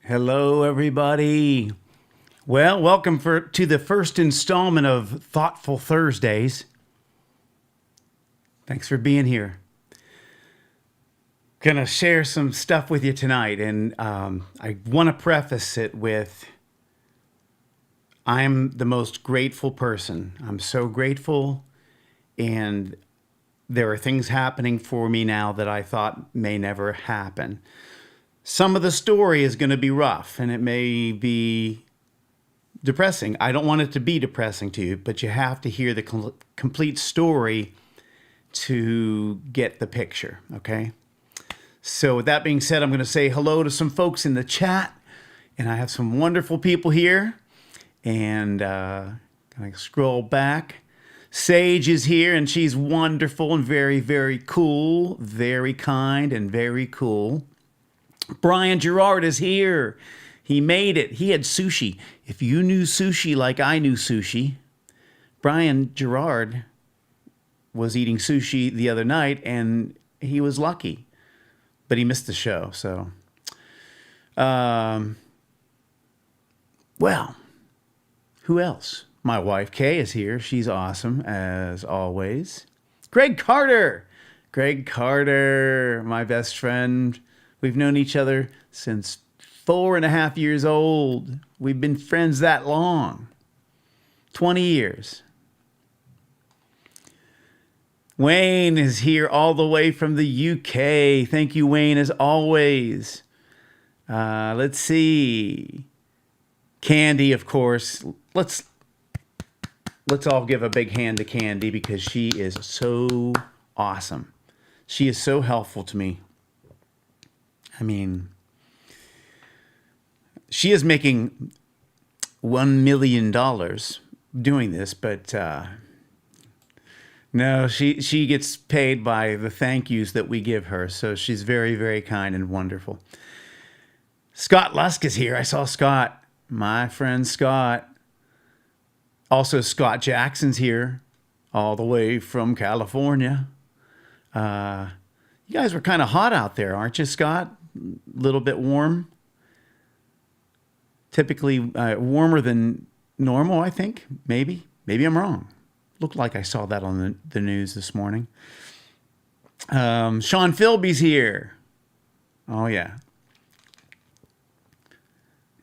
Hello, everybody. Well, welcome to the first installment of Thoughtful Thursdays. Thanks for being here. Gonna share some stuff with you tonight, and I want to preface it with I'm the most grateful person. I'm so grateful, and there are things happening for me now that I thought may never happen. Some of the story is going to be rough, and it may be depressing. I don't want it to be depressing to you, but you have to hear the complete story to get the picture, okay? So with that being said, I'm going to say hello to some folks in the chat, and I have some wonderful people here. And can I scroll back? Sage is here, and she's wonderful and very, very cool, very kind and very cool. Brian Gerard is here. He made it. He had sushi. If you knew sushi like I knew sushi, Brian Gerard was eating sushi the other night, and he was lucky, but he missed the show. So, well, who else? My wife Kay is here. She's awesome as always. Greg Carter, my best friend. We've known each other since 4.5 years old. We've been friends that long. 20 years. Wayne is here all the way from the UK. Thank you, Wayne, as always. Let's see. Candy, of course. Let's all give a big hand to Candy because she is so awesome. She is so helpful to me. I mean, she is making $1 million doing this, but no, she gets paid by the thank yous that we give her. So she's very, very kind and wonderful. Scott Lusk is here. I saw Scott, my friend Scott. Also, Scott Jackson's here, all the way from California. You guys were kind of hot out there, aren't you, Scott? A little bit warm. Typically warmer than normal, I think. Maybe I'm wrong. Looked like I saw that on the news this morning. Sean Philby's here. Oh, yeah.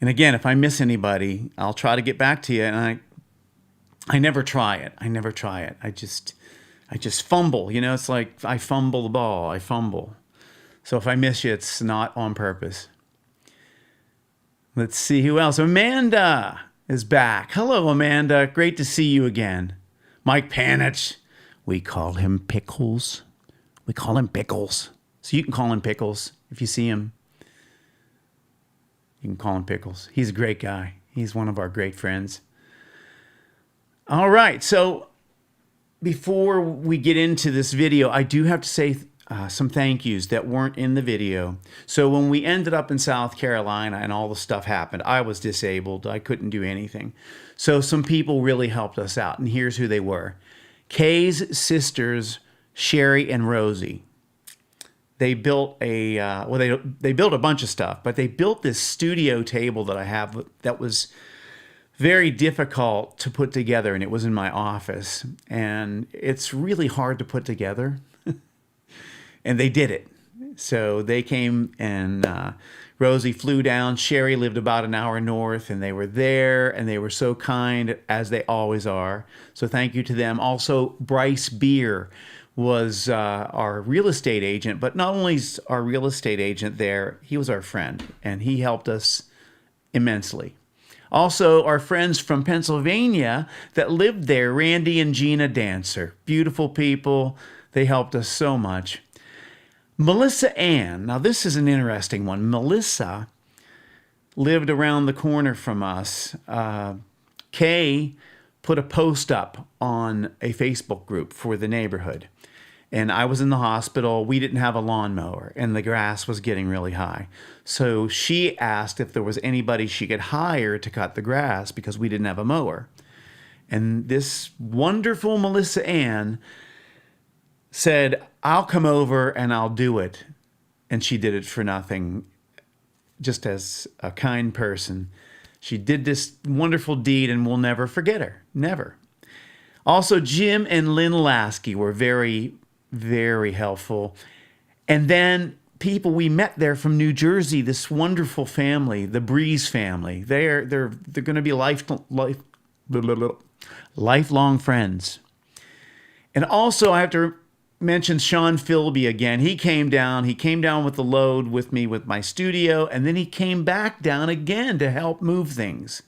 And again, if I miss anybody, I'll try to get back to you. And I never try it. I just fumble. You know, it's like I fumble the ball. I fumble. So if I miss you, it's not on purpose. Let's see who else. Amanda is back. Hello, Amanda. Great to see you again. Mike Panich. We call him Pickles. So you can call him Pickles if you see him. You can call him Pickles. He's a great guy. He's one of our great friends. All right. So before we get into this video, I do have to say some thank yous that weren't in the video. So when we ended up in South Carolina and all the stuff happened, I was disabled. I couldn't do anything. So some people really helped us out, and here's who they were. Kay's sisters, Sherry and Rosie. They built they built a bunch of stuff, but they built this studio table that I have that was very difficult to put together, and it was in my office. And it's really hard to put together. And they did it. So they came, and Rosie flew down. Sherry lived about an hour north, and they were there, and they were so kind, as they always are. So thank you to them. Also, Bryce Beer was our real estate agent, but not only is our real estate agent there, he was our friend, and he helped us immensely. Also, our friends from Pennsylvania that lived there, Randy and Gina Dancer. Beautiful people. They helped us so much. Melissa Ann. Now, this is an interesting one. Melissa lived around the corner from us. Kay put a post up on a Facebook group for the neighborhood. And I was in the hospital. We didn't have a lawnmower, and the grass was getting really high. So she asked if there was anybody she could hire to cut the grass because we didn't have a mower. And this wonderful Melissa Ann said, I'll come over and I'll do it. And she did it for nothing. just as a kind person. She did this wonderful deed, and we'll never forget her. Never. Also, Jim and Lynn Lasky were very, very helpful. And then people we met there from New Jersey, this wonderful family, the Breeze family. They're going to be lifelong friends. And also, I have to mention Sean Philby again. He came down with the load with me with my studio, and then he came back down again to help move things.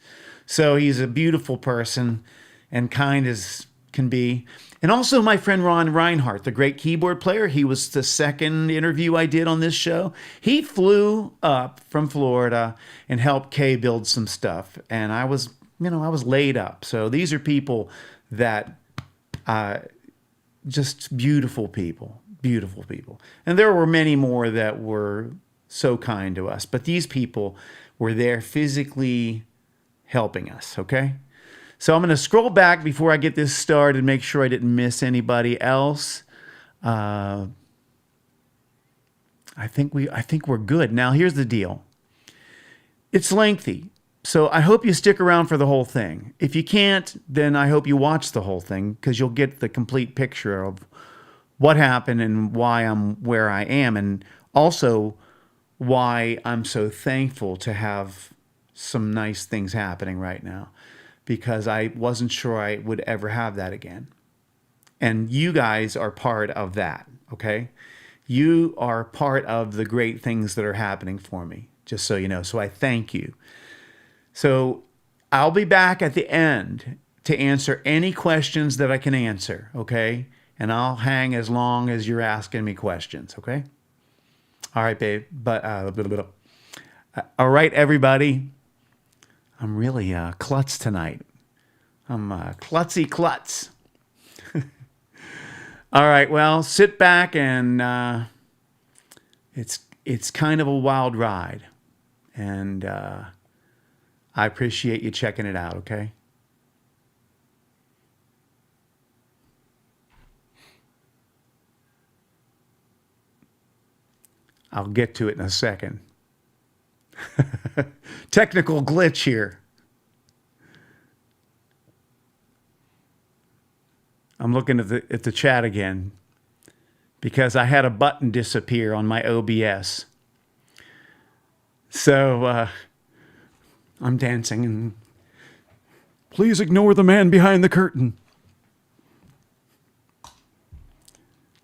So he's a beautiful person and kind as can be. And also my friend Ron Reinhardt, the great keyboard player. He was the second interview I did on this show. He flew up from Florida and helped Kay build some stuff. And I was laid up. So these are people that just beautiful people. And there were many more that were so kind to us, but these people were there physically helping us, okay? So I'm going to scroll back before I get this started and make sure I didn't miss anybody else. I think we're good. Now, here's the deal. It's lengthy. So I hope you stick around for the whole thing. If you can't, then I hope you watch the whole thing, because you'll get the complete picture of what happened and why I'm where I am, and also why I'm so thankful to have some nice things happening right now, because I wasn't sure I would ever have that again. And you guys are part of that, okay? You are part of the great things that are happening for me, just so you know. So I thank you. So I'll be back at the end to answer any questions that I can answer, okay? And I'll hang as long as you're asking me questions, okay? All right, babe. But all right, everybody. I'm really klutz tonight. I'm klutzy klutz. All right, well, sit back, and it's kind of a wild ride, and I appreciate you checking it out, okay? I'll get to it in a second. Technical glitch here. I'm looking at the chat again because I had a button disappear on my OBS. So I'm dancing, and please ignore the man behind the curtain.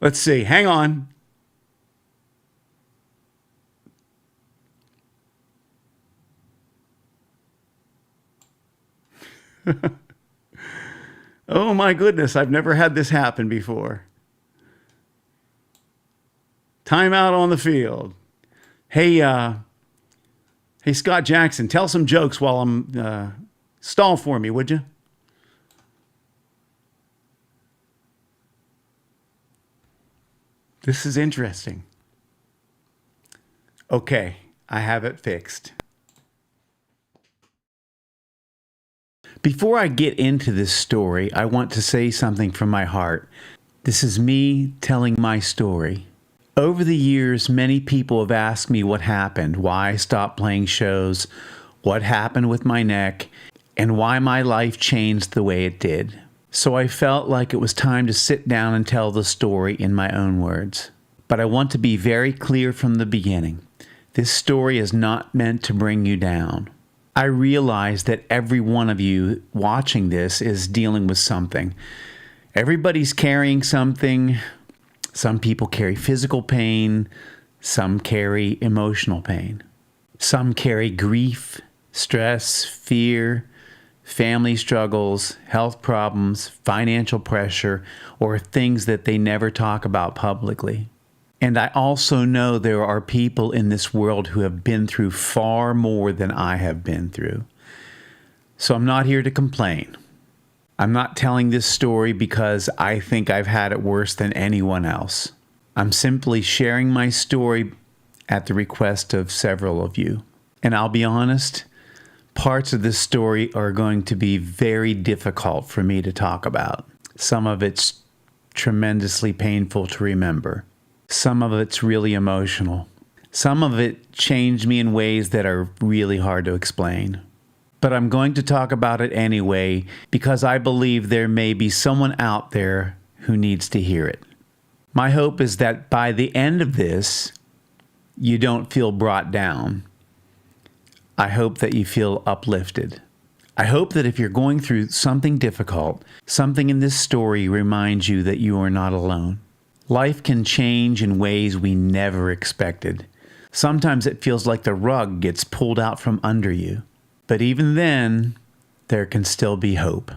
Let's see. Hang on. Oh my goodness, I've never had this happen before. Timeout on the field. Hey, Scott Jackson, tell some jokes while I'm stall for me, would you? This is interesting. Okay, I have it fixed. Before I get into this story, I want to say something from my heart. This is me telling my story. Over the years, many people have asked me what happened, why I stopped playing shows, what happened with my neck, and why my life changed the way it did. So I felt like it was time to sit down and tell the story in my own words. But I want to be very clear from the beginning. This story is not meant to bring you down. I realize that every one of you watching this is dealing with something. Everybody's carrying something. Some people carry physical pain. Some carry emotional pain. Some carry grief, stress, fear, family struggles, health problems, financial pressure, or things that they never talk about publicly. And I also know there are people in this world who have been through far more than I have been through. So I'm not here to complain. I'm not telling this story because I think I've had it worse than anyone else. I'm simply sharing my story at the request of several of you. And I'll be honest, parts of this story are going to be very difficult for me to talk about. Some of it's tremendously painful to remember. Some of it's really emotional. Some of it changed me in ways that are really hard to explain. But I'm going to talk about it anyway because I believe there may be someone out there who needs to hear it. My hope is that by the end of this, you don't feel brought down. I hope that you feel uplifted. I hope that if you're going through something difficult, something in this story reminds you that you are not alone. Life can change in ways we never expected. Sometimes it feels like the rug gets pulled out from under you. But even then, there can still be hope.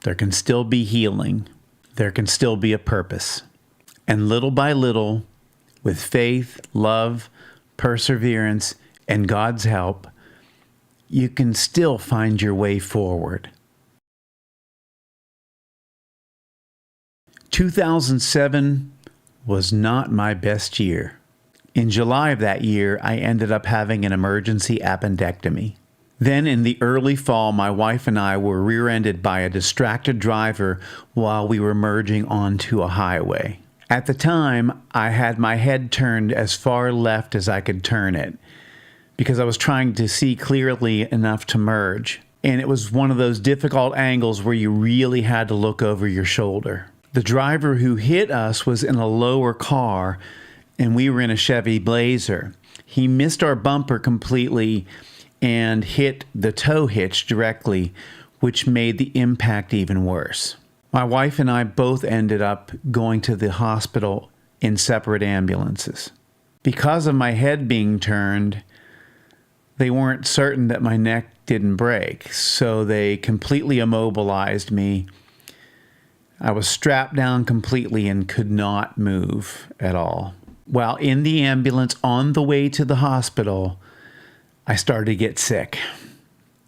There can still be healing. There can still be a purpose. And little by little, with faith, love, perseverance, and God's help, you can still find your way forward. 2007 was not my best year. In July of that year, I ended up having an emergency appendectomy. Then in the early fall, my wife and I were rear-ended by a distracted driver while we were merging onto a highway. At the time, I had my head turned as far left as I could turn it because I was trying to see clearly enough to merge. And it was one of those difficult angles where you really had to look over your shoulder. The driver who hit us was in a lower car, and we were in a Chevy Blazer. He missed our bumper completely and hit the tow hitch directly, which made the impact even worse. My wife and I both ended up going to the hospital in separate ambulances. Because of my head being turned, they weren't certain that my neck didn't break, so they completely immobilized me. I was strapped down completely and could not move at all. While in the ambulance on the way to the hospital, I started to get sick.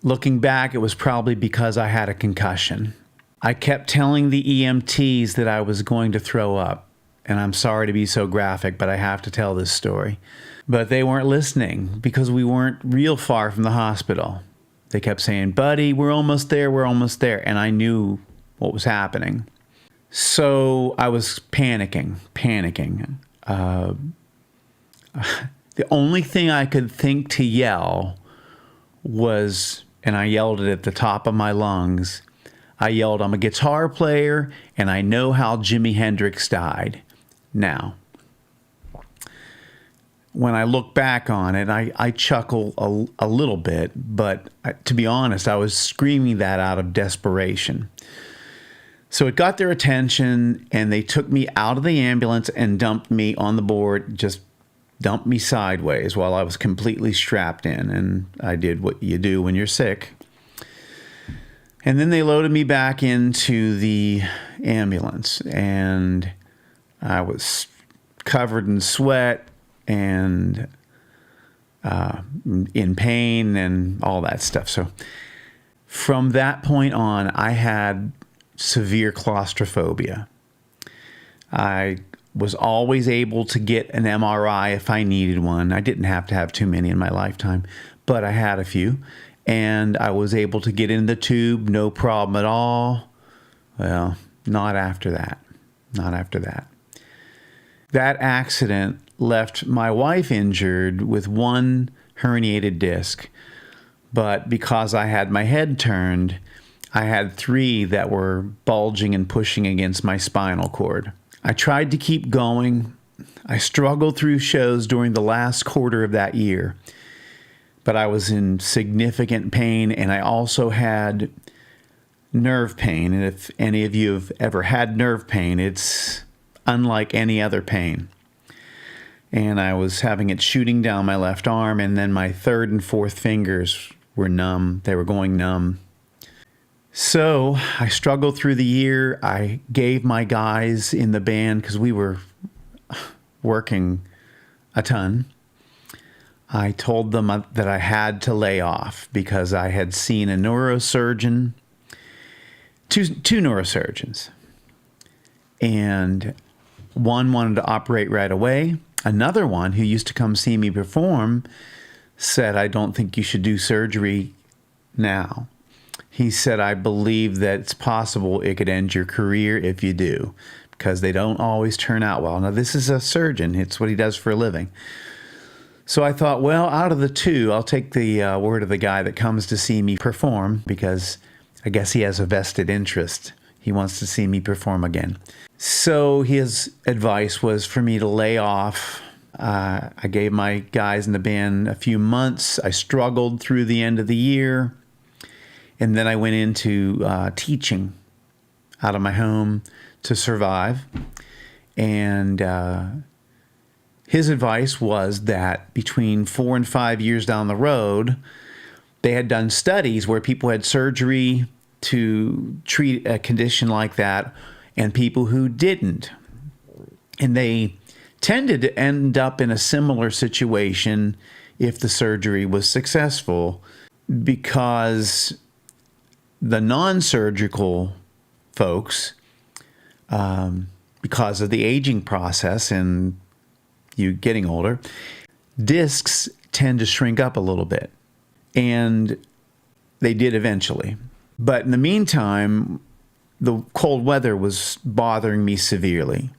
Looking back, it was probably because I had a concussion. I kept telling the EMTs that I was going to throw up, and I'm sorry to be so graphic, but I have to tell this story. But they weren't listening because we weren't real far from the hospital. They kept saying, "Buddy, we're almost there, we're almost there," and I knew what was happening. So I was panicking. The only thing I could think to yell was, and I yelled it at the top of my lungs, I yelled, "I'm a guitar player, and I know how Jimi Hendrix died." Now, when I look back on it, I chuckle a little bit, but to be honest, I was screaming that out of desperation. So it got their attention, and they took me out of the ambulance and dumped me on the board, just dumped me sideways while I was completely strapped in, and I did what you do when you're sick. And then they loaded me back into the ambulance, and I was covered in sweat and in pain and all that stuff. So from that point on, I had severe claustrophobia. I was always able to get an MRI if I needed one. I didn't have to have too many in my lifetime, but I had a few. And I was able to get in the tube, no problem at all. Well, not after that. Not after that. That accident left my wife injured with one herniated disc. But because I had my head turned, I had 3 that were bulging and pushing against my spinal cord. I tried to keep going. I struggled through shows during the last quarter of that year, but I was in significant pain, and I also had nerve pain. And if any of you have ever had nerve pain, it's unlike any other pain. And I was having it shooting down my left arm, and then my 3rd and 4th fingers were numb. They were going numb. So I struggled through the year. I gave my guys in the band, because we were working a ton, I told them that I had to lay off because I had seen a neurosurgeon, two neurosurgeons, and one wanted to operate right away. Another one, who used to come see me perform, said, "I don't think you should do surgery now." He said, "I believe that it's possible it could end your career if you do, because they don't always turn out well." Now, this is a surgeon. It's what he does for a living. So I thought, well, out of the two, I'll take the word of the guy that comes to see me perform, because I guess he has a vested interest. He wants to see me perform again. So his advice was for me to lay off. I gave my guys in the band a few months. I struggled through the end of the year. And then I went into teaching out of my home to survive. And his advice was that between 4 and 5 years down the road, they had done studies where people had surgery to treat a condition like that and people who didn't. And they tended to end up in a similar situation if the surgery was successful, because the non-surgical folks, because of the aging process and you getting older, discs tend to shrink up a little bit. And they did eventually. But in the meantime, the cold weather was bothering me severely.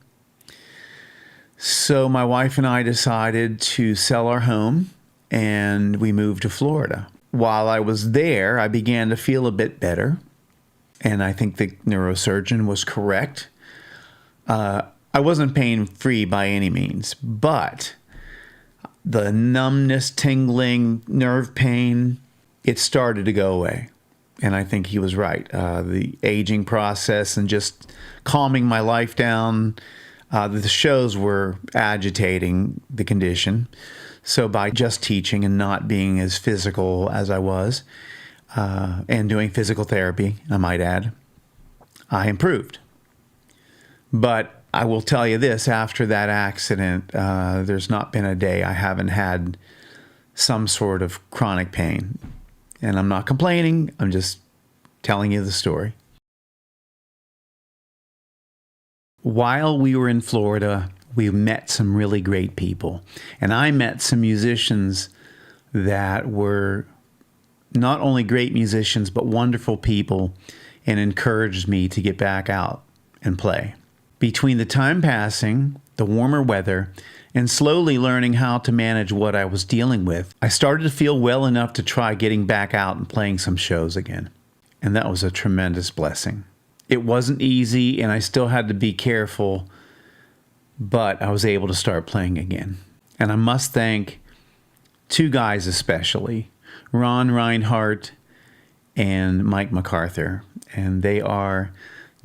So my wife and I decided to sell our home, and we moved to Florida. While I was there, I began to feel a bit better, and I think the neurosurgeon was correct. I wasn't pain-free by any means, but the numbness, tingling, nerve pain, it started to go away. And I think he was right. The aging process and just calming my life down, the shows were agitating the condition. So by just teaching and not being as physical as I was, and doing physical therapy, I might add, I improved. But I will tell you this, after that accident, there's not been a day I haven't had some sort of chronic pain. And I'm not complaining, I'm just telling you the story. While we were in Florida, we met some really great people. And I met some musicians that were not only great musicians, but wonderful people, and encouraged me to get back out and play. Between the time passing, the warmer weather, and slowly learning how to manage what I was dealing with, I started to feel well enough to try getting back out and playing some shows again. And that was a tremendous blessing. It wasn't easy, and I still had to be careful, but I was able to start playing again. And I must thank two guys especially, Ron Reinhardt and Mike MacArthur. And they are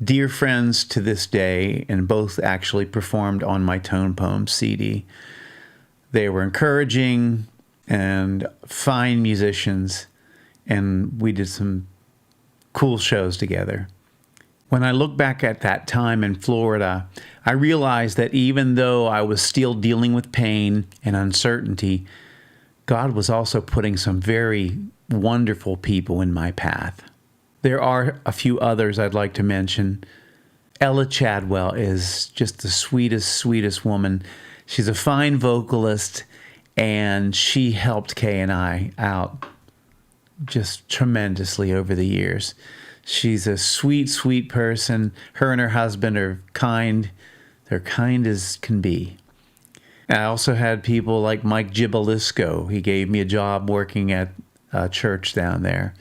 dear friends to this day, and both actually performed on my Tone Poems CD. They were encouraging and fine musicians, and we did some cool shows together. When I look back at that time in Florida, I realized that even though I was still dealing with pain and uncertainty, God was also putting some very wonderful people in my path. There are a few others I'd like to mention. Ella Chadwell is just the sweetest, sweetest woman. She's a fine vocalist, and she helped Kay and I out just tremendously over the years. She's a sweet, sweet person. Her and her husband are kind. They're kind as can be. I also had people like Mike Gibalisco. He gave me a job working at a church down there,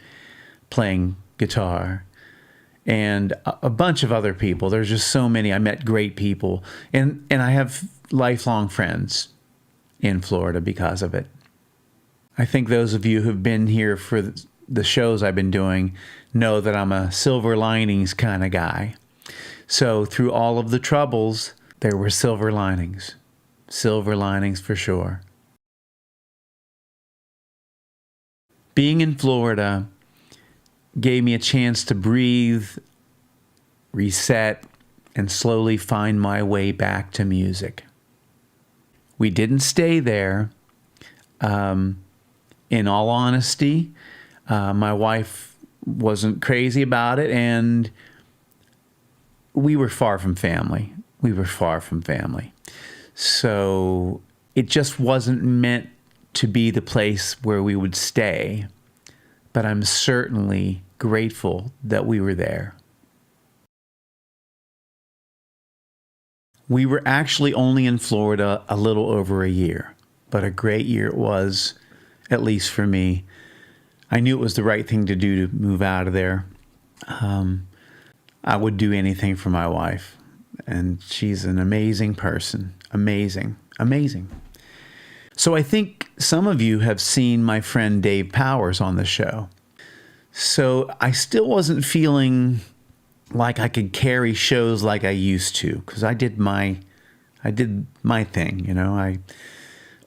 playing guitar, and a bunch of other people. There's just so many. I met great people, and I have lifelong friends in Florida because of it. I think those of you who've been here for the shows I've been doing know that I'm a silver linings kind of guy. So through all of the troubles, there were silver linings. Silver linings for sure. Being in Florida gave me a chance to breathe, reset, and slowly find my way back to music. We didn't stay there. In all honesty, my wife wasn't crazy about it, and we were far from family. We were far from family. So it just wasn't meant to be the place where we would stay. But I'm certainly grateful that we were there. We were actually only in Florida a little over a year, but a great year it was, at least for me. I knew it was the right thing to do to move out of there. I would do anything for my wife, and she's an amazing person. Amazing, amazing. So I think some of you have seen my friend Dave Powers on the show. So I still wasn't feeling like I could carry shows like I used to, because I did my thing, you know. I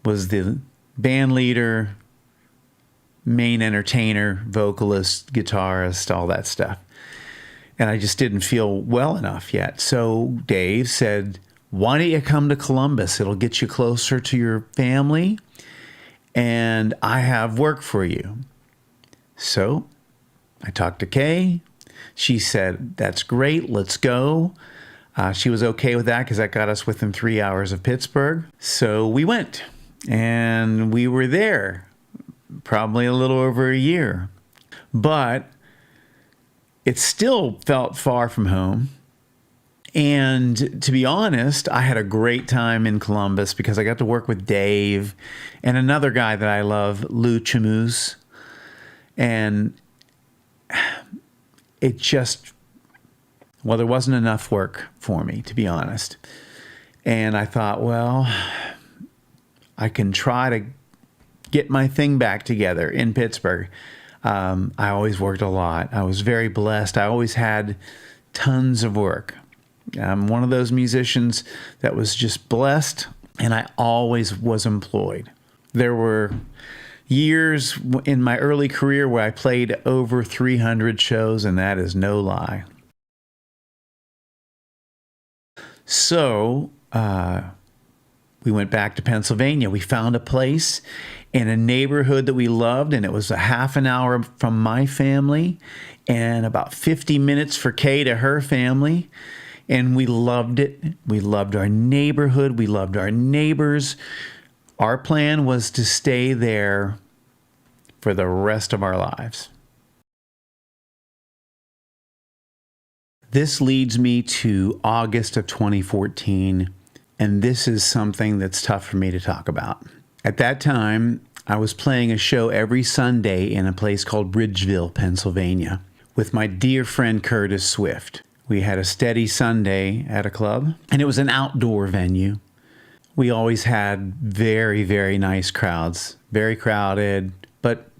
was the band leader, main entertainer, vocalist, guitarist, all that stuff. And I just didn't feel well enough yet. So Dave said, why don't you come to Columbus? It'll get you closer to your family, and I have work for you. So I talked to Kay. She said, that's great, let's go. She was okay with that because that got us within 3 hours of Pittsburgh. So we went, and we were there probably a little over a year. But it still felt far from home. And to be honest, I had a great time in Columbus because I got to work with Dave and another guy that I love, Lou Chamoose. And it just, well, there wasn't enough work for me, to be honest. And I thought, well, I can try to get my thing back together in Pittsburgh. I always worked a lot. I was very blessed. I always had tons of work. I'm one of those musicians that was just blessed, and I always was employed. There were years in my early career where I played over 300 shows, and that is no lie. So we went back to Pennsylvania. We found a place in a neighborhood that we loved, and it was a half an hour from my family and about 50 minutes for Kay to her family. And we loved it. We loved our neighborhood. We loved our neighbors. Our plan was to stay there for the rest of our lives. This leads me to August of 2014, and this is something that's tough for me to talk about. At that time, I was playing a show every Sunday in a place called Bridgeville, Pennsylvania, with my dear friend Curtis Swift. We had a steady Sunday at a club, and it was an outdoor venue. We always had very, very nice crowds, very crowded, but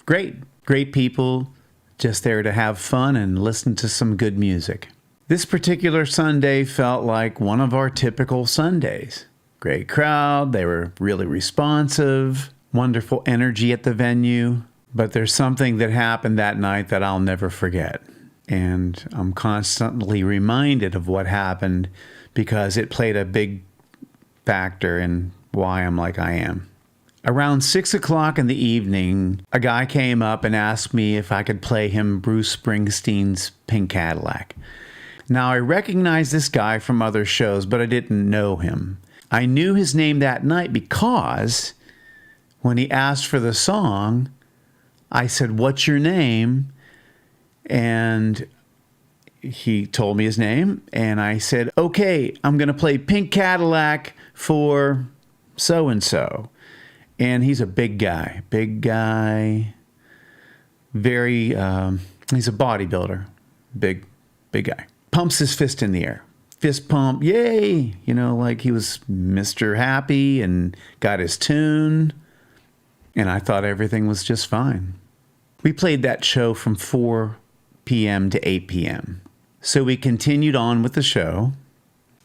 great people, just there to have fun and listen to some good music. This particular Sunday felt like one of our typical Sundays. Great crowd, they were really responsive, wonderful energy at the venue, but there's something that happened that night that I'll never forget. And I'm constantly reminded of what happened because it played a big factor in why I'm like I am. Around 6 o'clock in the evening, a guy came up and asked me if I could play him Bruce Springsteen's Pink Cadillac. Now, I recognized this guy from other shows, but I didn't know him. I knew his name that night because when he asked for the song, I said, "What's your name?" And he told me his name, and I said, "Okay, I'm going to play Pink Cadillac for so-and-so." And he's a big guy, very, he's a bodybuilder, big guy. Pumps his fist in the air, fist pump, yay! You know, like he was Mr. Happy and got his tune. And I thought everything was just fine. We played that show from 4 p.m. to 8 p.m. So we continued on with the show,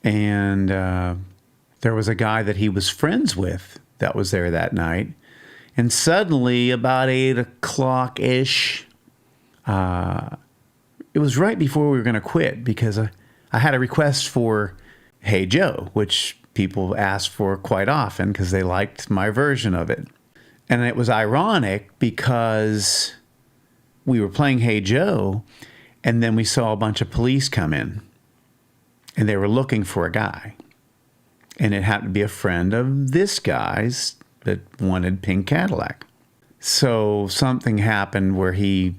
and there was a guy that he was friends with that was there that night. And suddenly, about 8 o'clock-ish, it was right before we were going to quit because I had a request for Hey Joe, which people asked for quite often because they liked my version of it. And it was ironic because we were playing Hey Joe, and then we saw a bunch of police come in, and they were looking for a guy. And it happened to be a friend of this guy's that wanted Pink Cadillac. So something happened where he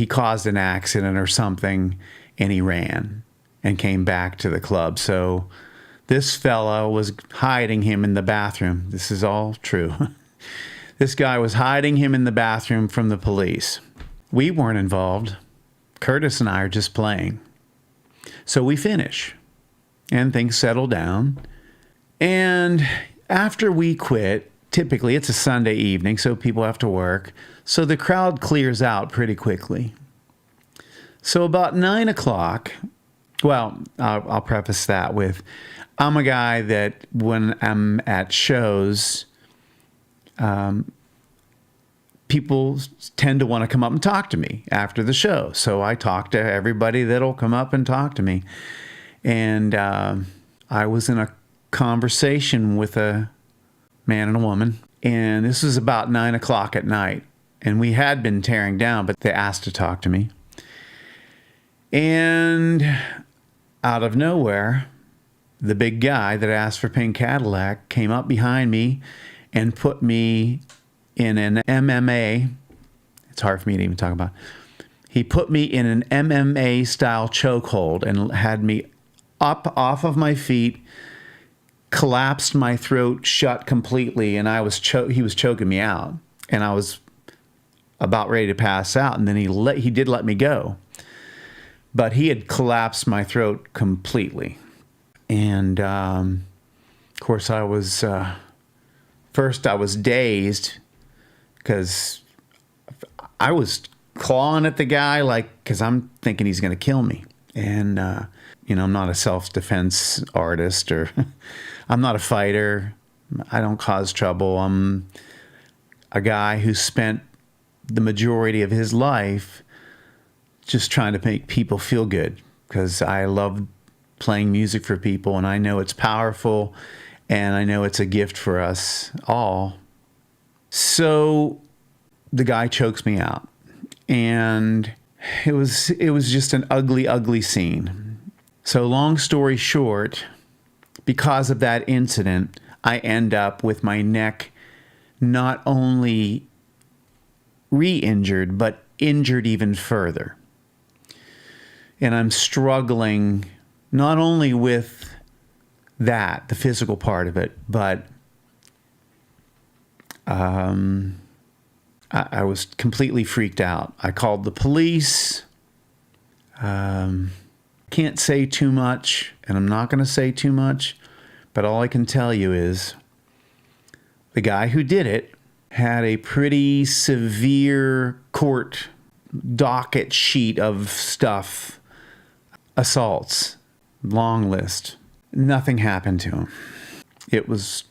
caused an accident or something, and he ran and came back to the club. So This fella was hiding him in the bathroom. This is all true. This guy was hiding him in the bathroom from the police. We weren't involved. Curtis and I are just playing. So we finish, and things settle down. And after we quit, typically it's a Sunday evening, so people have to work. So the crowd clears out pretty quickly. So about 9 o'clock, well, I'll preface that with, I'm a guy that when I'm at shows, people tend to want to come up and talk to me after the show. So I talk to everybody that'll come up and talk to me. And I was in a conversation with a man and a woman, and this was about 9 o'clock at night. And we had been tearing down, but they asked to talk to me. And out of nowhere, the big guy that asked for Pink Cadillac came up behind me and put me in an MMA. It's hard for me to even talk about. He put me in an MMA style chokehold and had me up off of my feet, collapsed my throat shut completely, and he was choking me out, and I was about ready to pass out, and then he did let me go. But he had collapsed my throat completely. And, of course, I was, first I was dazed because I was clawing at the guy, because I'm thinking he's going to kill me. And, I'm not a self-defense artist, or I'm not a fighter. I don't cause trouble. I'm a guy who spent the majority of his life just trying to make people feel good, because I love playing music for people, and I know it's powerful, and I know it's a gift for us all. So the guy chokes me out, and it was just an ugly, ugly scene. So long story short, because of that incident, I end up with my neck not only re-injured, but injured even further. And I'm struggling not only with that, the physical part of it, but I was completely freaked out. I called the police. Can't say too much, and I'm not going to say too much, but all I can tell you is the guy who did it had a pretty severe court docket sheet of stuff, assaults, long list. Nothing happened to him. It was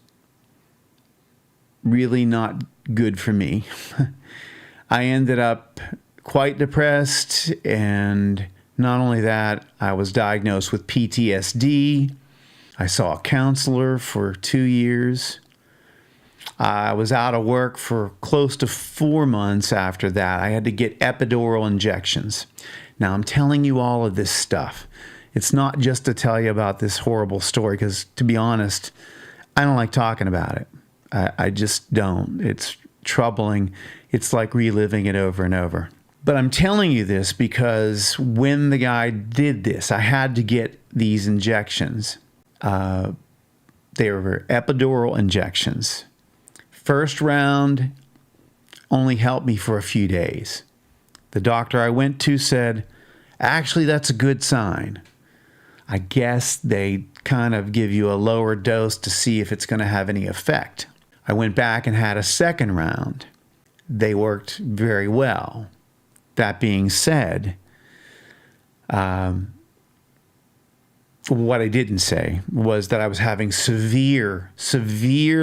really not good for me. I ended up quite depressed, and not only that, I was diagnosed with PTSD. I saw a counselor for 2 years. I was out of work for close to 4 months after that. I had to get epidural injections. Now, I'm telling you all of this stuff. It's not just to tell you about this horrible story, because, to be honest, I don't like talking about it. I just don't. It's troubling. It's like reliving it over and over. But I'm telling you this because when the guy did this, I had to get these injections. They were epidural injections. First round only helped me for a few days. The doctor I went to said, actually, that's a good sign. I guess they kind of give you a lower dose to see if it's going to have any effect. I went back and had a second round. They worked very well. That being said, what I didn't say was that I was having severe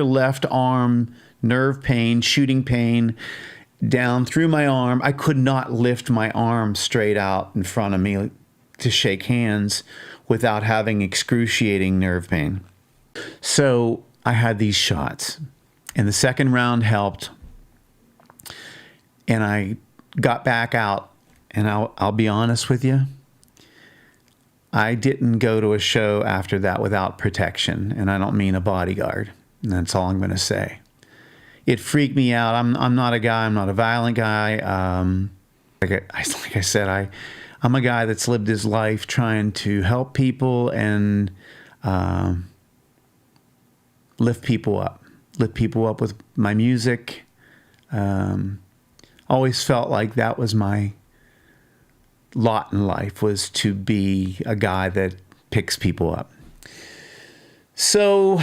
left arm nerve pain, shooting pain down through my arm. I could not lift my arm straight out in front of me to shake hands without having excruciating nerve pain. So I had these shots, and the second round helped, and I got back out, and I'll be honest with you, I didn't go to a show after that without protection, and I don't mean a bodyguard. And that's all I'm going to say. It freaked me out. I'm not a guy. I'm not a violent guy. Like I said, I'm a guy that's lived his life trying to help people, and lift people up with my music. Always felt like that was my lot in life, was to be a guy that picks people up. So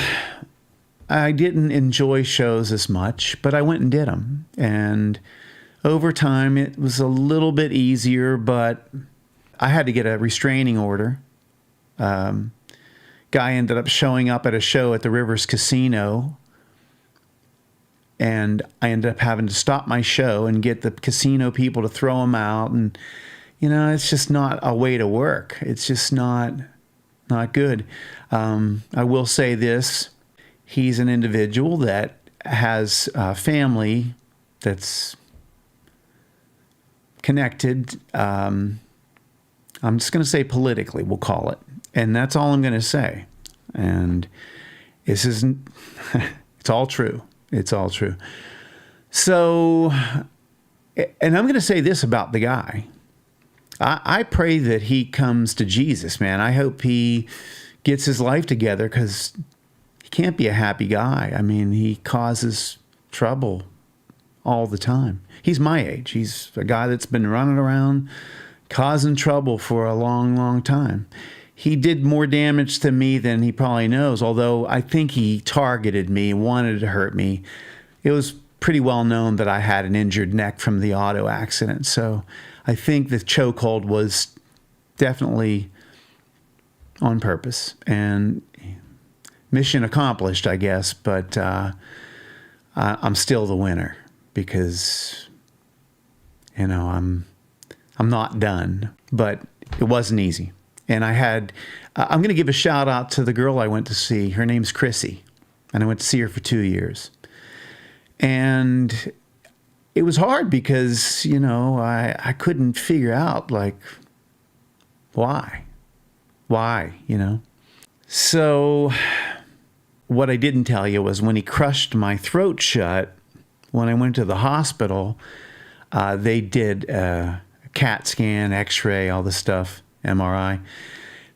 I didn't enjoy shows as much, but I went and did them. And over time, it was a little bit easier, but I had to get a restraining order. Guy ended up showing up at a show at the Rivers Casino, and I ended up having to stop my show and get the casino people to throw him out. And, it's just not a way to work. It's just not good. I will say this. He's an individual that has a family that's connected. I'm just going to say politically, we'll call it. And that's all I'm going to say. And this isn't, it's all true. It's all true. So, and I'm going to say this about the guy. I pray that he comes to Jesus, man. I hope he gets his life together, because he can't be a happy guy. I mean, he causes trouble all the time. He's my age. He's a guy that's been running around causing trouble for a long, long time. He did more damage to me than he probably knows, although I think he targeted me, wanted to hurt me. It was pretty well known that I had an injured neck from the auto accident, so I think the chokehold was definitely on purpose, and mission accomplished, I guess, but I'm still the winner, because, I'm not done, but it wasn't easy. And I'm going to give a shout out to the girl I went to see. Her name's Chrissy, and I went to see her for 2 years. And it was hard because, I couldn't figure out, why, So what I didn't tell you was, when he crushed my throat shut, when I went to the hospital, they did a CAT scan, X-ray, all this stuff, MRI.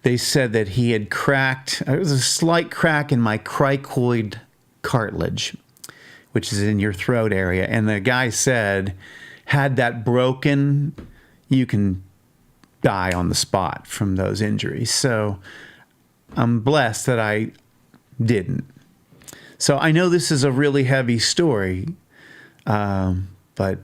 They said that he had cracked, there was a slight crack in my cricoid cartilage, which is in your throat area. And the guy said, had that broken, you can die on the spot from those injuries. So I'm blessed that I didn't. So I know this is a really heavy story, but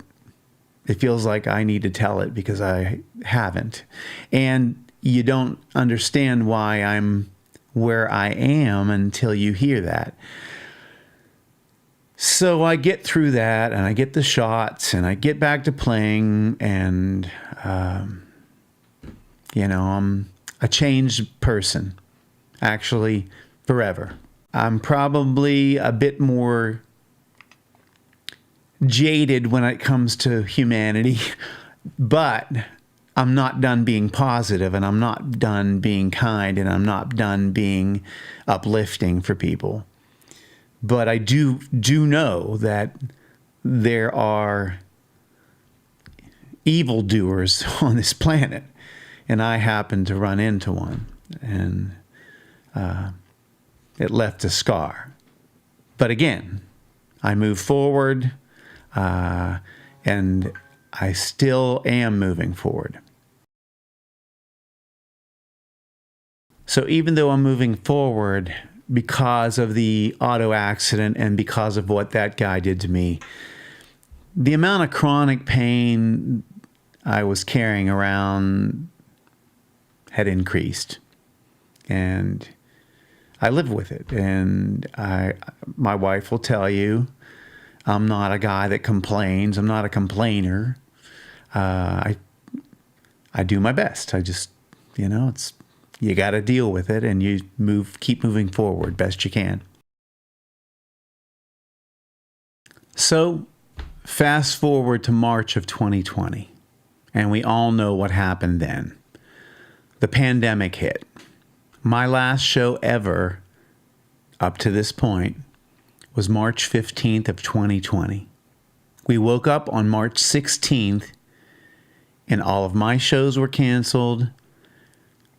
it feels like I need to tell it, because I haven't. And you don't understand why I'm where I am until you hear that. So I get through that, and I get the shots, and I get back to playing, and, I'm a changed person, actually, forever. I'm probably a bit more jaded when it comes to humanity, but I'm not done being positive, and I'm not done being kind, and I'm not done being uplifting for people. But I do know that there are evildoers on this planet, and I happened to run into one, and it left a scar. But again, I move forward. And I still am moving forward. So even though I'm moving forward because of the auto accident and because of what that guy did to me, the amount of chronic pain I was carrying around had increased. And I live with it. And my wife will tell you, I'm not a guy that complains. I'm not a complainer. I do my best. I just, you got to deal with it, and you keep moving forward best you can. So fast forward to March of 2020, and we all know what happened then. The pandemic hit. My last show ever, up to this point, was March 15th of 2020. We woke up on March 16th, and all of my shows were canceled.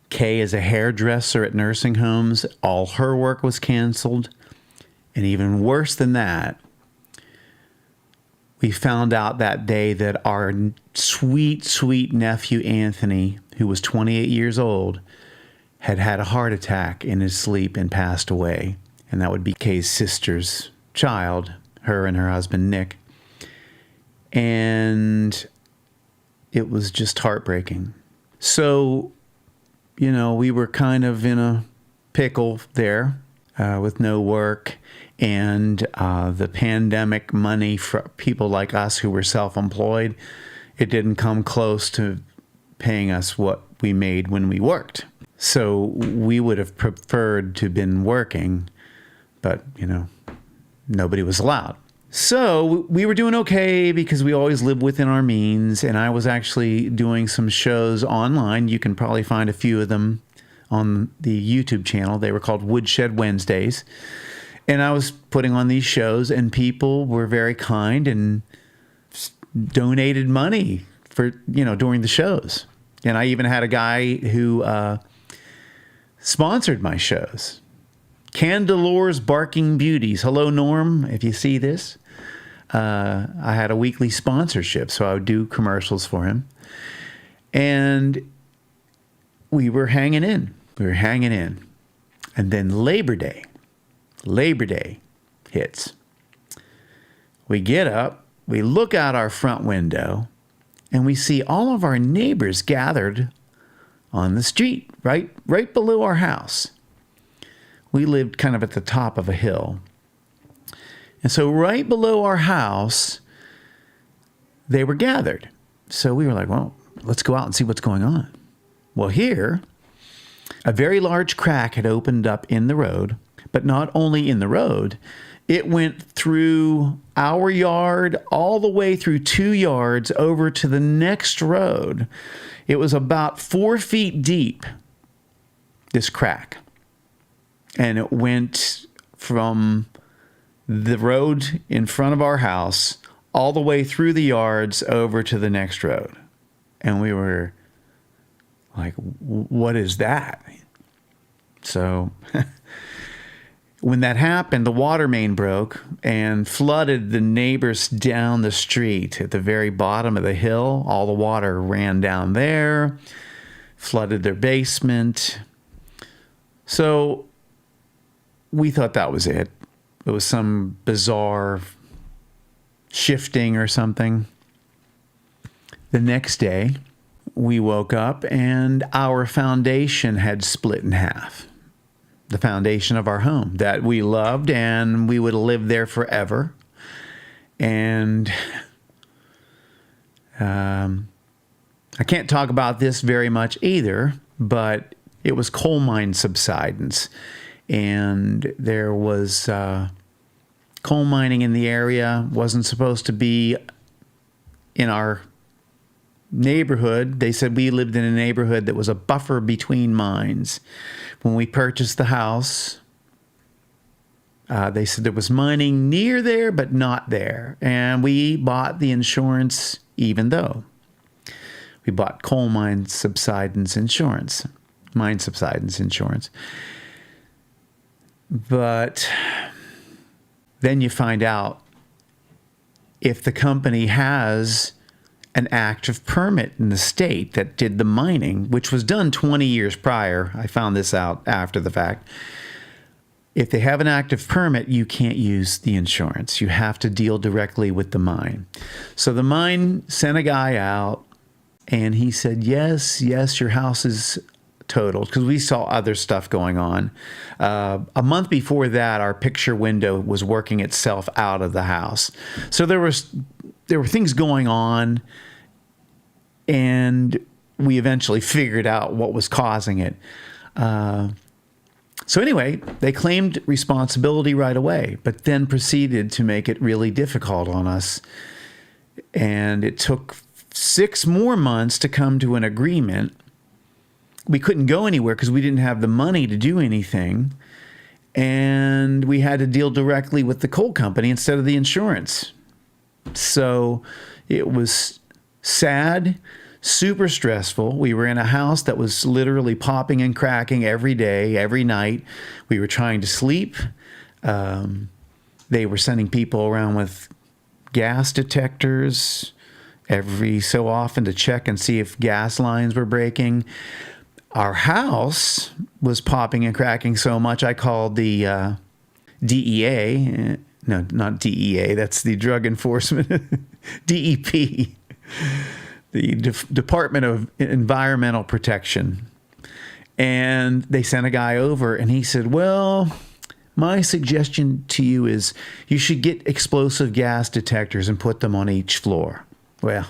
Kay is a hairdresser at nursing homes. All her work was canceled. And even worse than that, we found out that day that our sweet, sweet nephew, Anthony, who was 28 years old, had had a heart attack in his sleep and passed away. And that would be Kay's sister's child, her and her husband, Nick. And it was just heartbreaking. So, we were kind of in a pickle there with no work. And the pandemic money for people like us who were self-employed, it didn't come close to paying us what we made when we worked. So we would have preferred to have been working, but, nobody was allowed. So we were doing okay because we always lived within our means, and I was actually doing some shows online. You can probably find a few of them on the YouTube channel. They were called Woodshed Wednesdays. And I was putting on these shows, and people were very kind and donated money for, during the shows. And I even had a guy who sponsored my shows. Candalore's Barking Beauties. Hello, Norm, if you see this. I had a weekly sponsorship, so I would do commercials for him. And we were hanging in. And then Labor Day hits. We get up, we look out our front window, and we see all of our neighbors gathered on the street, right below our house. We lived kind of at the top of a hill. And so right below our house, they were gathered. So we were like, well, let's go out and see what's going on. Well, here, a very large crack had opened up in the road, but not only in the road, it went through our yard all the way through 2 yards over to the next road. It was about 4 feet deep, this crack. And it went from the road in front of our house all the way through the yards over to the next road. And we were like, what is that? So when that happened, the water main broke and flooded the neighbors down the street at the very bottom of the hill. All the water ran down there, flooded their basement. So we thought that was it. It was some bizarre shifting or something. The next day, we woke up and our foundation had split in half. The foundation of our home that we loved, and we would live there forever. And I can't talk about this very much either, but it was coal mine subsidence. And there was coal mining in the area. Wasn't supposed to be in our neighborhood. They said we lived in a neighborhood that was a buffer between mines. When we purchased the house, they said there was mining near there, but not there. And we bought the insurance even though. We bought coal mine subsidence insurance. Mine subsidence insurance. But then you find out if the company has an active permit in the state that did the mining, which was done 20 years prior. I found this out after the fact. If they have an active permit, you can't use the insurance. You have to deal directly with the mine. So the mine sent a guy out, and he said, yes, your house is totaled, because we saw other stuff going on. A month before that, our picture window was working itself out of the house. So there were things going on, and we eventually figured out what was causing it. So anyway, they claimed responsibility right away, but then proceeded to make it really difficult on us. And it took 6 more months to come to an agreement. We couldn't go anywhere because we didn't have the money to do anything. And we had to deal directly with the coal company instead of the insurance. So it was sad, super stressful. We were in a house that was literally popping and cracking every day, every night. We were trying to sleep. They were sending people around with gas detectors every so often to check and see if gas lines were breaking. Our house was popping and cracking so much, I called the DEA. No, not DEA. That's the Drug Enforcement. DEP. The Department of Environmental Protection. And they sent a guy over, and he said, well, my suggestion to you is you should get explosive gas detectors and put them on each floor. Well,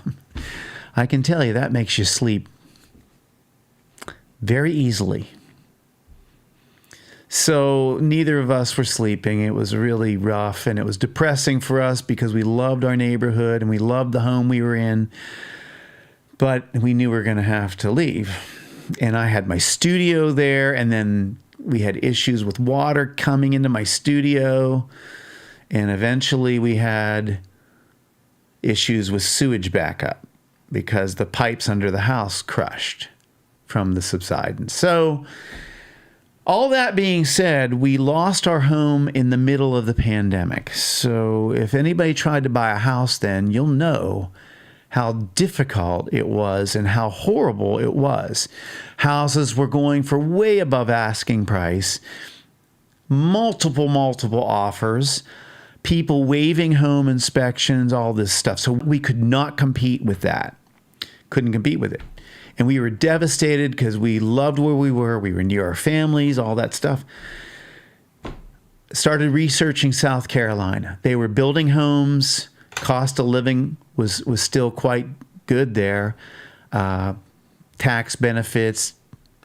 I can tell you that makes you sleep very easily. So neither of us were sleeping. It was really rough, and it was depressing for us because we loved our neighborhood and we loved the home we were in, but we knew we were going to have to leave. And I had my studio there, and then we had issues with water coming into my studio, and eventually we had issues with sewage backup because the pipes under the house crushed from the subsidence. So all that being said, we lost our home in the middle of the pandemic. So if anybody tried to buy a house then, you'll know how difficult it was and how horrible it was. Houses were going for way above asking price, multiple offers, people waiving home inspections, all this stuff. So we could not compete with that. Couldn't compete with it. And we were devastated because we loved where we were near our families, all that stuff. Started researching South Carolina. They were building homes. Cost of living was still quite good there. Tax benefits,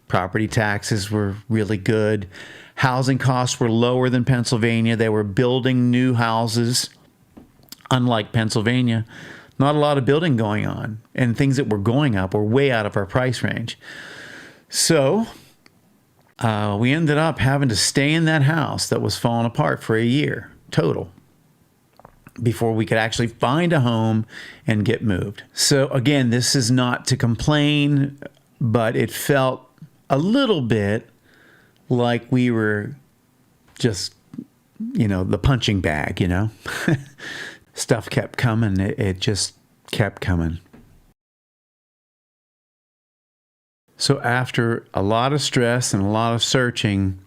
property taxes were really good. Housing costs were lower than Pennsylvania. They were building new houses, unlike Pennsylvania. Not a lot of building going on, and things that were going up were way out of our price range. So we ended up having to stay in that house that was falling apart for a year total before we could actually find a home and get moved. So again, this is not to complain, but it felt a little bit like we were just, the punching bag, Stuff kept coming. It just kept coming. So after a lot of stress and a lot of searching,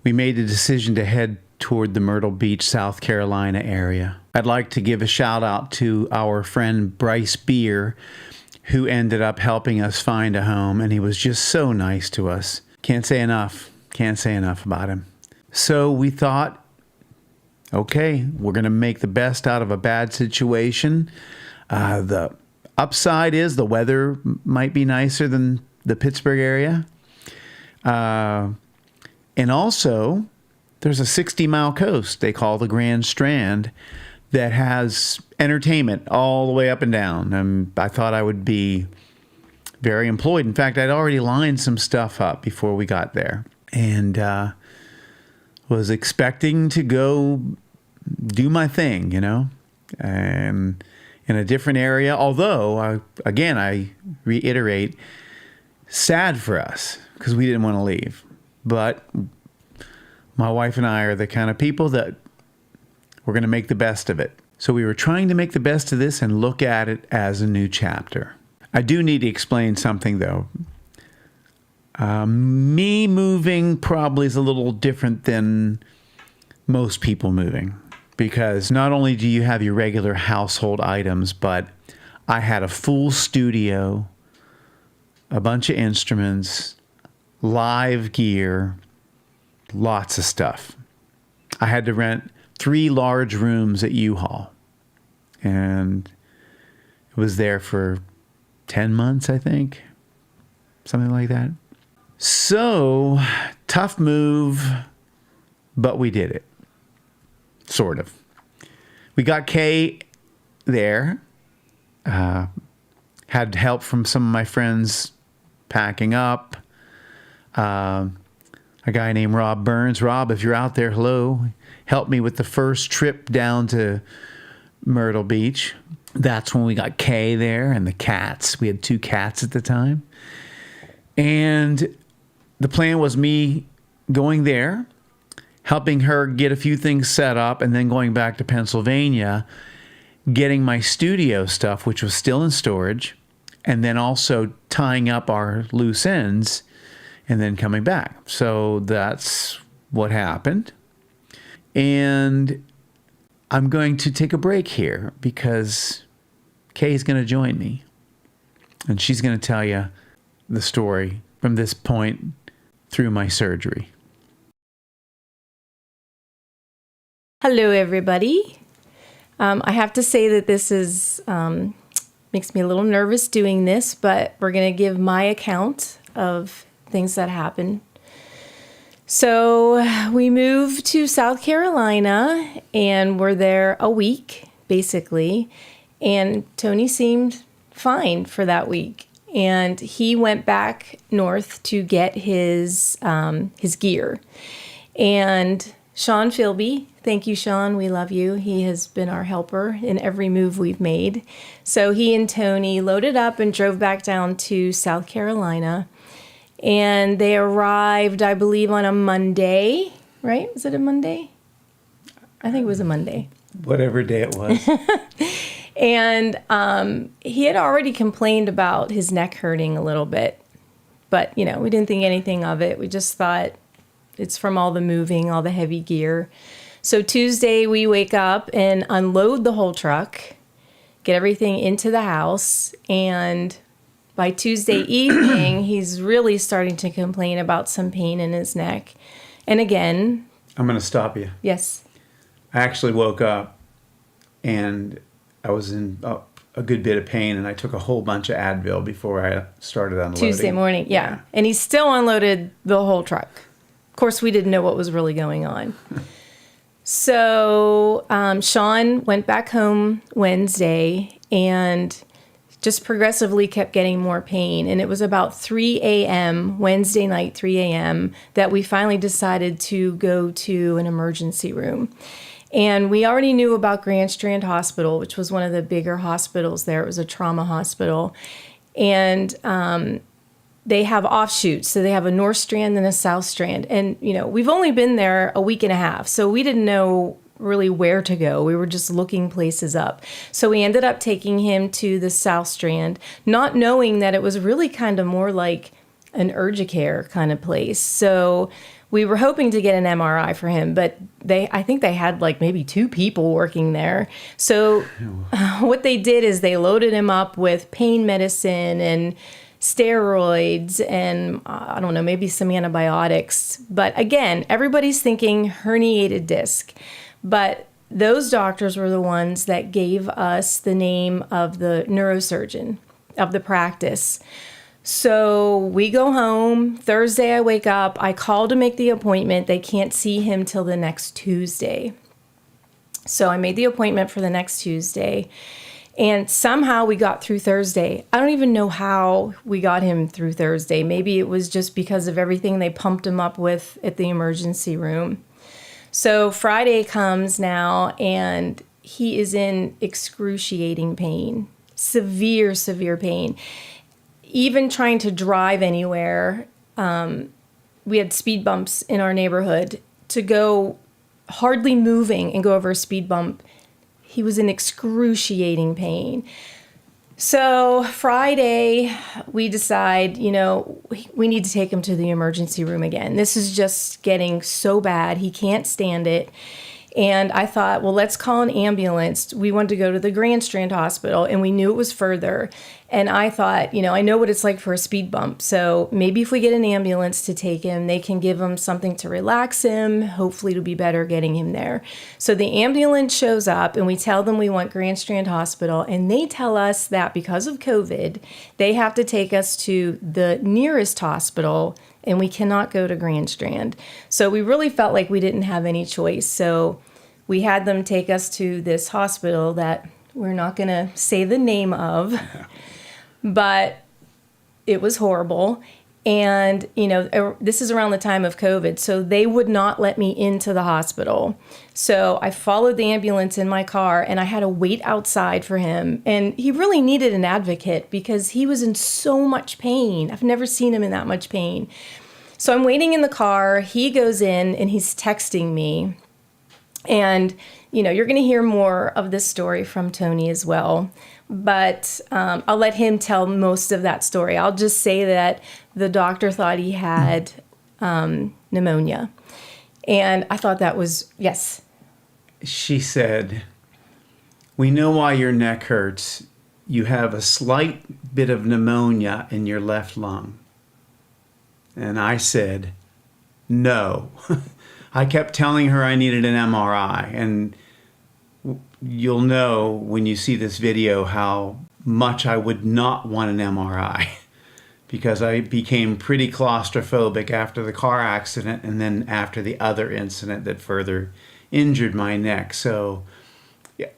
we made the decision to head toward the Myrtle Beach, South Carolina area. I'd like to give a shout out to our friend Bryce Beer, who ended up helping us find a home, and he was just so nice to us. Can't say enough about him. So we thought, okay, we're going to make the best out of a bad situation. The upside is the weather might be nicer than the Pittsburgh area. And also, there's a 60-mile coast they call the Grand Strand that has entertainment all the way up and down. And I thought I would be very employed. In fact, I'd already lined some stuff up before we got there, and was expecting to go do my thing, and in a different area. Although, I reiterate, sad for us because we didn't want to leave. But my wife and I are the kind of people that we're going to make the best of it. So we were trying to make the best of this and look at it as a new chapter. I do need to explain something, though. Me moving probably is a little different than most people moving, because not only do you have your regular household items, but I had a full studio, a bunch of instruments, live gear, lots of stuff. I had to rent 3 large rooms at U-Haul, and it was there for 10 months, I think, something like that. So, tough move, but we did it, sort of. We got Kay there, had help from some of my friends packing up, a guy named Rob Burns. Rob, if you're out there, hello. Helped me with the first trip down to Myrtle Beach. That's when we got Kay there and the cats. We had 2 cats at the time. And the plan was me going there, helping her get a few things set up, and then going back to Pennsylvania, getting my studio stuff, which was still in storage, and then also tying up our loose ends, and then coming back. So that's what happened. And I'm going to take a break here because Kay is going to join me. And she's going to tell you the story from this point through my surgery. Hello, everybody. I have to say that this is makes me a little nervous doing this, but we're going to give my account of things that happened. So we moved to South Carolina and we're there a week, basically. And Tony seemed fine for that week. And he went back north to get his gear. And Sean Philby, thank you, Sean. We love you. He has been our helper in every move we've made. So he and Tony loaded up and drove back down to South Carolina. And they arrived, I believe, on a Monday, right? Was it a Monday? I think it was a Monday. Whatever day it was. And he had already complained about his neck hurting a little bit. But, we didn't think anything of it. We just thought it's from all the moving, all the heavy gear. So Tuesday, we wake up and unload the whole truck, get everything into the house, and by Tuesday evening, he's really starting to complain about some pain in his neck. And again... I'm going to stop you. Yes. I actually woke up and I was in a good bit of pain, and I took a whole bunch of Advil before I started unloading. Tuesday morning, yeah. And he still unloaded the whole truck. Of course, we didn't know what was really going on. So Sean went back home Wednesday and just progressively kept getting more pain. And it was about 3 a.m., Wednesday night, 3 a.m., that we finally decided to go to an emergency room. And we already knew about Grand Strand Hospital, which was one of the bigger hospitals there. It was a trauma hospital. And they have offshoots. So they have a North Strand and a South Strand. And, we've only been there a week and a half, so we didn't know really where to go. We were just looking places up. So we ended up taking him to the South Strand, not knowing that it was really kind of more like an Urgicare kind of place. So we were hoping to get an MRI for him, but I think they had like maybe 2 people working there. So what they did is they loaded him up with pain medicine and steroids and I don't know, maybe some antibiotics. But again, everybody's thinking herniated disc. But those doctors were the ones that gave us the name of the neurosurgeon of the practice. So we go home. Thursday, I wake up. I call to make the appointment. They can't see him till the next Tuesday. So I made the appointment for the next Tuesday. And somehow we got through Thursday. I don't even know how we got him through Thursday. Maybe it was just because of everything they pumped him up with at the emergency room. So Friday comes now, and he is in excruciating pain, severe, severe pain. Even trying to drive anywhere, we had speed bumps in our neighborhood. To go hardly moving and go over a speed bump, he was in excruciating pain. So Friday, we decide, we need to take him to the emergency room again. This is just getting so bad. He can't stand it. And I thought, well, let's call an ambulance. We wanted to go to the Grand Strand Hospital, and we knew it was further. And I thought, I know what it's like for a speed bump. So maybe if we get an ambulance to take him, they can give him something to relax him. Hopefully it'll be better getting him there. So the ambulance shows up, and we tell them we want Grand Strand Hospital. And they tell us that because of COVID, they have to take us to the nearest hospital, and we cannot go to Grand Strand. So we really felt like we didn't have any choice. So we had them take us to this hospital that we're not going to say the name of, but it was horrible. And, this is around the time of COVID, so they would not let me into the hospital. So I followed the ambulance in my car, and I had to wait outside for him. And he really needed an advocate because he was in so much pain. I've never seen him in that much pain. So I'm waiting in the car. He goes in and he's texting me. And, you're going to hear more of this story from Tony as well. But I'll let him tell most of that story. I'll just say that the doctor thought he had pneumonia. And I thought that was, yes. She said, "We know why your neck hurts. You have a slight bit of pneumonia in your left lung." And I said, "No." I kept telling her I needed an MRI. And you'll know when you see this video how much I would not want an MRI because I became pretty claustrophobic after the car accident and then after the other incident that further injured my neck. So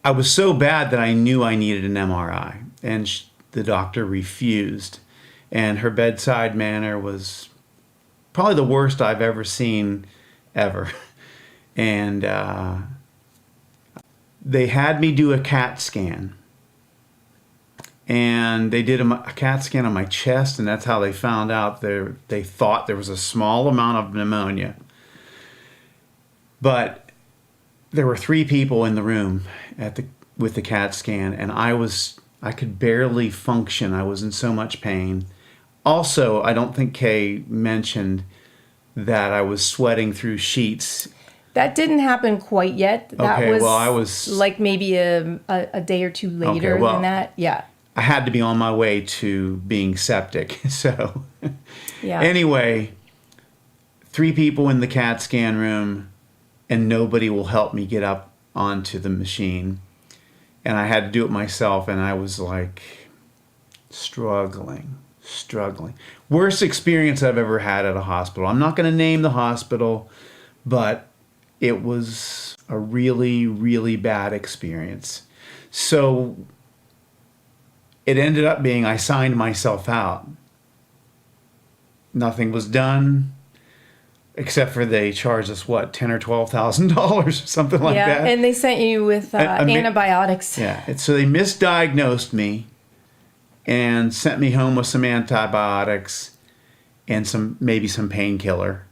I was so bad that I knew I needed an MRI, and the doctor refused. And her bedside manner was probably the worst I've ever seen ever. And they had me do a CAT scan. And they did a CAT scan on my chest, and that's how they found out they thought there was a small amount of pneumonia. But there were 3 people in the room with the CAT scan, and I could barely function. I was in so much pain. Also, I don't think Kay mentioned that I was sweating through sheets. That didn't happen quite yet. That Okay, was, well, I was like maybe a day or two later than that. Yeah. I had to be on my way to being septic. So Yeah. Anyway, 3 people in the CAT scan room, and nobody will help me get up onto the machine. And I had to do it myself, and I was like struggling. Worst experience I've ever had at a hospital. I'm not going to name the hospital, but it was a really, really bad experience. So it ended up being I signed myself out. Nothing was done, except for they charged us, $10,000 or $12,000 or something like that. Yeah, and they sent you with antibiotics. Yeah, so they misdiagnosed me and sent me home with some antibiotics and maybe some painkiller,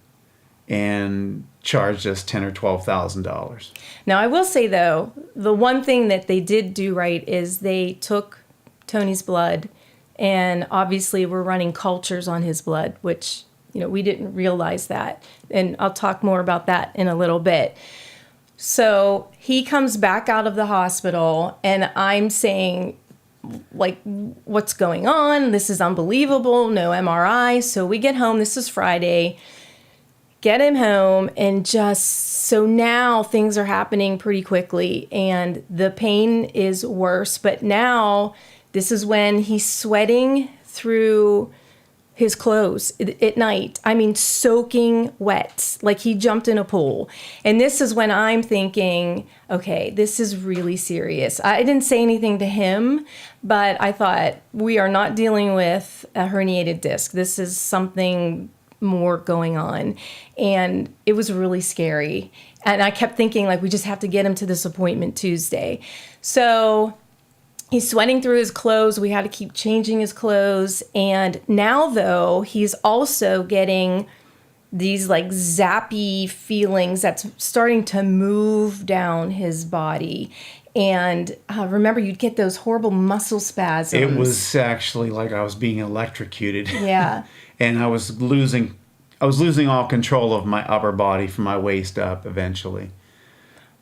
and charged us $10,000 or $12,000. Now, I will say, though, the one thing that they did do right is they took Tony's blood, and obviously we're running cultures on his blood, which, we didn't realize that. And I'll talk more about that in a little bit. So he comes back out of the hospital, and I'm saying, what's going on? This is unbelievable. No MRI. So we get home. This is Friday. Get him home, and so now things are happening pretty quickly, and the pain is worse. But now this is when he's sweating through his clothes at night. I mean, soaking wet, like he jumped in a pool. And this is when I'm thinking, okay, this is really serious. I didn't say anything to him, but I thought, we are not dealing with a herniated disc. This is something more going on. And it was really scary. And I kept thinking, we just have to get him to this appointment Tuesday. So he's sweating through his clothes. We had to keep changing his clothes. And now, though, he's also getting these zappy feelings that's starting to move down his body. And remember, you'd get those horrible muscle spasms. It was actually like I was being electrocuted. Yeah. And I was losing all control of my upper body from my waist up eventually.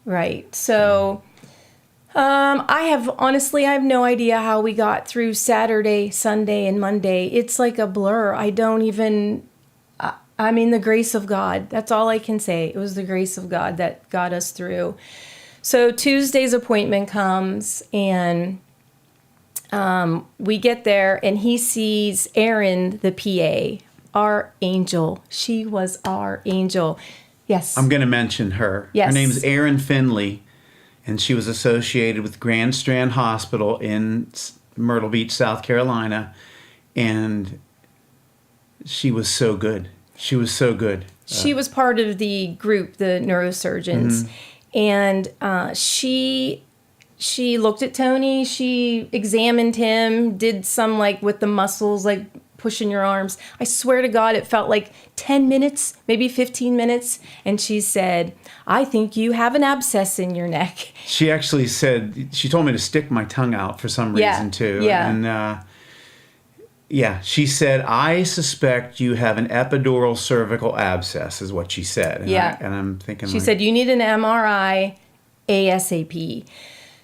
Right. So I have no idea how we got through Saturday, Sunday, and Monday. It's like a blur. I don't even, the grace of God. That's all I can say. It was the grace of God that got us through. So Tuesday's appointment comes, and we get there, and he sees Erin, the PA, our angel. She was our angel. Yes. I'm going to mention her. Yes. Her name's Erin Finley, and she was associated with Grand Strand Hospital in Myrtle Beach, South Carolina, and she was so good. She was so good. She was part of the group, the neurosurgeons, and she looked at Tony. She examined him, did some with the muscles, pushing your arms. I swear to God, it felt like 10 minutes, maybe 15 minutes. And she said, I think you have an abscess in your neck. She actually said, she told me to stick my tongue out for some reason too. Yeah. And yeah, she said, I suspect you have an epidural cervical abscess, is what she said. And Yeah. I'm thinking, She said, you need an MRI ASAP.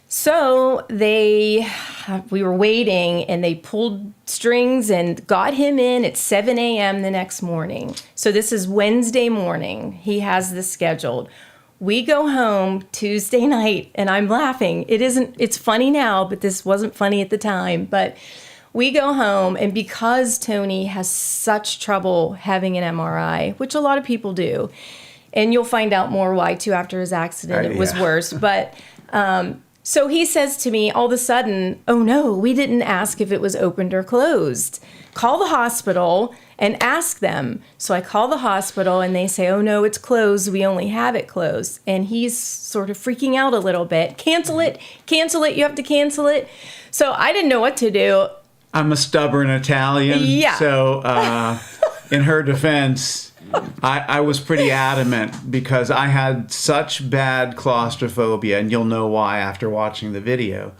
So we were waiting, and they pulled strings and got him in at 7 a.m. the next morning. So this is Wednesday morning. He has this scheduled. We go home Tuesday night, and I'm laughing. It's funny now, but this wasn't funny at the time. But we go home, and because Tony has such trouble having an MRI, which a lot of people do, and you'll find out more why too after his accident, it was worse. But so he says to me all of a sudden, oh no, we didn't ask if it was opened or closed. Call the hospital and ask them. So I call the hospital, and they say, oh no, it's closed. We only have it closed. And he's sort of freaking out a little bit. Cancel it, you have to cancel it. So I didn't know what to do. I'm a stubborn Italian. Yeah. So in her defense, I was pretty adamant because I had such bad claustrophobia, and you'll know why after watching the video,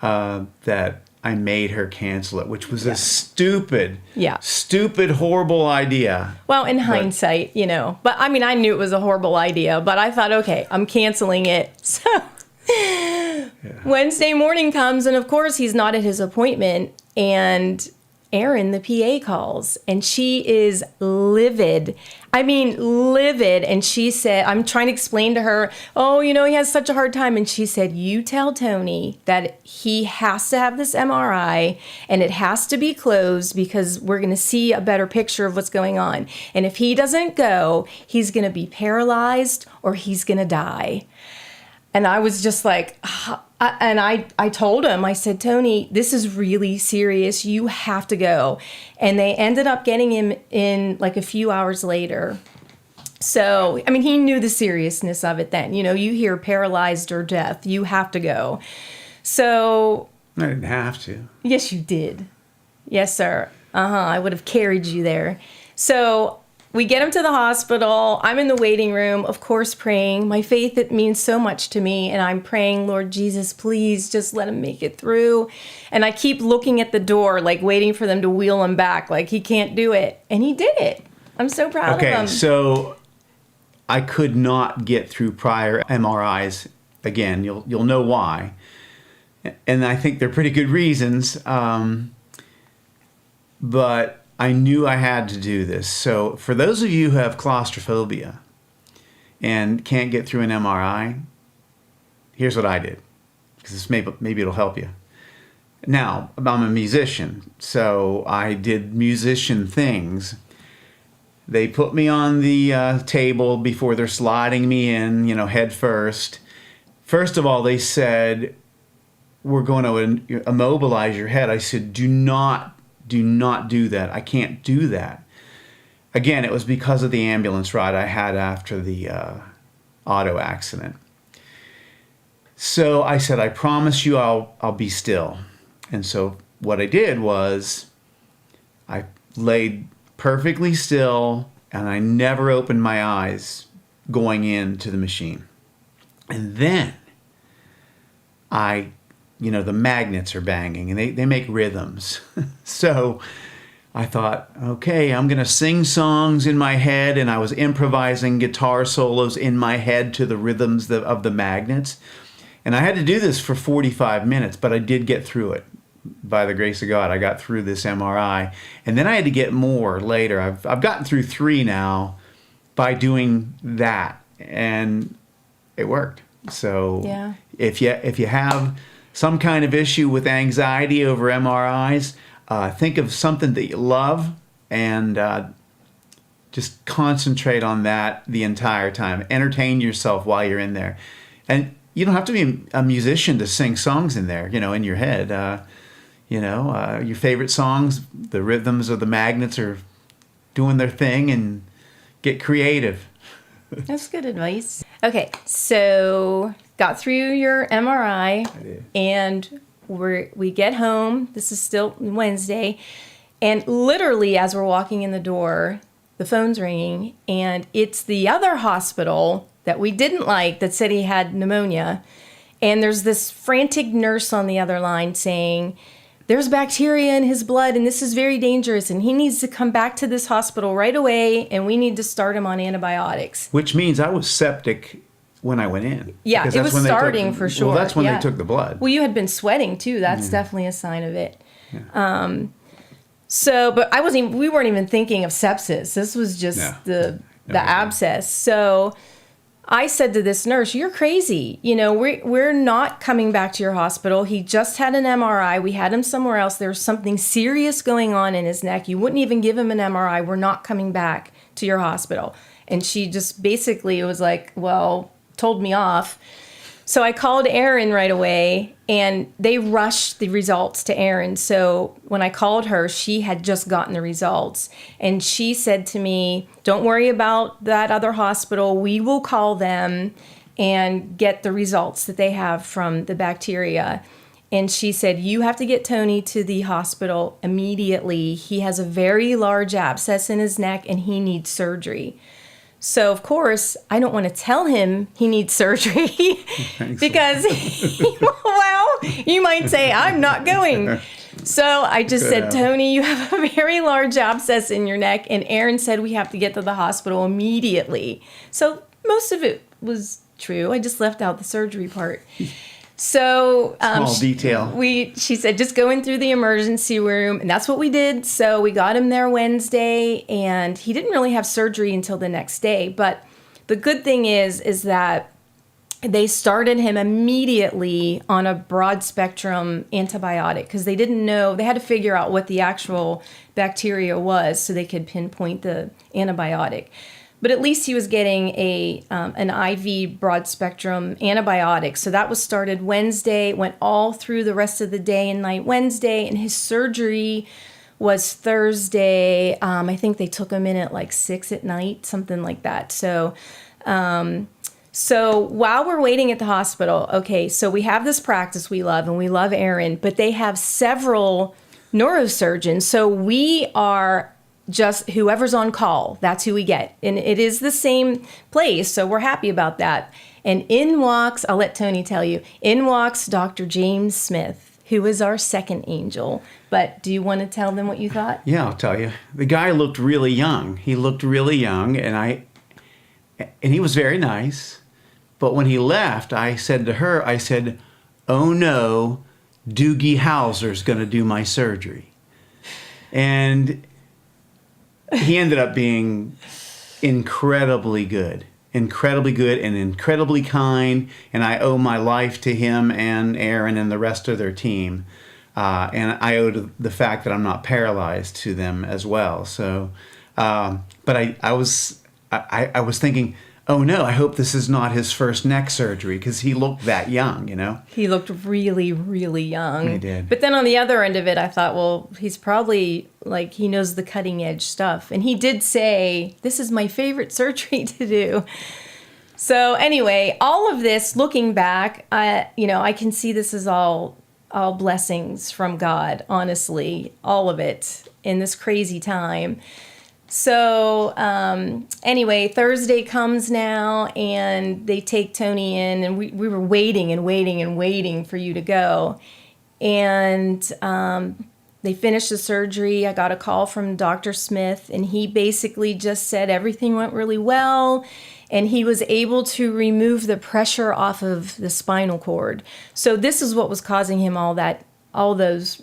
that I made her cancel it, which was a stupid, horrible idea. Well, in hindsight, But I mean, I knew it was a horrible idea, but I thought, okay, I'm canceling it. So Wednesday morning comes, and of course, he's not at his appointment. And Erin, the PA, calls, and she is livid. I mean, livid. And she said, I'm trying to explain to her, oh, he has such a hard time. And she said, you tell Tony that he has to have this MRI, and it has to be closed because we're going to see a better picture of what's going on. And if he doesn't go, he's going to be paralyzed or he's going to die. And I was just like, and I told him, I said, Tony, this is really serious. You have to go. And they ended up getting him in like a few hours later. So, I mean, he knew the seriousness of it then. You hear paralyzed or death, you have to go. So. I didn't have to. Yes, you did. Yes, sir. I would have carried you there. So we get him to the hospital. I'm in the waiting room, of course, praying. My faith, it means so much to me. And I'm praying, Lord Jesus, please just let him make it through. And I keep looking at the door, like waiting for them to wheel him back, like he can't do it. And he did it. I'm so proud of him. Okay, so I could not get through prior MRIs again. You'll know why. And I think they're pretty good reasons. But I knew I had to do this. So for those of you who have claustrophobia and can't get through an MRI, here's what I did, because maybe it'll help you. Now, I'm a musician, so I did musician things. They put me on the table before they're sliding me in, head first. First of all, they said, we're going to immobilize your head. I said, do not do that. I can't do that. Again, it was because of the ambulance ride I had after the auto accident. So I said, I promise you I'll be still. And so what I did was I laid perfectly still, and I never opened my eyes going into the machine. And then the magnets are banging, and they make rhythms. So I thought, okay, I'm going to sing songs in my head, and I was improvising guitar solos in my head to the rhythms of the magnets. And I had to do this for 45 minutes, but I did get through it. By the grace of God, I got through this MRI. And then I had to get more later. I've gotten through 3 now by doing that, and it worked. So yeah. If you have some kind of issue with anxiety over MRIs, think of something that you love and just concentrate on that the entire time. Entertain yourself while you're in there. And you don't have to be a musician to sing songs in there, in your head. Your favorite songs, the rhythms of the magnets are doing their thing, and get creative. That's good advice. Okay, so got through your MRI, and we get home. This is still Wednesday, And literally, as we're walking in the door, the phone's ringing, and it's the other hospital that we didn't like that said he had pneumonia. And there's this frantic nurse on the other line saying, there's bacteria in his blood, and this is very dangerous, and he needs to come back to this hospital right away, and we need to start him on antibiotics. Which means I was septic when I went in. Yeah, Because it that's was when they starting for sure. Well, that's when Yeah. they took the blood. Well, you had been sweating too. That's definitely a sign of it. Yeah. But we weren't even thinking of sepsis. This was just the Never abscess. So I said to this nurse, "You're crazy. You know, we're not coming back to your hospital. He just had an MRI. We had him somewhere else. There's something serious going on in his neck. You wouldn't even give him an MRI. We're not coming back to your hospital." And she just basically was like, well, told me off. So I called Erin right away, and they rushed the results to Erin. So when I called her, she had just gotten the results. And she said to me, "Don't worry about that other hospital. We will call them and get the results that they have from the bacteria." And she said, "You have to get Tony to the hospital immediately. He has a very large abscess in his neck, and he needs surgery." So, of course, I don't want to tell him he needs surgery because, well, you might say, "I'm not going." So I just said, "Tony, you have a very large abscess in your neck." And Erin said we have to get to the hospital immediately. So most of it was true. I just left out the surgery part. So Small detail. She said, "Just go in through the emergency room," and that's what we did. So we got him there Wednesday, and he didn't really have surgery until the next day. But the good thing is that they started him immediately on a broad spectrum antibiotic because they didn't know, they had to figure out what the actual bacteria was so they could pinpoint the antibiotic. But at least he was getting an IV broad spectrum antibiotic. So that was started Wednesday, went all through the rest of the day and night Wednesday, and his surgery was Thursday. I think they took him in at like 6 at night, something like that. So while we're waiting at the hospital, okay, so we have this practice we love, and we love Erin, but they have several neurosurgeons. So we are just whoever's on call, that's who we get. And it is the same place, so we're happy about that. And in walks, I'll let Tony tell you, in walks Dr. James Smith, who is our second angel. But do you want to tell them what you thought? Yeah, I'll tell you. The guy looked really young. He looked really young, and he was very nice. But when he left, I said to her, I said, "Oh no, Doogie Howser's going to do my surgery." And he ended up being incredibly good and incredibly kind. And I owe my life to him and Erin and the rest of their team. And I owe the fact that I'm not paralyzed to them as well. So, but I was thinking, oh no, I hope this is not his first neck surgery because he looked that young, you know? He looked really, really young. He did. But then on the other end of it, I thought, well, he's probably like, he knows the cutting edge stuff. And he did say, "This is my favorite surgery to do." So anyway, all of this, looking back, I can see this is all blessings from God, honestly, all of it in this crazy time. So anyway, Thursday comes now, and they take Tony in, and we were waiting for you to go. And they finished the surgery. I got a call from Dr. Smith, and he basically just said everything went really well, and he was able to remove the pressure off of the spinal cord. So this is what was causing him all those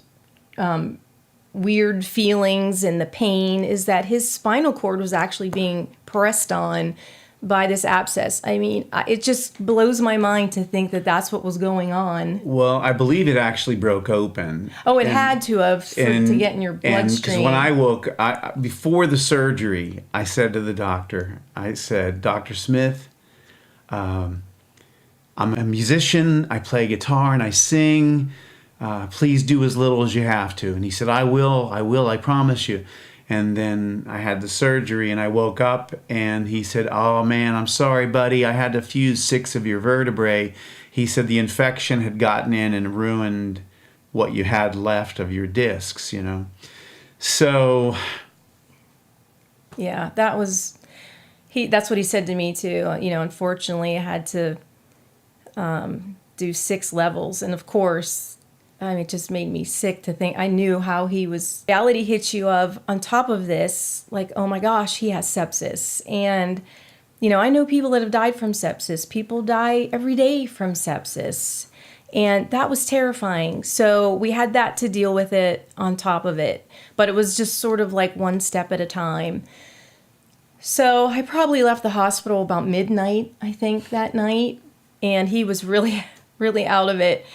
weird feelings and the pain, is that his spinal cord was actually being pressed on by this abscess. I mean, it just blows my mind to think that that's what was going on. Well, I believe it actually broke open. Oh, it had to have to get in your bloodstream. Because when I woke, before the surgery, I said to the doctor, I said, "Dr. Smith, I'm a musician. I play guitar and I sing. Please do as little as you have to." And he said, I will, I promise you. And then I had the surgery, and I woke up, and he said, "Oh man, I'm sorry, buddy. I had to fuse 6 of your vertebrae." He said the infection had gotten in and ruined what you had left of your discs, you know. So, Yeah, that's what he said to me too. Unfortunately, I had to do 6 levels. And of course, it just made me sick to think. I knew how he was. Reality hits you of, on top of this, like, oh my gosh, he has sepsis. And, I know people that have died from sepsis. People die every day from sepsis. And that was terrifying. So we had that to deal with it on top of it. But it was just sort of like one step at a time. So I probably left the hospital about midnight, I think, that night. And he was really, really out of it.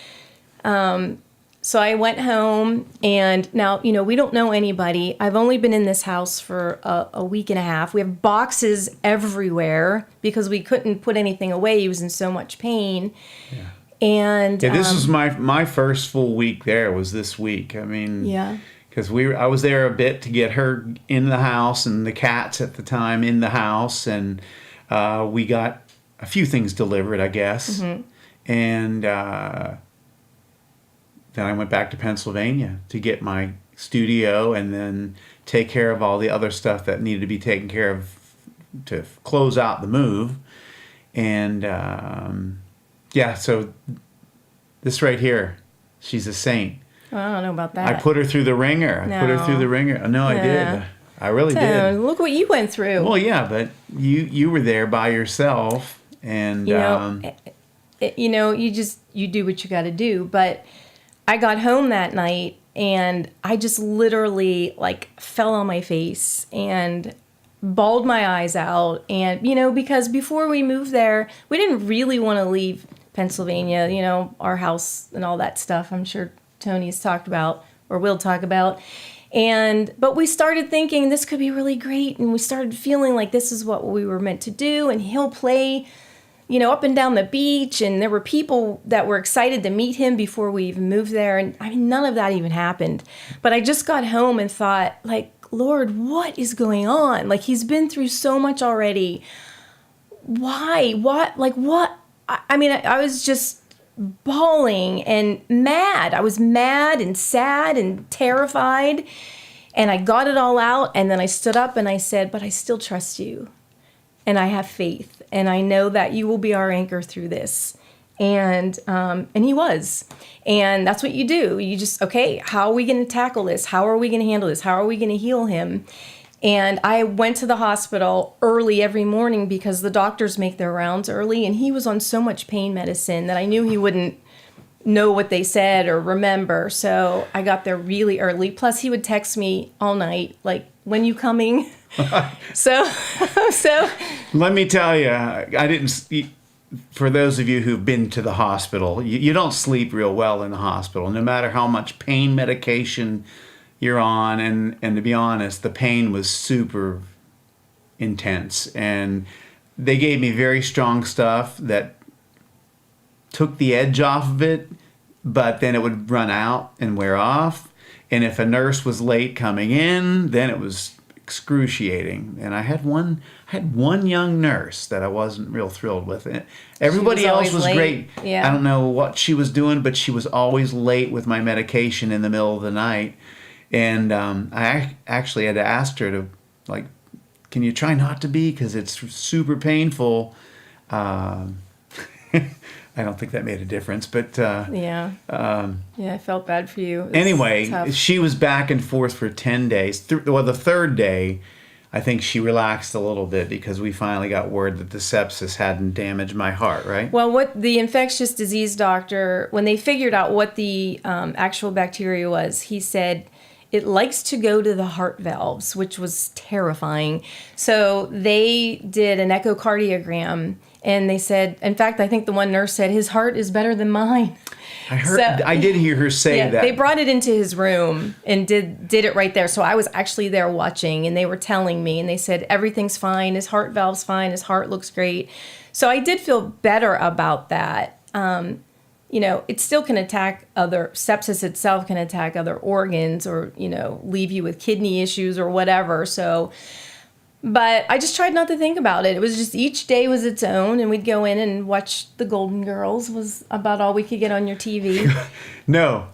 So I went home, and now, we don't know anybody. I've only been in this house for a week and a half. We have boxes everywhere because we couldn't put anything away. He was in so much pain. yeah. And Yeah, this was my first full week there was this week. I mean, yeah. because I was there a bit to get her in the house and the cats at the time in the house, and we got a few things delivered, I guess. Mm-hmm. And then I went back to Pennsylvania to get my studio and then take care of all the other stuff that needed to be taken care of to close out the move. And so this right here, she's a saint. Well, I don't know about that. I put her through the ringer. No, I did. I really did. Look what you went through. Well, yeah, but you were there by yourself, and you do what you got to do. But I got home that night, and I just literally fell on my face and bawled my eyes out. And because before we moved there, we didn't really want to leave Pennsylvania. Our house and all that stuff. I'm sure Tony's talked about or will talk about. But we started thinking this could be really great, and we started feeling like this is what we were meant to do, and he'll play, up and down the beach, and there were people that were excited to meet him before we even moved there, and none of that even happened. But I just got home and thought, Lord, what is going on? He's been through so much already. Why? What? What? I was just bawling and mad. I was mad and sad and terrified, and I got it all out, and then I stood up and I said, but I still trust you, and I have faith, and I know that you will be our anchor through this. And he was. And that's what you do. You just, okay, how are we going to tackle this? How are we going to handle this? How are we going to heal him? And I went to the hospital early every morning because the doctors make their rounds early, and he was on so much pain medicine that I knew he wouldn't know what they said or remember. So I got there really early. Plus, he would text me all night, when you coming? so let me tell you, I didn't. For those of you who've been to the hospital, you don't sleep real well in the hospital, no matter how much pain medication you're on. And to be honest, the pain was super intense. And they gave me very strong stuff that took the edge off of it, but then it would run out and wear off. And if a nurse was late coming in, then it was excruciating. And I had one young nurse that I wasn't real thrilled with. Everybody else was great. Yeah. I don't know what she was doing, but she was always late with my medication in the middle of the night. And I actually had to ask her to, can you try not to be? Because it's super painful. I don't think that made a difference, but I felt bad for you. Anyway, tough. She was back and forth for 10 days. The third day, I think she relaxed a little bit because we finally got word that the sepsis hadn't damaged my heart, right? Well, what the infectious disease doctor, when they figured out what the actual bacteria was, he said it likes to go to the heart valves, which was terrifying. So they did an echocardiogram, and they said, in fact, I think the one nurse said, his heart is better than mine. I did hear her say that. They brought it into his room and did it right there. So I was actually there watching, and they were telling me, and they said, everything's fine. His heart valve's fine. His heart looks great. So I did feel better about that. It still can sepsis itself can attack other organs or, leave you with kidney issues or whatever. So, but I just tried not to think about it. It was just each day was its own, and we'd go in and watch the Golden Girls was about all we could get on your TV. No,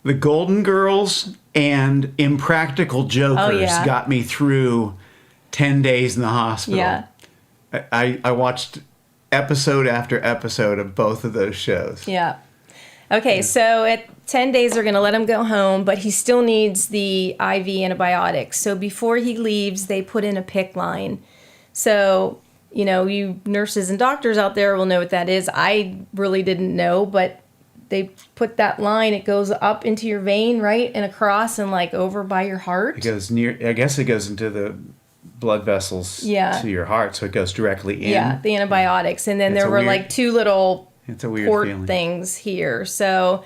the Golden Girls and Impractical Jokers yeah. got me through 10 days in the hospital. Yeah. I watched episode after episode of both of those shows. Yeah. Okay, so at 10 days, they're going to let him go home, but he still needs the IV antibiotics. So before he leaves, they put in a PICC line. So, you nurses and doctors out there will know what that is. I really didn't know, but they put that line, it goes up into your vein, right? And across and like over by your heart. It goes I guess it goes into the blood vessels to your heart, so it goes directly in. Yeah, the antibiotics. And then there were like two little port things here. So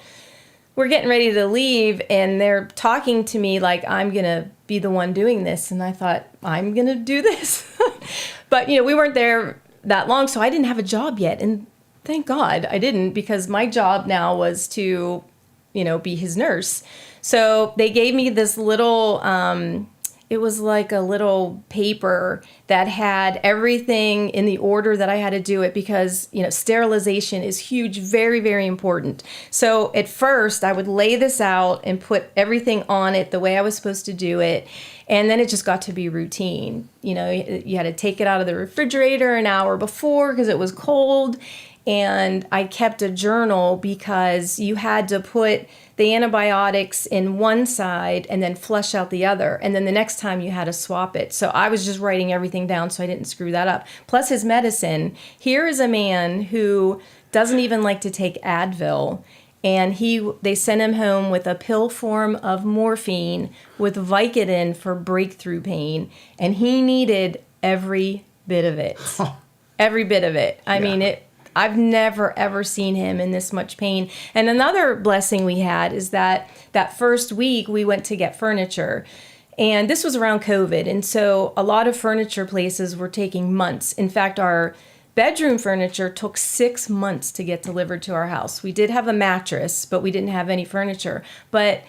we're getting ready to leave, and they're talking to me like I'm going to be the one doing this. And I thought, I'm going to do this? But, we weren't there that long, so I didn't have a job yet. And thank God I didn't, because my job now was to, be his nurse. So they gave me this little, it was like a little paper that had everything in the order that I had to do it, because, sterilization is huge, very, very important. So at first I would lay this out and put everything on it the way I was supposed to do it. And then it just got to be routine. You had to take it out of the refrigerator an hour before because it was cold. And I kept a journal because you had to put the antibiotics in one side and then flush out the other. And then the next time you had to swap it. So I was just writing everything down so I didn't screw that up. Plus his medicine. Here is a man who doesn't even like to take Advil. And they sent him home with a pill form of morphine with Vicodin for breakthrough pain. And he needed every bit of it. Every bit of it. I mean, I've never, ever seen him in this much pain. And another blessing we had is that first week we went to get furniture. And this was around COVID. And so a lot of furniture places were taking months. In fact, our bedroom furniture took 6 months to get delivered to our house. We did have a mattress, but we didn't have any furniture. But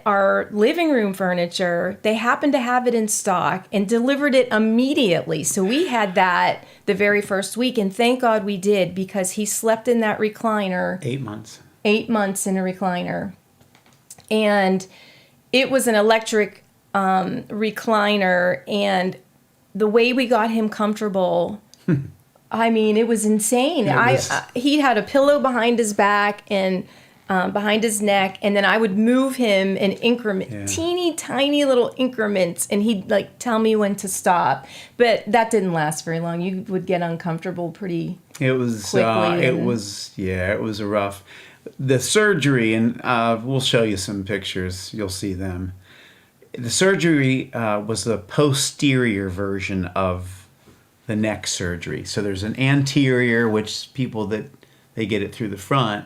our living room furniture, they happened to have it in stock and delivered it immediately. So we had that the very first week, and thank God we did, because he slept in that recliner. 8 months. 8 months in a recliner. And it was an electric recliner, and the way we got him comfortable, I mean, it was insane. He had a pillow behind his back and behind his neck, and then I would move him in teeny tiny little increments, and he'd like tell me when to stop. But that didn't last very long. You would get uncomfortable pretty quickly. It was a rough. The surgery, and we'll show you some pictures. You'll see them. The surgery was the posterior version of the neck surgery. So there's an anterior, which people that they get it through the front.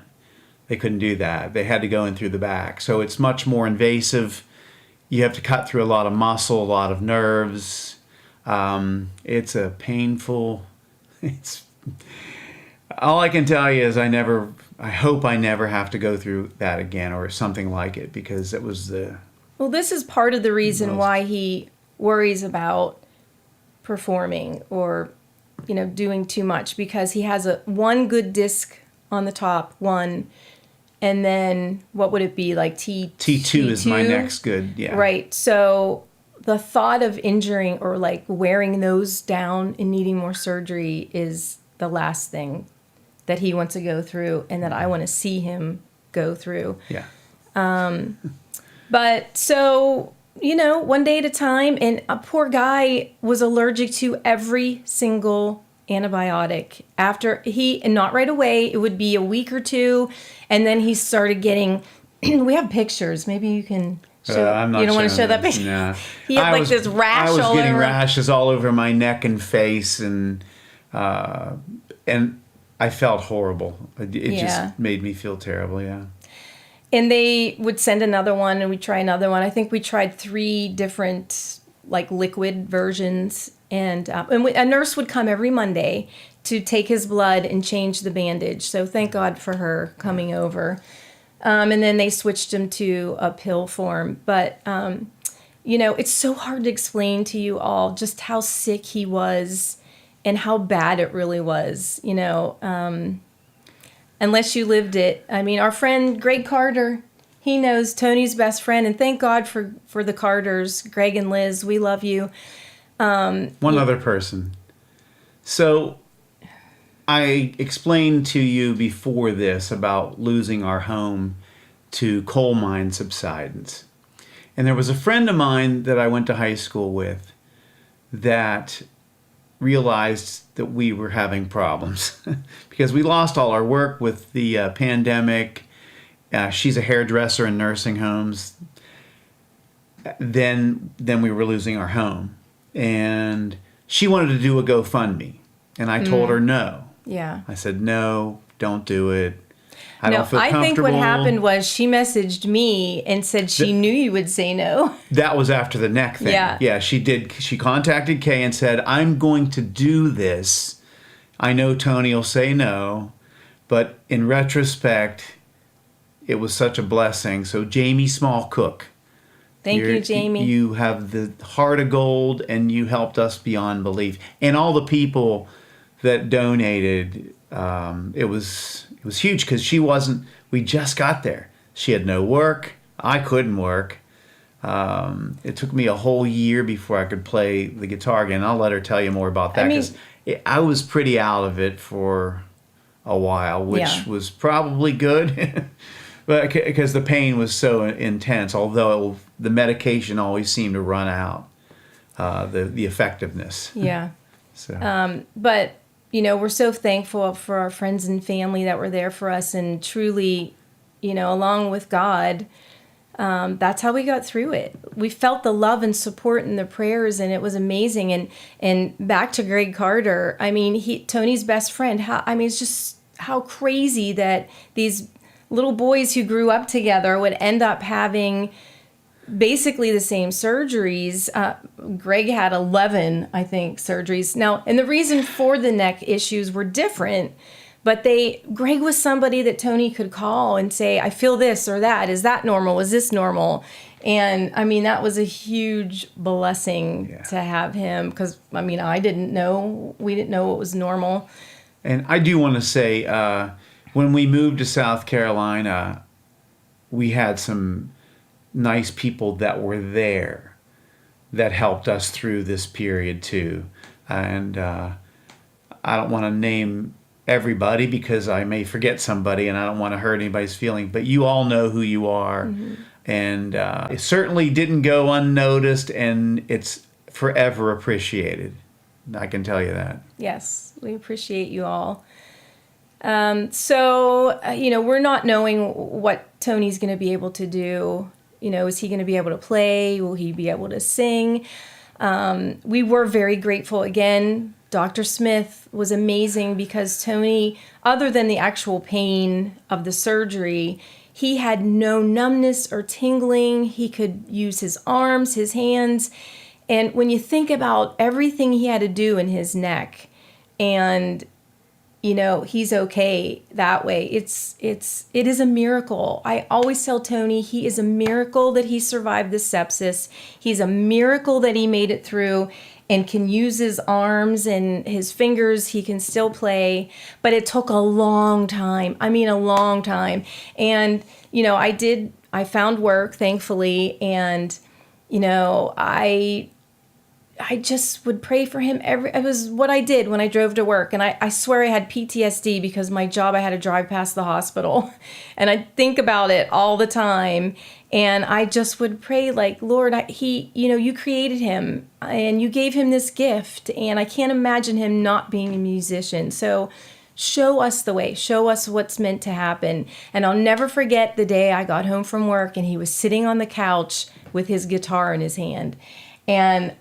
They couldn't do that. They had to go in through the back. So it's much more invasive. You have to cut through a lot of muscle, a lot of nerves. It's a painful. All I can tell you is I hope I never have to go through that again or something like it, because it was the. Well, this is part of the reason why he worries about performing or, doing too much, because he has one good disc on the top, and then what would it be, like T2 is my next good, yeah. Right. So the thought of injuring or like wearing those down and needing more surgery is the last thing that he wants to go through and that I want to see him go through. Yeah. But so, one day at a time, and a poor guy was allergic to every single antibiotic. And not right away, it would be a week or two, and then he started getting, we have pictures, maybe you can show, I'm not you don't want to show that this. picture? No. He had this rash all over. I was getting rashes all over my neck and face, and I felt horrible. It just made me feel terrible, yeah. And they would send another one, and we'd try another one. I think we tried 3 different, like, liquid versions. And a nurse would come every Monday to take his blood and change the bandage. So thank God for her coming over. And then they switched him to a pill form. But, it's so hard to explain to you all just how sick he was and how bad it really was, unless you lived it. I mean, our friend Greg Carter, He knows Tony's best friend, and thank God for the Carters, Greg and Liz. We love you. One other person. So I explained to you before this about losing our home to coal mine subsidence. And there was a friend of mine that I went to high school with that realized that we were having problems because we lost all our work with the pandemic. She's a hairdresser in nursing homes. Then we were losing our home. And she wanted to do a GoFundMe. And I told her no. Yeah. I said, no, don't do it. I don't feel comfortable. I think what happened was she messaged me and said she knew you would say no. That was after the neck thing. Yeah. Yeah, she did. She contacted Kay and said, I'm going to do this. I know Tony will say no. But in retrospect, it was such a blessing. So Jamie Small Cook. Thank you, Jamie. You have the heart of gold, and you helped us beyond belief. And all the people that donated, it was huge because we just got there. She had no work. I couldn't work. It took me a whole year before I could play the guitar again. I'll let her tell you more about that because I was pretty out of it for a while, which was probably good. But because the pain was so intense, although the medication always seemed to run out, the effectiveness. Yeah. So. But, we're so thankful for our friends and family that were there for us. And truly, along with God, that's how we got through it. We felt the love and support and the prayers, and it was amazing. And back to Greg Carter, Tony's best friend. It's just how crazy that these little boys who grew up together would end up having basically the same surgeries. Greg had 11, I think, surgeries. Now, and the reason for the neck issues were different, but Greg was somebody that Tony could call and say, I feel this or that. Is that normal? Is this normal? And that was a huge blessing to have him because, I didn't know. We didn't know what was normal. And I do want to say, when we moved to South Carolina, we had some nice people that were there that helped us through this period too. And I don't want to name everybody because I may forget somebody and I don't want to hurt anybody's feeling, but you all know who you are. Mm-hmm. And it certainly didn't go unnoticed, and it's forever appreciated. I can tell you that. Yes, we appreciate you all. We're not knowing what Tony's going to be able to do. Is he going to be able to play? Will he be able to sing? We were very grateful. Again, Dr. Smith was amazing because Tony, other than the actual pain of the surgery, he had no numbness or tingling. He could use his arms, his hands. And when you think about everything he had to do in his neck, and he's okay that way. It is a miracle. I always tell Tony, he is a miracle that he survived the sepsis. He's a miracle that he made it through and can use his arms and his fingers. He can still play, but it took a long time. A long time. And, I found work, thankfully. And, I just would pray for him. It was what I did when I drove to work. And I swear I had PTSD because my job, I had to drive past the hospital. And I think about it all the time. And I just would pray like, Lord, you created him and you gave him this gift. And I can't imagine him not being a musician. So show us the way. Show us what's meant to happen. And I'll never forget the day I got home from work and he was sitting on the couch with his guitar in his hand. And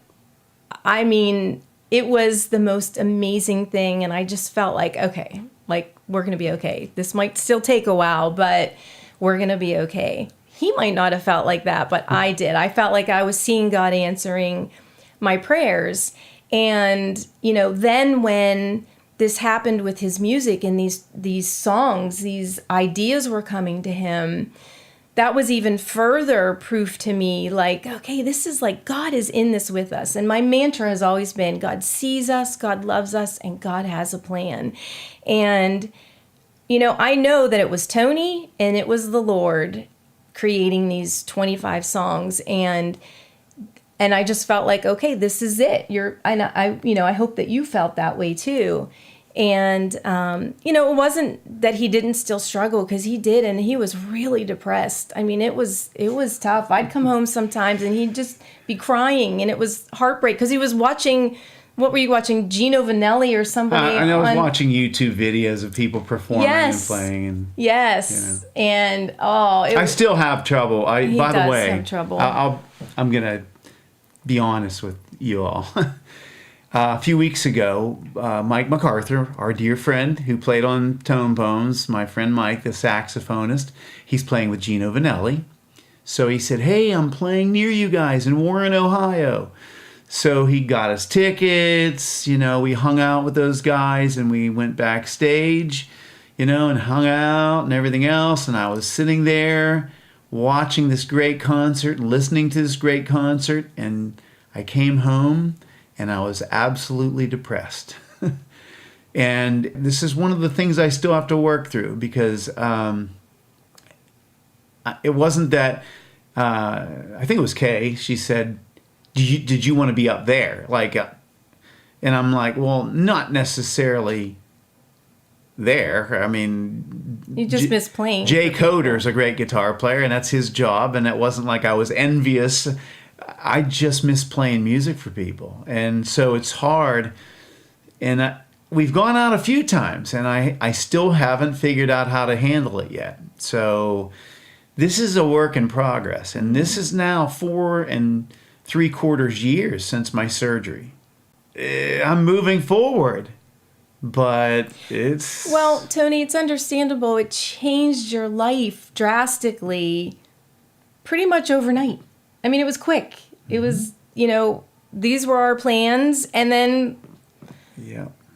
it was the most amazing thing. And I just felt like, okay, we're going to be okay. This might still take a while, but we're going to be okay. He might not have felt like that, but I did. I felt like I was seeing God answering my prayers. And, then when this happened with his music and these songs, these ideas were coming to him, that was even further proof to me, like, okay, this is like God is in this with us. And my mantra has always been, God sees us, God loves us, and God has a plan. And, I know that it was Tony and it was the Lord creating these 25 songs, and I just felt like, okay, this is it. I hope that you felt that way too. And, it wasn't that he didn't still struggle, because he did, and he was really depressed. I mean, it was tough. I'd come home sometimes and he'd just be crying, and it was heartbreak, because he was watching, what were you watching, Gino Vanelli or somebody? I was watching YouTube videos of people performing and Yes. playing. And, Yes. And, I still have trouble. He By the does way, have trouble. I'm going to be honest with you all. A few weeks ago, Mike MacArthur, our dear friend who played on Tone Poems, my friend Mike, the saxophonist, he's playing with Gino Vanelli. So he said, hey, I'm playing near you guys in Warren, Ohio. So he got us tickets, we hung out with those guys, and we went backstage, and hung out and everything else. And I was sitting there watching this great concert, listening to this great concert, and I came home and I was absolutely depressed. And this is one of the things I still have to work through, because it wasn't that, I think it was Kay, she said, did you want to be up there? And I'm like, well, not necessarily there. I mean, you just miss playing. Jay Coder's a great guitar player, and that's his job, and it wasn't like I was envious. I just miss playing music for people. And so it's hard. And we've gone out a few times, and I still haven't figured out how to handle it yet. So this is a work in progress. And this is now 4 3/4 years since my surgery. I'm moving forward, but it's... Well, Tony, it's understandable. It changed your life drastically pretty much overnight. I mean, it was quick. It was, these were our plans, and then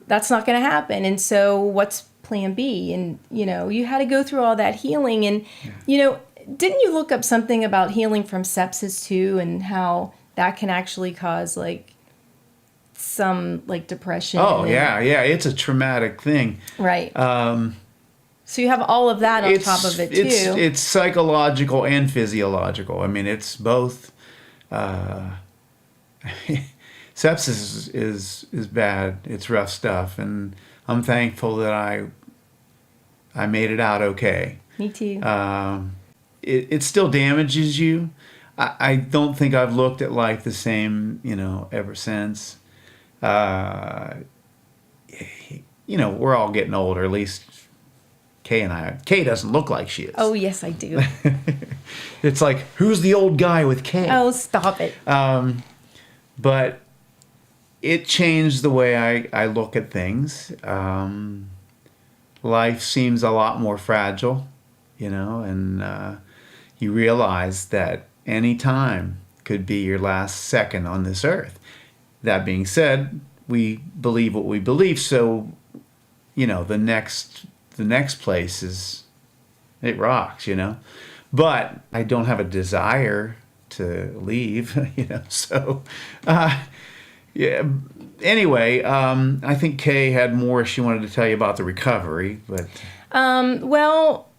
that's not going to happen. And so what's plan B? And, you had to go through all that healing. And, didn't you look up something about healing from sepsis too, and how that can actually cause some depression? Oh, yeah. It's a traumatic thing. Right. So you have all of that on top of it too. It's psychological and physiological. I mean, it's both. Sepsis is bad. It's rough stuff, and I'm thankful that I made it out okay. Me too. It still damages you. I don't think I've looked at life the same, ever since. We're all getting older, at least Kay and I. Kay doesn't look like she is. Oh, yes, I do. It's like, who's the old guy with Kay? Oh, stop it. But it changed the way I look at things. Life seems a lot more fragile, and you realize that any time could be your last second on this earth. That being said, we believe what we believe, so the next place it rocks, but I don't have a desire to leave, so yeah. Anyway, I think Kay had more she wanted to tell you about the recovery, but well,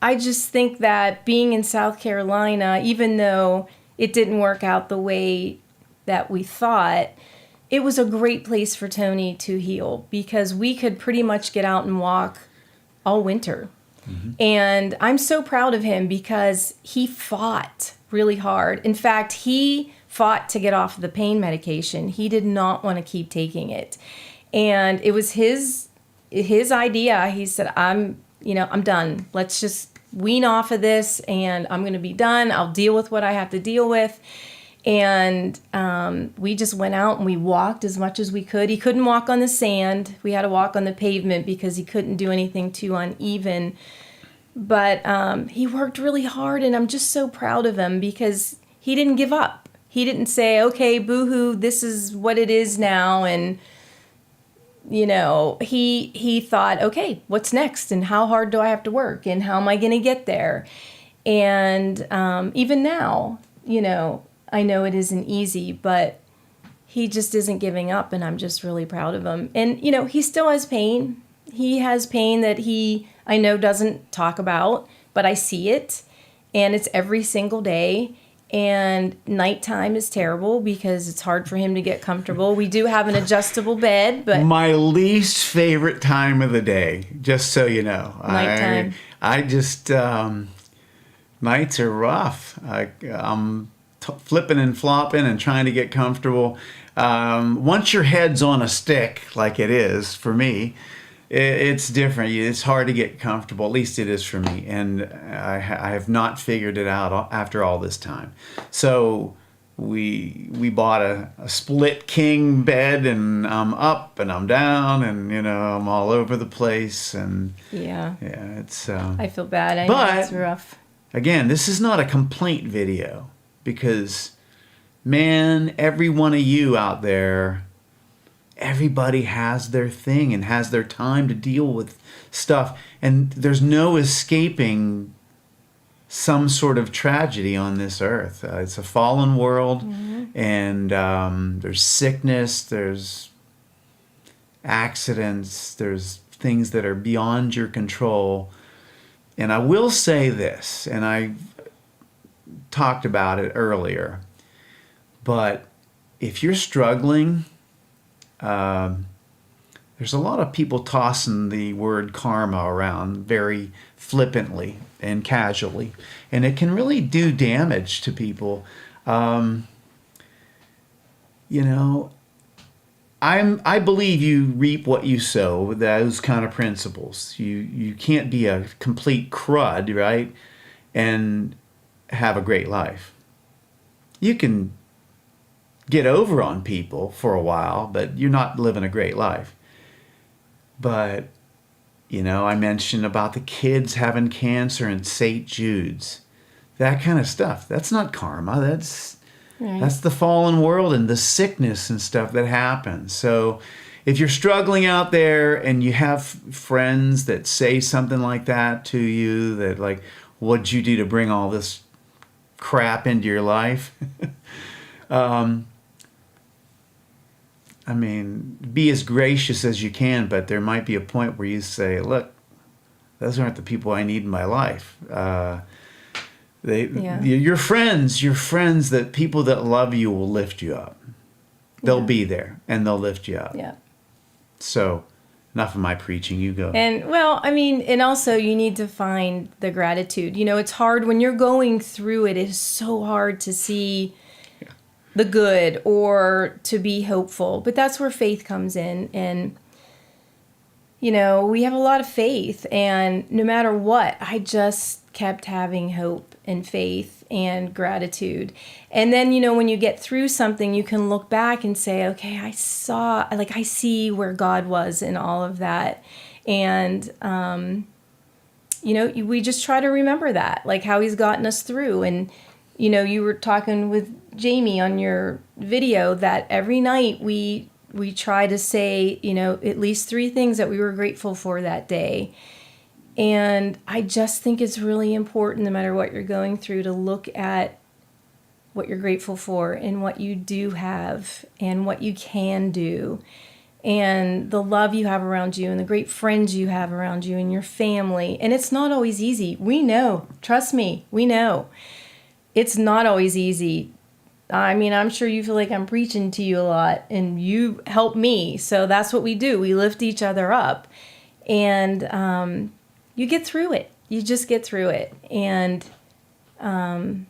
I just think that being in South Carolina, even though it didn't work out the way that we thought, it was a great place for Tony to heal, because we could pretty much get out and walk all winter. Mm-hmm. And I'm so proud of him, because he fought really hard. In fact, he fought to get off the pain medication. He did not want to keep taking it. And it was his idea. He said, I'm done. Let's just wean off of this, and I'm going to be done. I'll deal with what I have to deal with. And we just went out and we walked as much as we could. He couldn't walk on the sand. We had to walk on the pavement because he couldn't do anything too uneven. But he worked really hard, and I'm just so proud of him, because he didn't give up. He didn't say, okay, boo-hoo, this is what it is now. And, he thought, okay, what's next? And how hard do I have to work? And how am I going to get there? And even now, I know it isn't easy, but he just isn't giving up, and I'm just really proud of him. And, he still has pain. He has pain that I know doesn't talk about, but I see it, and it's every single day. And nighttime is terrible because it's hard for him to get comfortable. We do have an adjustable bed, but My least favorite time of the day, just so you know. Nighttime. I just, nights are rough. I'm flipping and flopping and trying to get comfortable. Once your head's on a stick, like it is for me, it's different. It's hard to get comfortable. At least it is for me. And I have not figured it out after all this time. So we bought a split king bed, and I'm up and I'm down, and I'm all over the place. And yeah, it's. I feel bad. I but know it's rough. Again, this is not a complaint video, because, man, every one of you out there, everybody has their thing and has their time to deal with stuff. And there's no escaping some sort of tragedy on this earth. It's a fallen world, and there's sickness, there's accidents, there's things that are beyond your control. And I will say this, and I talked about it earlier, but if you're struggling, there's a lot of people tossing the word karma around very flippantly and casually, and it can really do damage to people. I believe you reap what you sow, those kind of principles. You can't be a complete crud, right, and have a great life. You can get over on people for a while, but you're not living a great life. But, I mentioned about the kids having cancer in St. Jude's. That kind of stuff. That's not karma. That's the fallen world and the sickness and stuff that happens. So if you're struggling out there and you have friends that say something like that to you, that like, what'd you do to bring all this crap into your life? Be as gracious as you can, but there might be a point where you say, look, those aren't the people I need in my life. Your friends, that people that love you will lift you up. They'll be there and they'll lift you up. Yeah. So enough of my preaching, you go. And and also you need to find the gratitude. It's hard when you're going through it. It is so hard to see the good or to be hopeful, but that's where faith comes in. And we have a lot of faith, and no matter what, I just kept having hope and faith and gratitude. And then when you get through something, you can look back and say, okay, I see where God was in all of that. And we just try to remember that, like how he's gotten us through. And you were talking with Jamie on your video that every night we try to say, at least 3 things that we were grateful for that day. And I just think it's really important, no matter what you're going through, to look at what you're grateful for and what you do have and what you can do, and the love you have around you and the great friends you have around you and your family. And it's not always easy. We know. Trust me, we know. It's not always easy. I'm sure you feel like I'm preaching to you a lot, and you help me. So that's what we do. We lift each other up, and you get through it. You just get through it. And, Tony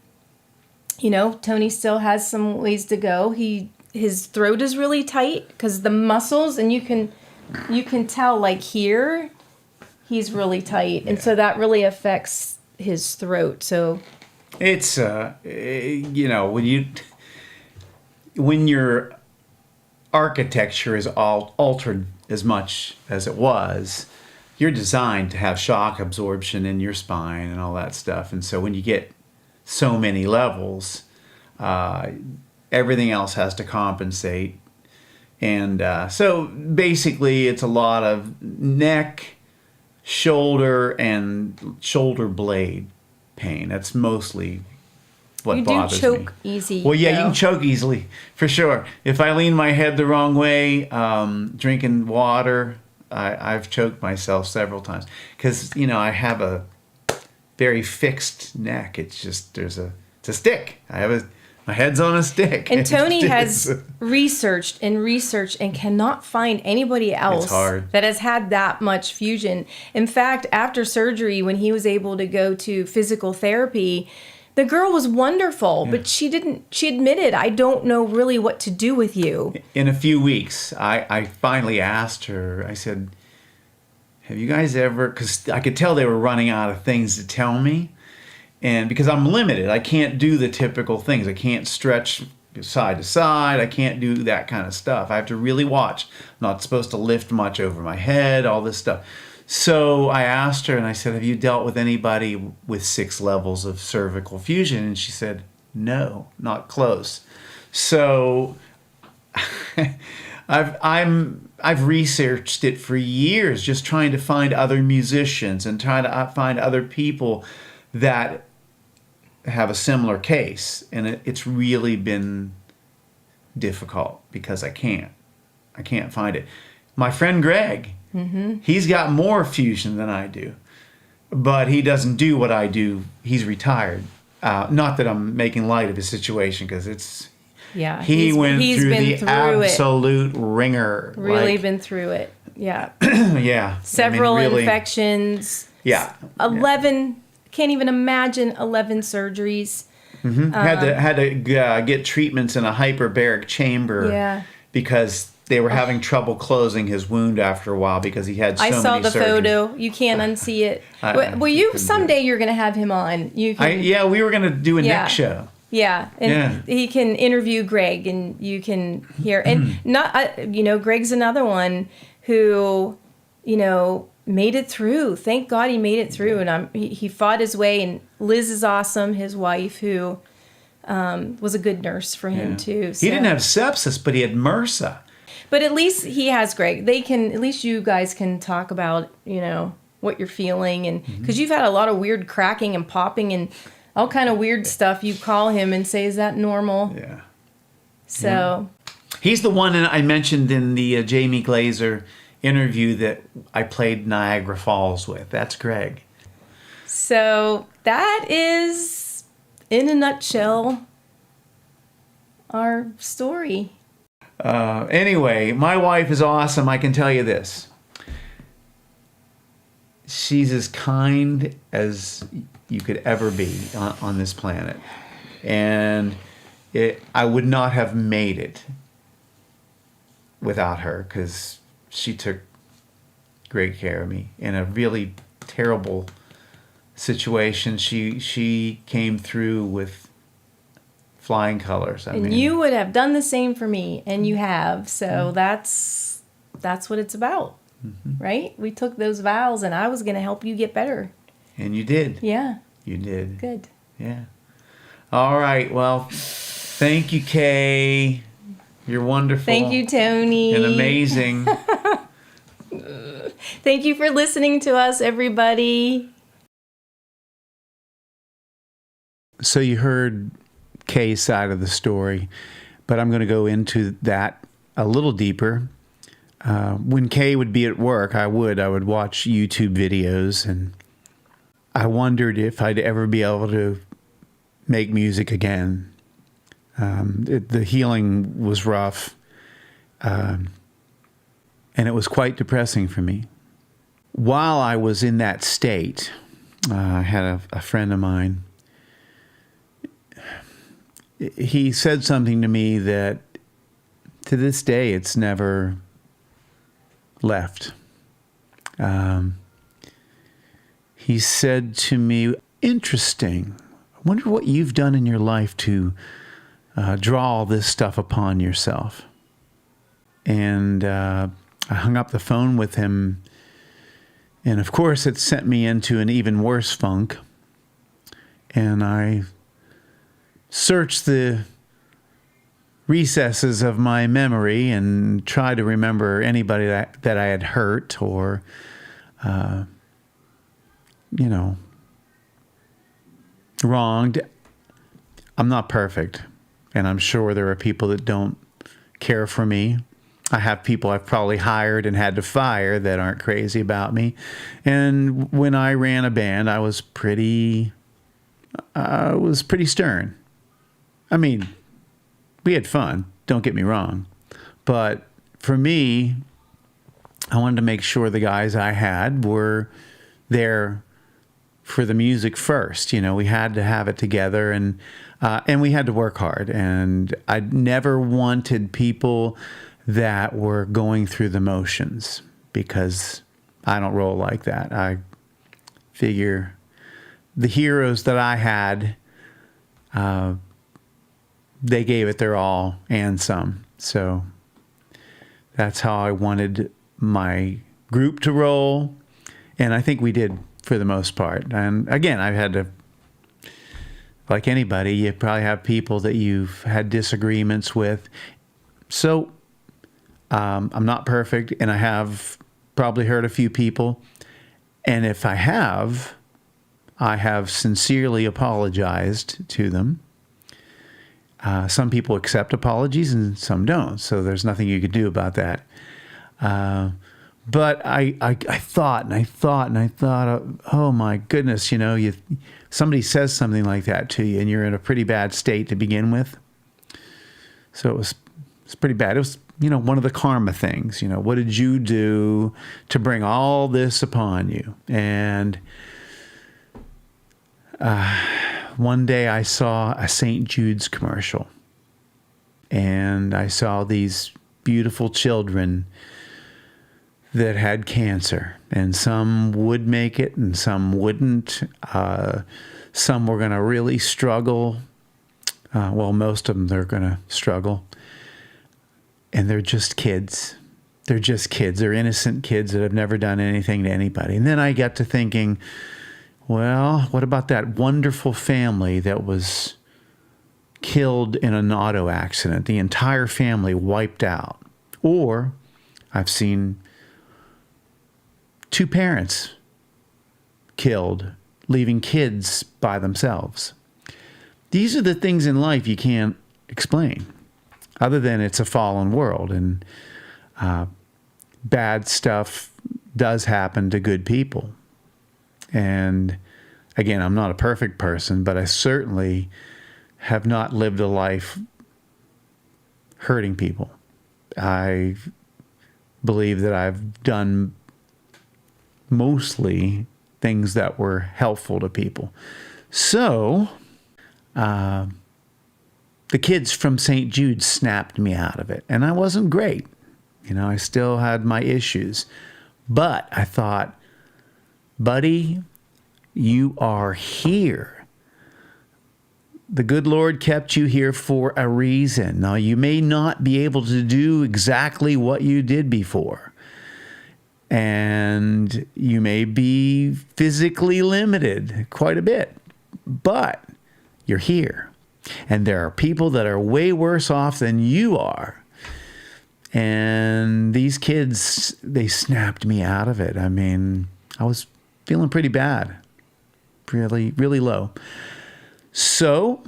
still has some ways to go. His throat is really tight because the muscles, and you can tell, like here, he's really tight. And so that really affects his throat. So it's, when your architecture is all altered as much as it was, you're designed to have shock absorption in your spine and all that stuff. And so when you get so many levels, everything else has to compensate. And so basically it's a lot of neck, shoulder, and shoulder blade pain. That's mostly what bothers me. You do choke easy. Well, yeah, you can choke easily, for sure. If I lean my head the wrong way, drinking water, I've choked myself several times. Because, I have very fixed neck. It's just it's a stick. My head's on a stick. And Tony has researched and cannot find anybody else that has had that much fusion. In fact, after surgery, when he was able to go to physical therapy, the girl was wonderful, but she admitted, I don't know really what to do with you. In a few weeks, I finally asked her, I said, have you guys ever, because I could tell they were running out of things to tell me. And because I'm limited, I can't do the typical things. I can't stretch side to side. I can't do that kind of stuff. I have to really watch. I'm not supposed to lift much over my head, all this stuff. So I asked her and I said, have you dealt with anybody with 6 levels of cervical fusion? And she said, no, not close. So I've researched it for years, just trying to find other musicians and trying to find other people that have a similar case, and it's really been difficult because I can't find it. My friend Greg, he's got more fusion than I do, but he doesn't do what I do. He's retired. Not that I'm making light of his situation, because he went through the absolute ringer. Really been through it. Yeah. Yeah. Several infections. Yeah. 11. Can't even imagine 11 surgeries. Had to get treatments in a hyperbaric chamber because they were having trouble closing his wound after a while because he had so many surgeries. I saw the photo. You can't unsee it. Well, someday you're going to have him on. We were going to do a neck show. Yeah, and he can interview Greg, and you can hear. And Greg's another one who, made it through. Thank God he made it through, and he fought his way. And Liz is awesome, his wife, who was a good nurse for him too. So. He didn't have sepsis, but he had MRSA. But at least he has Greg. At least you guys can talk about what you're feeling, and because you've had a lot of weird cracking and popping and all kind of weird stuff. You call him and say, "Is that normal?" Yeah. So. He's the one I mentioned in the Jamie Glazer interview that I played Niagara Falls with. That's Greg. So that is, in a nutshell, our story. Anyway, my wife is awesome. I can tell you this. She's as kind as you could ever be on this planet. And I would not have made it without her, because she took great care of me in a really terrible situation. She came through with flying colors. I mean, you would have done the same for me, and you have. So that's what it's about, right? We took those vows, and I was going to help you get better. And you did. Yeah. You did. Good. Yeah. All right. Well, thank you, Kay. You're wonderful. Thank you, Tony. And amazing. Thank you for listening to us, everybody. So you heard Kay's side of the story, but I'm going to go into that a little deeper. When Kay would be at work, I would watch YouTube videos, and I wondered if I'd ever be able to make music again. The healing was rough, and it was quite depressing for me. While I was in that state, I had a friend of mine. He said something to me that, to this day, it's never left. He said to me, "Interesting. I wonder what you've done in your life to draw all this stuff upon yourself." And I hung up the phone with him, and of course it sent me into an even worse funk. And I searched the recesses of my memory and tried to remember anybody that I had hurt or, wronged. I'm not perfect, and I'm sure there are people that don't care for me. I have people I've probably hired and had to fire that aren't crazy about me. And when I ran a band, I was pretty stern. I mean, we had fun, don't get me wrong. But for me, I wanted to make sure the guys I had were there for the music first. You know, we had to have it together, and we had to work hard. And I never wanted people that were going through the motions, because I don't roll like that. I figure the heroes that I had, they gave it their all and some. So that's how I wanted my group to roll. And I think we did for the most part. And again, I've had to, like anybody, you probably have people that you've had disagreements with. So I'm not perfect, and I have probably hurt a few people. And if I have sincerely apologized to them. Some people accept apologies and some don't, so there's nothing you could do about that. But I thought, oh my goodness, you know, somebody says something like that to you, and you're in a pretty bad state to begin with. So it's pretty bad. It was, you know, one of the karma things. You know, what did you do to bring all this upon you? And one day I saw a St. Jude's commercial, and I saw these beautiful children that had cancer, and some would make it and some wouldn't. Some were going to really struggle. Well, most of them, they're going to struggle. And they're just kids. They're just kids. They're innocent kids that have never done anything to anybody. And then I got to thinking, well, what about that wonderful family that was killed in an auto accident? The entire family wiped out. Or I've seen 2 parents killed, leaving kids by themselves. These are the things in life you can't explain, other than it's a fallen world, and bad stuff does happen to good people. And again, I'm not a perfect person, but I certainly have not lived a life hurting people. I believe that I've done mostly things that were helpful to people. So, the kids from St. Jude snapped me out of it, and I wasn't great. You know, I still had my issues, but I thought, buddy, you are here. The good Lord kept you here for a reason. Now, you may not be able to do exactly what you did before, and you may be physically limited quite a bit, but you're here. And there are people that are way worse off than you are. And these kids, they snapped me out of it. I mean, I was feeling pretty bad, really, really low. So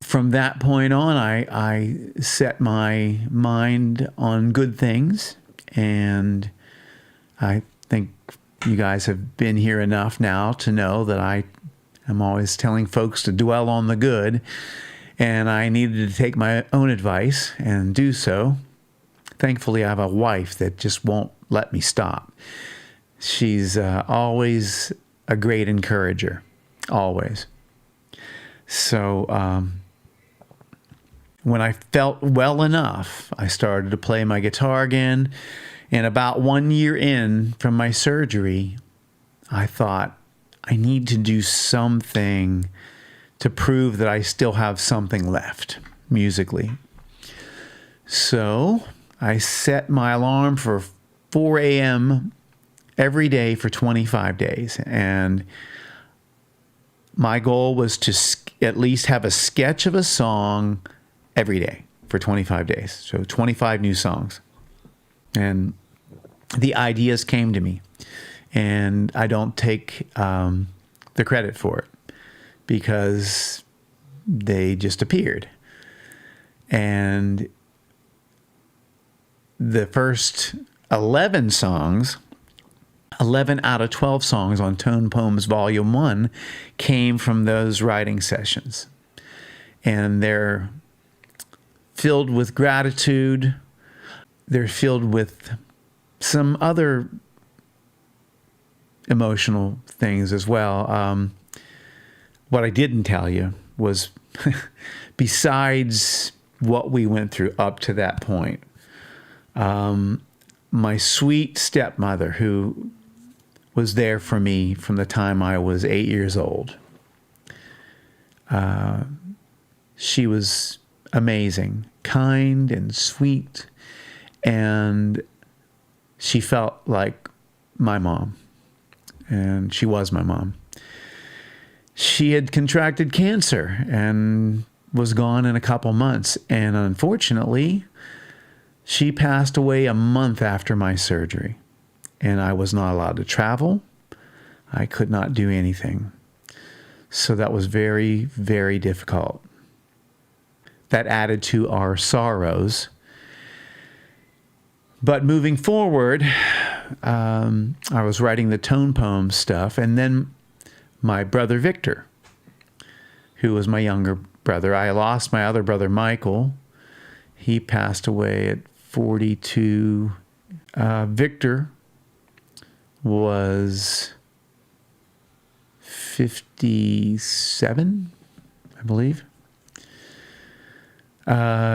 from that point on, I set my mind on good things. And I think you guys have been here enough now to know that I'm always telling folks to dwell on the good, and I needed to take my own advice and do so. Thankfully, I have a wife that just won't let me stop. She's always a great encourager, always. So when I felt well enough, I started to play my guitar again, and about 1 year in from my surgery, I thought, I need to do something to prove that I still have something left musically. So I set my alarm for 4 a.m. every day for 25 days. And my goal was to at least have a sketch of a song every day for 25 days. So 25 new songs. And the ideas came to me. And I don't take the credit for it, because they just appeared. And the first 11 songs, 11 out of 12 songs on Tone Poems Volume 1 came from those writing sessions. And they're filled with gratitude. They're filled with some other emotional things as well. What I didn't tell you was, besides what we went through up to that point, my sweet stepmother, who was there for me from the time I was 8 years old, she was amazing, kind and sweet, and she felt like my mom, and she was my mom. She had contracted cancer and was gone in a couple months, and unfortunately, she passed away a month after my surgery, and I was not allowed to travel. I could not do anything. So that was very, very difficult. That added to our sorrows. But moving forward, I was writing the Tone Poem stuff, and then my brother Victor, who was my younger brother. I lost my other brother Michael. He passed away at 42. Victor was 57, I believe.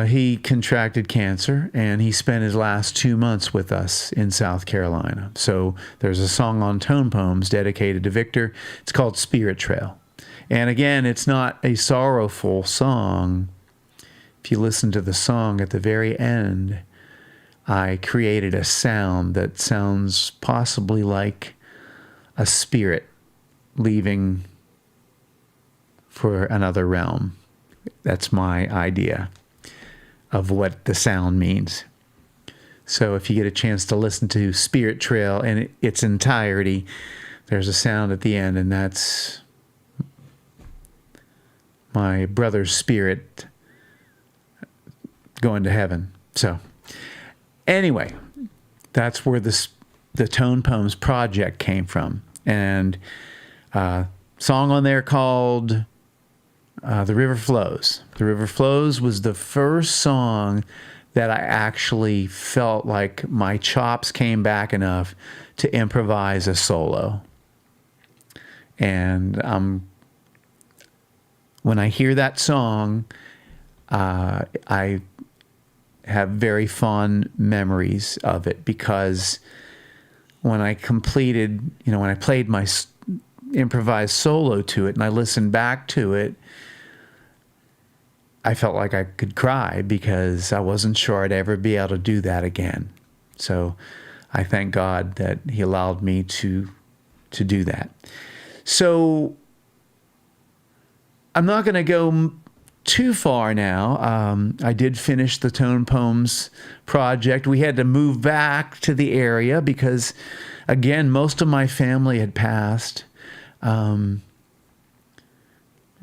He contracted cancer, and he spent his last 2 months with us in South Carolina. So there's a song on Tone Poems dedicated to Victor. It's called Spirit Trail. And again, it's not a sorrowful song. If you listen to the song at the very end, I created a sound that sounds possibly like a spirit leaving for another realm. That's my idea of what the sound means. So if you get a chance to listen to Spirit Trail in its entirety, there's a sound at the end, and that's my brother's spirit going to heaven. So anyway, that's where the Tone Poems project came from. And song on there called The River Flows. The River Flows was the first song that I actually felt like my chops came back enough to improvise a solo. And when I hear that song, I have very fond memories of it, because when I completed, when I played my improvised solo to it and I listened back to it, I felt like I could cry, because I wasn't sure I'd ever be able to do that again. So I thank God that He allowed me to do that. So I'm not going to go too far now. I did finish the Tone Poems project. We had to move back to the area because, again, most of my family had passed.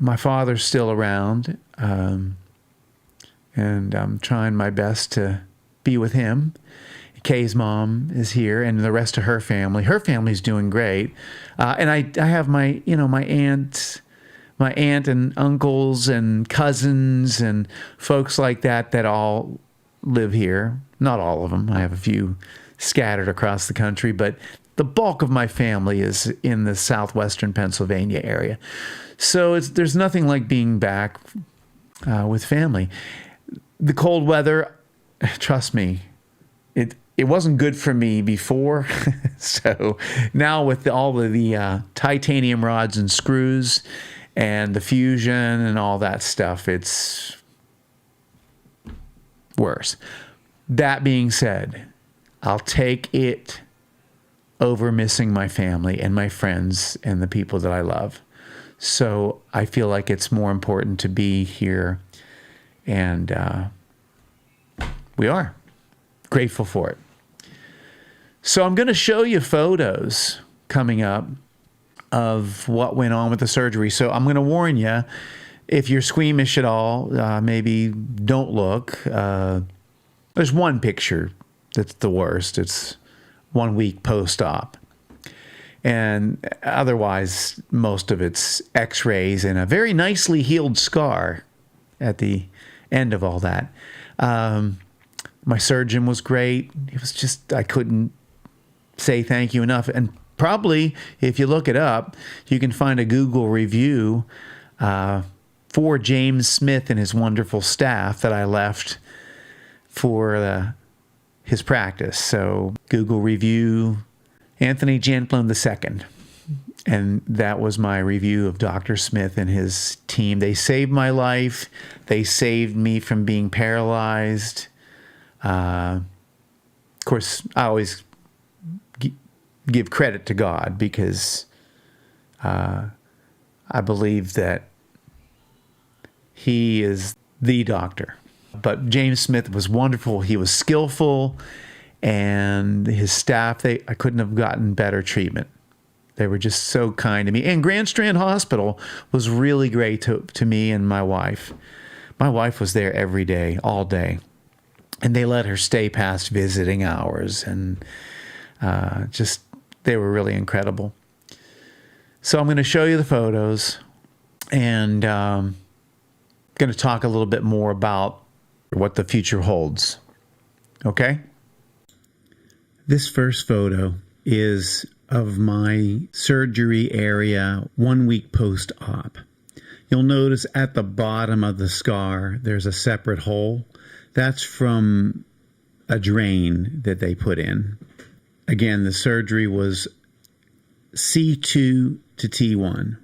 My father's still around, and I'm trying my best to be with him. Kay's mom is here, and the rest of her family. Her family's doing great, and I have my my aunt and uncles and cousins and folks like that all live here. Not all of them. I have a few scattered across the country, but the bulk of my family is in the southwestern Pennsylvania area. So there's nothing like being back with family. The cold weather, trust me, it wasn't good for me before. So now with all of the titanium rods and screws and the fusion and all that stuff, it's worse. That being said, I'll take it over missing my family and my friends and the people that I love. So I feel like it's more important to be here, and we are grateful for it. So I'm going to show you photos coming up of what went on with the surgery. So I'm going to warn you, if you're squeamish at all, maybe don't look. There's one picture that's the worst. It's 1 week post-op. And otherwise, most of it's x-rays and a very nicely healed scar at the end of all that. My surgeon was great. It was just, I couldn't say thank you enough. And probably, if you look it up, you can find a Google review for James Smith and his wonderful staff that I left for his practice. So Google review, Anthony Janflone II. And that was my review of Dr. Smith and his team. They saved my life. They saved me from being paralyzed. Of course, I always give credit to God because I believe that He is the doctor. But James Smith was wonderful. He was skillful, and his staff, I couldn't have gotten better treatment. They were just so kind to me. And Grand Strand Hospital was really great to me and my wife. My wife was there every day, all day. And they let her stay past visiting hours. And they were really incredible. So I'm going to show you the photos. And going to talk a little bit more about what the future holds. Okay? This first photo is of my surgery area 1 week post-op. You'll notice at the bottom of the scar, there's a separate hole. That's from a drain that they put in. Again, the surgery was C2 to T1.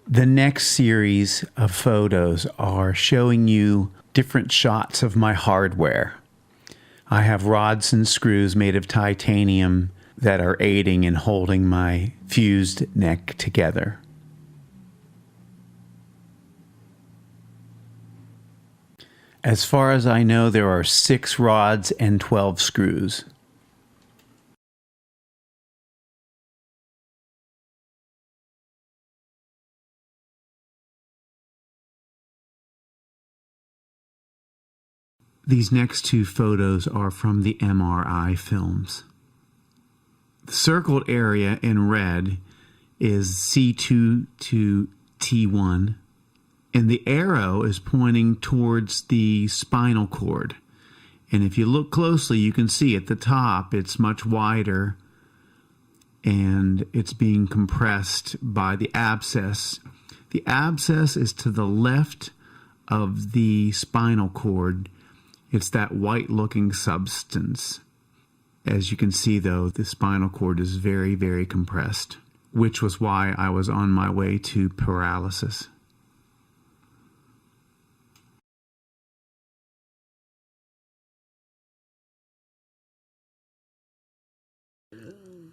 The next series of photos are showing you different shots of my hardware. I have rods and screws made of titanium that are aiding in holding my fused neck together. As far as I know, there are 6 rods and 12 screws. These next 2 photos are from the MRI films. The circled area in red is C2 to T1, and the arrow is pointing towards the spinal cord. And if you look closely, you can see at the top it's much wider, and it's being compressed by the abscess. The abscess is to the left of the spinal cord. It's that white-looking substance. As you can see, though, the spinal cord is very, very compressed, which was why I was on my way to paralysis.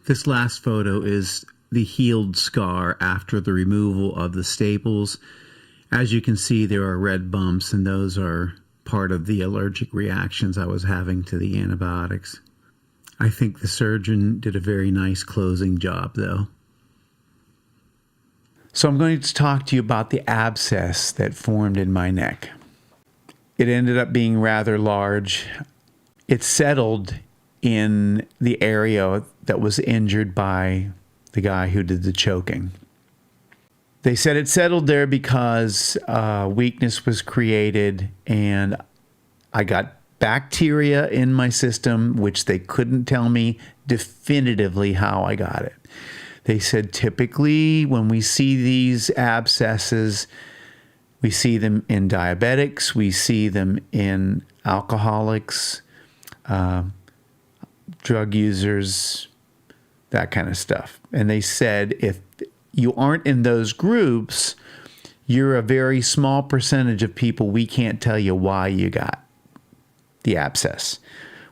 This last photo is the healed scar after the removal of the staples. As you can see, there are red bumps, and those are part of the allergic reactions I was having to the antibiotics. I think the surgeon did a very nice closing job, though. So I'm going to talk to you about the abscess that formed in my neck. It ended up being rather large. It settled in the area that was injured by the guy who did the choking. They said it settled there because weakness was created, and I got bacteria in my system, which they couldn't tell me definitively how I got it. They said typically when we see these abscesses, we see them in diabetics, we see them in alcoholics, drug users, that kind of stuff. And they said if you aren't in those groups, you're a very small percentage of people we can't tell you why you got the abscess.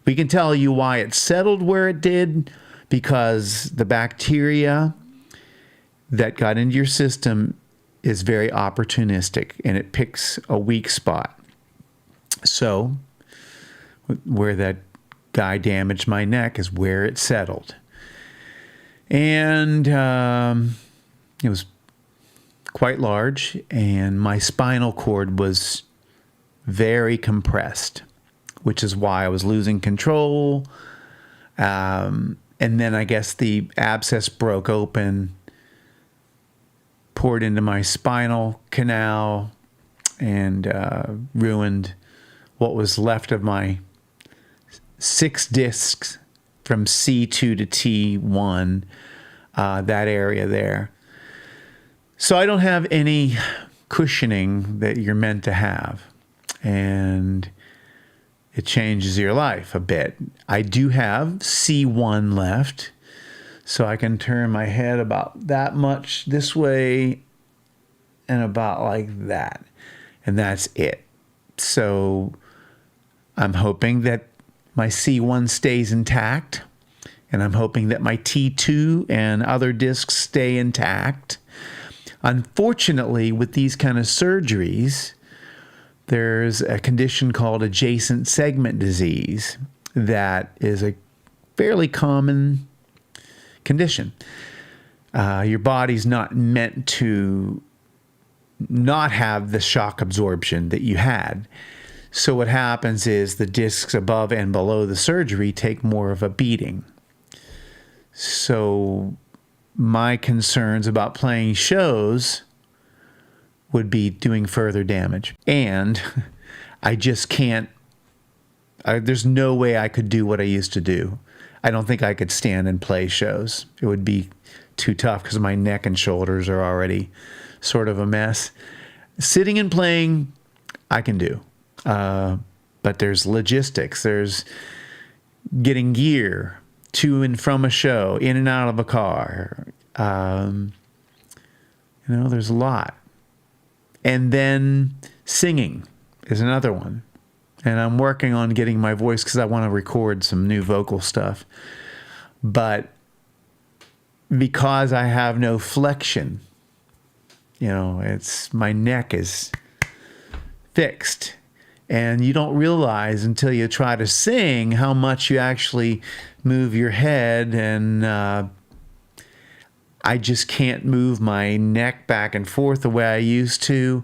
We can tell you why it settled where it did, because the bacteria that got into your system is very opportunistic, and it picks a weak spot. So where that guy damaged my neck is where it settled. And it was quite large, and my spinal cord was very compressed. which is why I was losing control. And then I guess the abscess broke open, poured into my spinal canal, and ruined what was left of my 6 discs from C2 to T1, that area there. So I don't have any cushioning that you're meant to have, and it changes your life a bit. I do have C1 left, so I can turn my head about that much this way and about like that, and that's it. So I'm hoping that my C1 stays intact, and I'm hoping that my T2 and other discs stay intact. Unfortunately, with these kind of surgeries, there's a condition called adjacent segment disease that is a fairly common condition. Your body's not meant to not have the shock absorption that you had. So what happens is the discs above and below the surgery take more of a beating. So my concerns about playing shows would be doing further damage. And I just can't, there's no way I could do what I used to do. I don't think I could stand and play shows. It would be too tough because my neck and shoulders are already sort of a mess. Sitting and playing, I can do. But there's logistics. There's getting gear to and from a show, in and out of a car. There's a lot. And then singing is another one. And I'm working on getting my voice because I want to record some new vocal stuff. But because I have no flexion, my neck is fixed. And you don't realize until you try to sing how much you actually move your head. And I just can't move my neck back and forth the way I used to.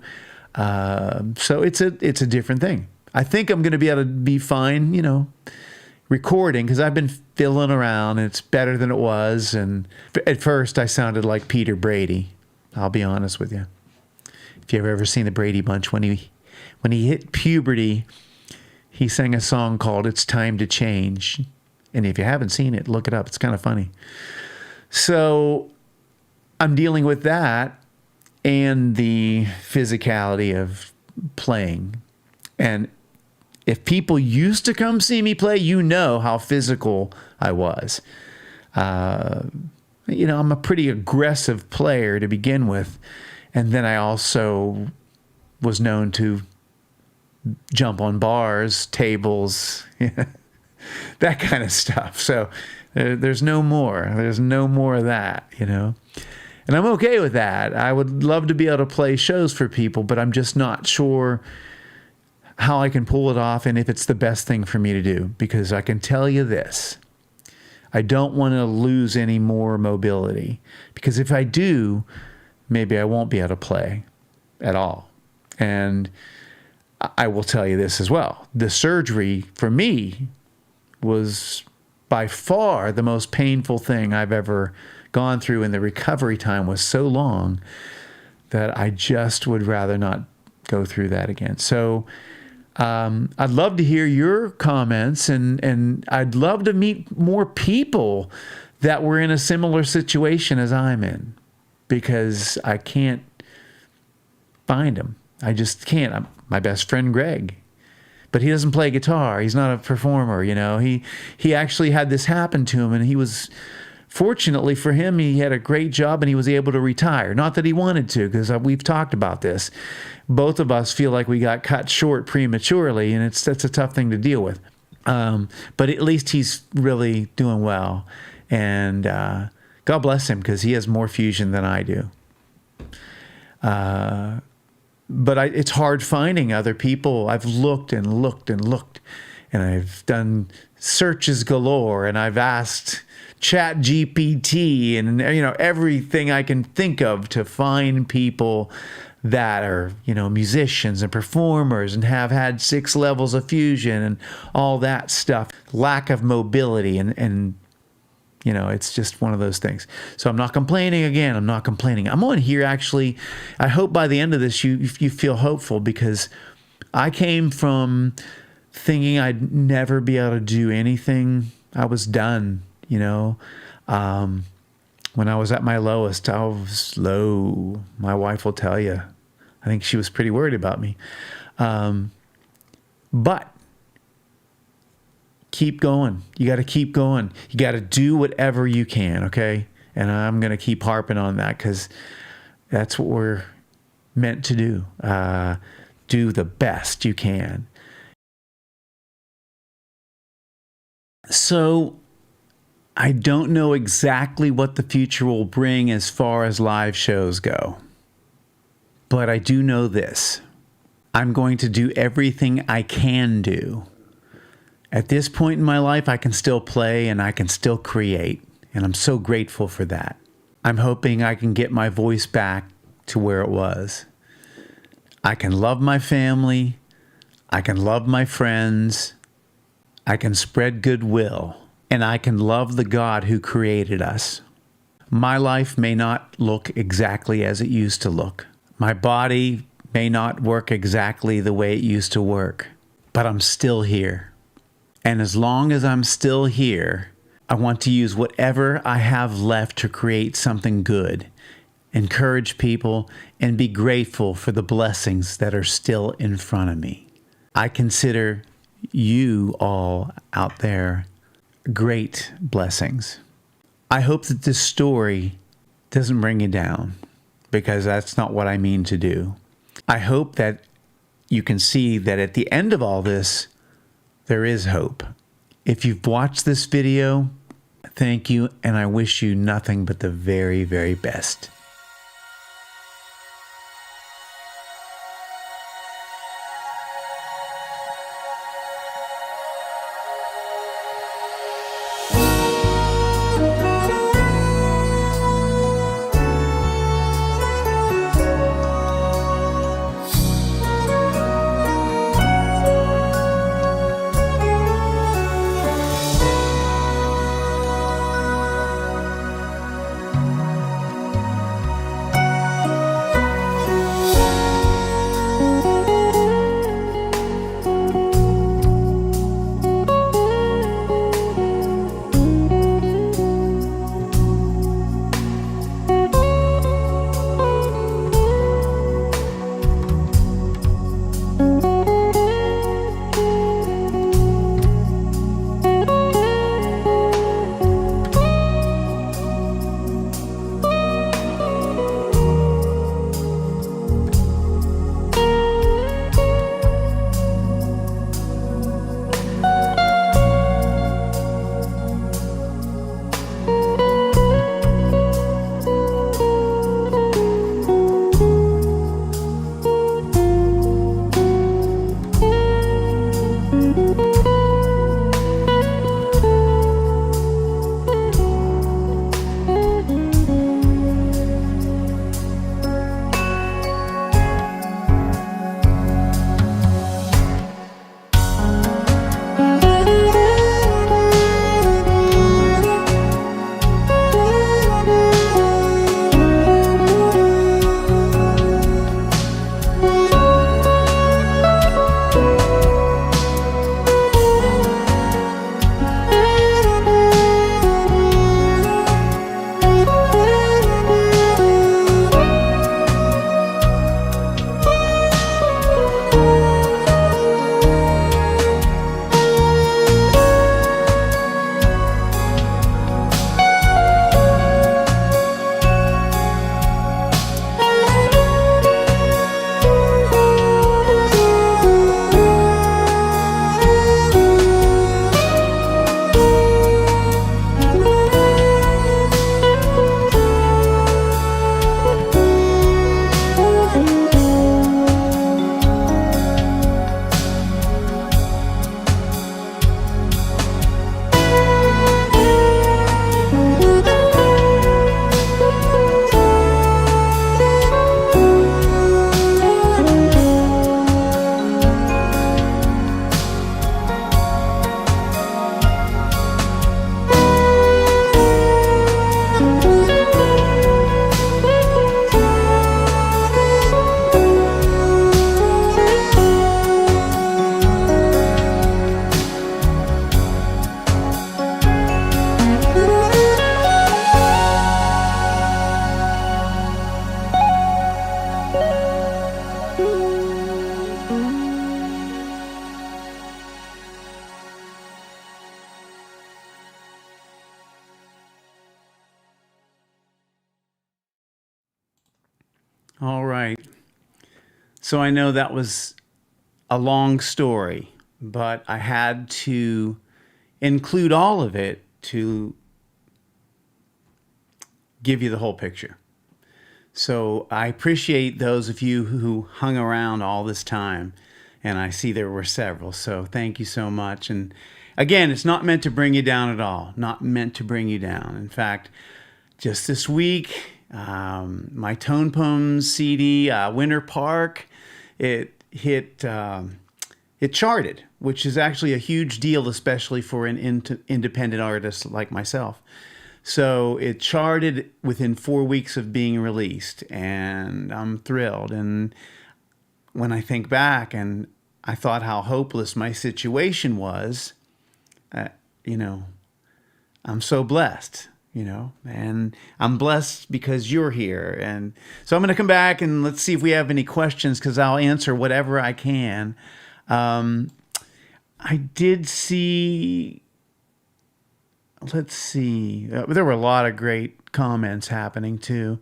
So it's a different thing. I think I'm going to be able to be fine, recording, because I've been fiddling around and it's better than it was. And at first I sounded like Peter Brady. I'll be honest with you. If you've ever seen the Brady Bunch, when he hit puberty, he sang a song called "It's Time to Change." And if you haven't seen it, look it up. It's kind of funny. So I'm dealing with that and the physicality of playing. And if people used to come see me play, how physical I was. I'm a pretty aggressive player to begin with. And then I also was known to jump on bars, tables, that kind of stuff. So there's no more. There's no more of that, And I'm okay with that. I would love to be able to play shows for people, but I'm just not sure how I can pull it off and if it's the best thing for me to do. Because I can tell you this, I don't want to lose any more mobility. Because if I do, maybe I won't be able to play at all. And I will tell you this as well. The surgery for me was by far the most painful thing I've ever gone through, and the recovery time was so long that I just would rather not go through that again. So I'd love to hear your comments, and I'd love to meet more people that were in a similar situation as I'm in, because I can't find them. I just can't. My best friend, Greg, but he doesn't play guitar. He's not a performer, He actually had this happen to him, and he was, fortunately for him, he had a great job and he was able to retire. Not that he wanted to, because we've talked about this. Both of us feel like we got cut short prematurely, and that's a tough thing to deal with. But at least he's really doing well, and God bless him, because he has more fusion than I do. But it's hard finding other people. I've looked and looked and looked, and I've done searches galore, and I've asked ChatGPT and everything I can think of to find people that are, musicians and performers and have had 6 levels of fusion and all that stuff. Lack of mobility and it's just one of those things. So I'm not complaining again. I'm not complaining. I'm on here actually. I hope by the end of this you feel hopeful, because I came from thinking I'd never be able to do anything. I was done, when I was at my lowest, I was low. My wife will tell you. I think she was pretty worried about me. But keep going. You got to keep going. You got to do whatever you can, okay? And I'm going to keep harping on that, because that's what we're meant to do. Do the best you can. So I don't know exactly what the future will bring as far as live shows go. But I do know this. I'm going to do everything I can do. At this point in my life, I can still play and I can still create. And I'm so grateful for that. I'm hoping I can get my voice back to where it was. I can love my family. I can love my friends. I can spread goodwill. And I can love the God who created us. My life may not look exactly as it used to look. My body may not work exactly the way it used to work. But I'm still here. And as long as I'm still here, I want to use whatever I have left to create something good, encourage people, and be grateful for the blessings that are still in front of me. I consider you all out there great blessings. I hope that this story doesn't bring you down, because that's not what I mean to do. I hope that you can see that at the end of all this, there is hope. If you've watched this video, thank you, and I wish you nothing but the very, very best. All right. So I know that was a long story, but I had to include all of it to give you the whole picture. So I appreciate those of you who hung around all this time, and I see there were several. So thank you so much. And again, it's not meant to bring you down at all. Not meant to bring you down. In fact, just this week, my Tone Poems CD, Winter Park, it hit, it charted, which is actually a huge deal, especially for an independent artist like myself. So it charted within 4 weeks of being released, and I'm thrilled. And when I think back and I thought how hopeless my situation was, you know, I'm so blessed, and I'm blessed because you're here. And so I'm going to come back and let's see if we have any questions, because I'll answer whatever I can. I did see, let's see, there were a lot of great comments happening too.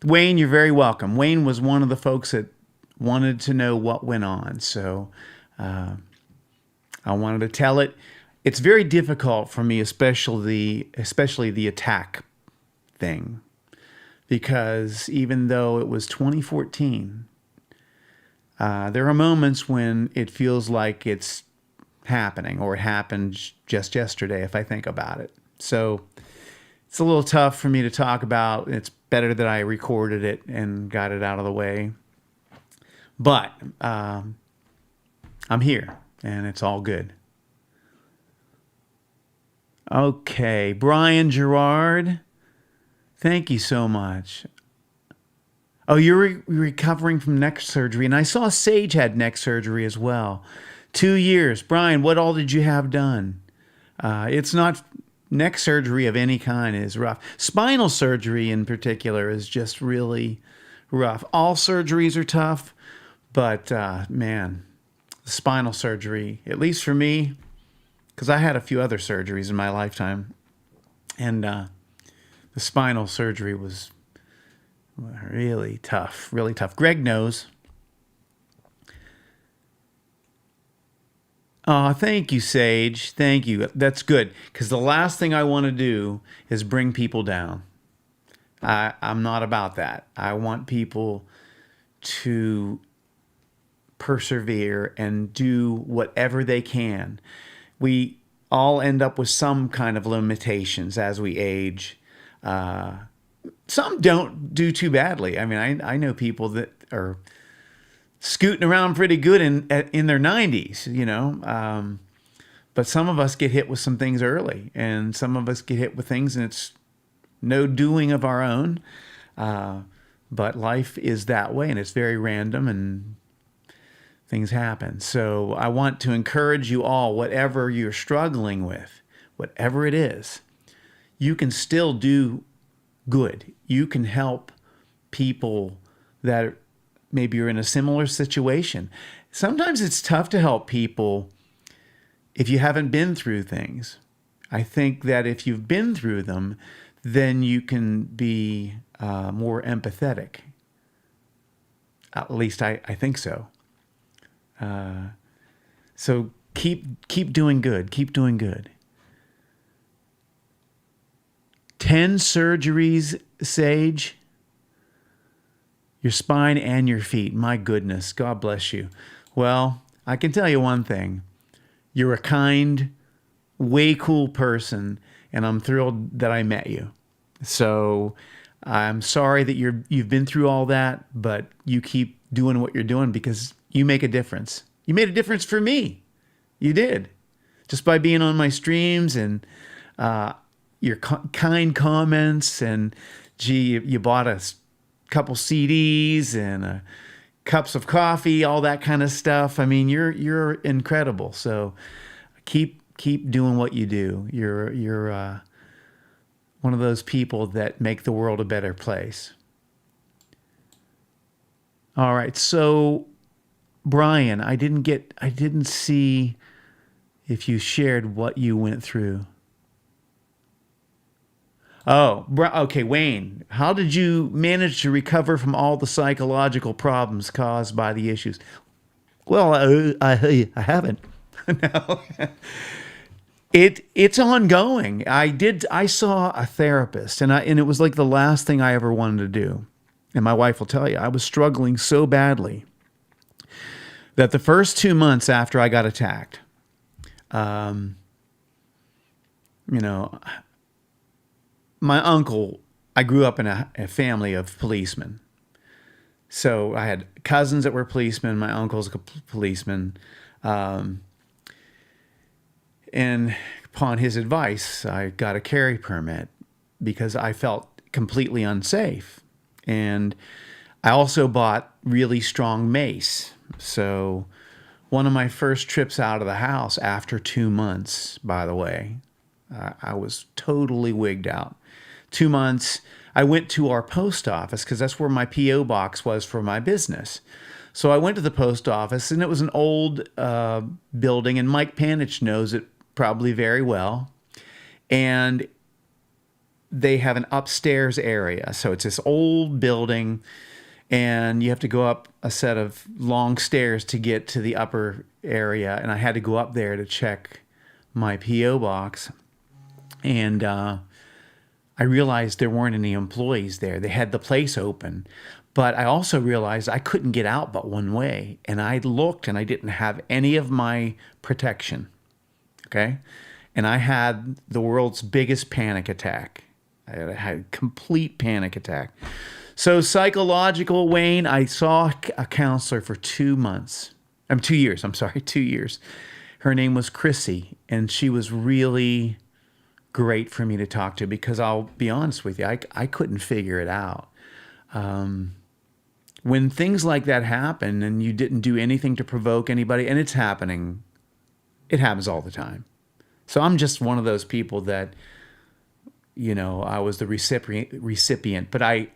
Wayne, you're very welcome. Wayne was one of the folks that wanted to know what went on. So I wanted to tell it. It's very difficult for me, especially the attack thing, because even though it was 2014, there are moments when it feels like it's happening, or it happened just yesterday if I think about it. So it's a little tough for me to talk about. It's better that I recorded it and got it out of the way. But I'm here, and it's all good. Okay, Brian Gerard, thank you so much. Oh, you're recovering from neck surgery, and I saw Sage had neck surgery as well. 2 years. Brian, what all did you have done? It's not, neck surgery of any kind is rough. Spinal surgery in particular is just really rough. All surgeries are tough, but man, the spinal surgery, at least for me, because I had a few other surgeries in my lifetime, and the spinal surgery was really tough, really tough. Greg knows. Oh, thank you, Sage. Thank you. That's good, because the last thing I want to do is bring people down. I'm not about that. I want people to persevere and do whatever they can. We all end up with some kind of limitations as we age. Some don't do too badly. I mean, I know people that are scooting around pretty good in their 90s, but some of us get hit with some things early, and some of us get hit with things and it's no doing of our own. But life is that way, and it's very random, and things happen. So I want to encourage you all, whatever you're struggling with, whatever it is, you can still do good. You can help people that maybe are in a similar situation. Sometimes it's tough to help people if you haven't been through things. I think that if you've been through them, then you can be more empathetic. At least I think so. So keep doing good. Keep doing good. 10 surgeries, Sage. Your spine and your feet. My goodness. God bless you. Well, I can tell you one thing. You're a kind, way cool person, and I'm thrilled that I met you. So I'm sorry that you've been through all that, but you keep doing what you're doing because you make a difference. You made a difference for me. You did. Just by being on my streams and your kind comments, and gee, you bought a couple CDs and cups of coffee, all that kind of stuff. I mean, you're incredible. So keep doing what you do. You're one of those people that make the world a better place. All right. So Brian, I didn't see if you shared what you went through. Oh, okay, Wayne, how did you manage to recover from all the psychological problems caused by the issues? Well, I haven't. No. It's ongoing. I saw a therapist, and it was like the last thing I ever wanted to do. And my wife will tell you, I was struggling so badly that the first 2 months after I got attacked, you know, my uncle, I grew up in a family of policemen. So I had cousins that were policemen. My uncle's a policeman. And upon his advice, I got a carry permit because I felt completely unsafe. And I also bought really strong mace. So one of my first trips out of the house after 2 months, by the way, I was totally wigged out. 2 months, I went to our post office because that's where my P.O. box was for my business. So I went to the post office, and it was an old building, and Mike Panich knows it probably very well. And they have an upstairs area. So it's this old building, and you have to go up a set of long stairs to get to the upper area. And I had to go up there to check my P.O. box. And I realized there weren't any employees there. They had the place open. But I also realized I couldn't get out but one way. And I looked, and I didn't have any of my protection. Okay? And I had the world's biggest panic attack. I had a complete panic attack. So psychological, Wayne, I saw a counselor for 2 months. 2 years, I'm sorry, 2 years. Her name was Chrissy, and she was really great for me to talk to because I'll be honest with you, I couldn't figure it out. When things like that happen and you didn't do anything to provoke anybody, and it's happening, it happens all the time. So I'm just one of those people that, I was the recipient. But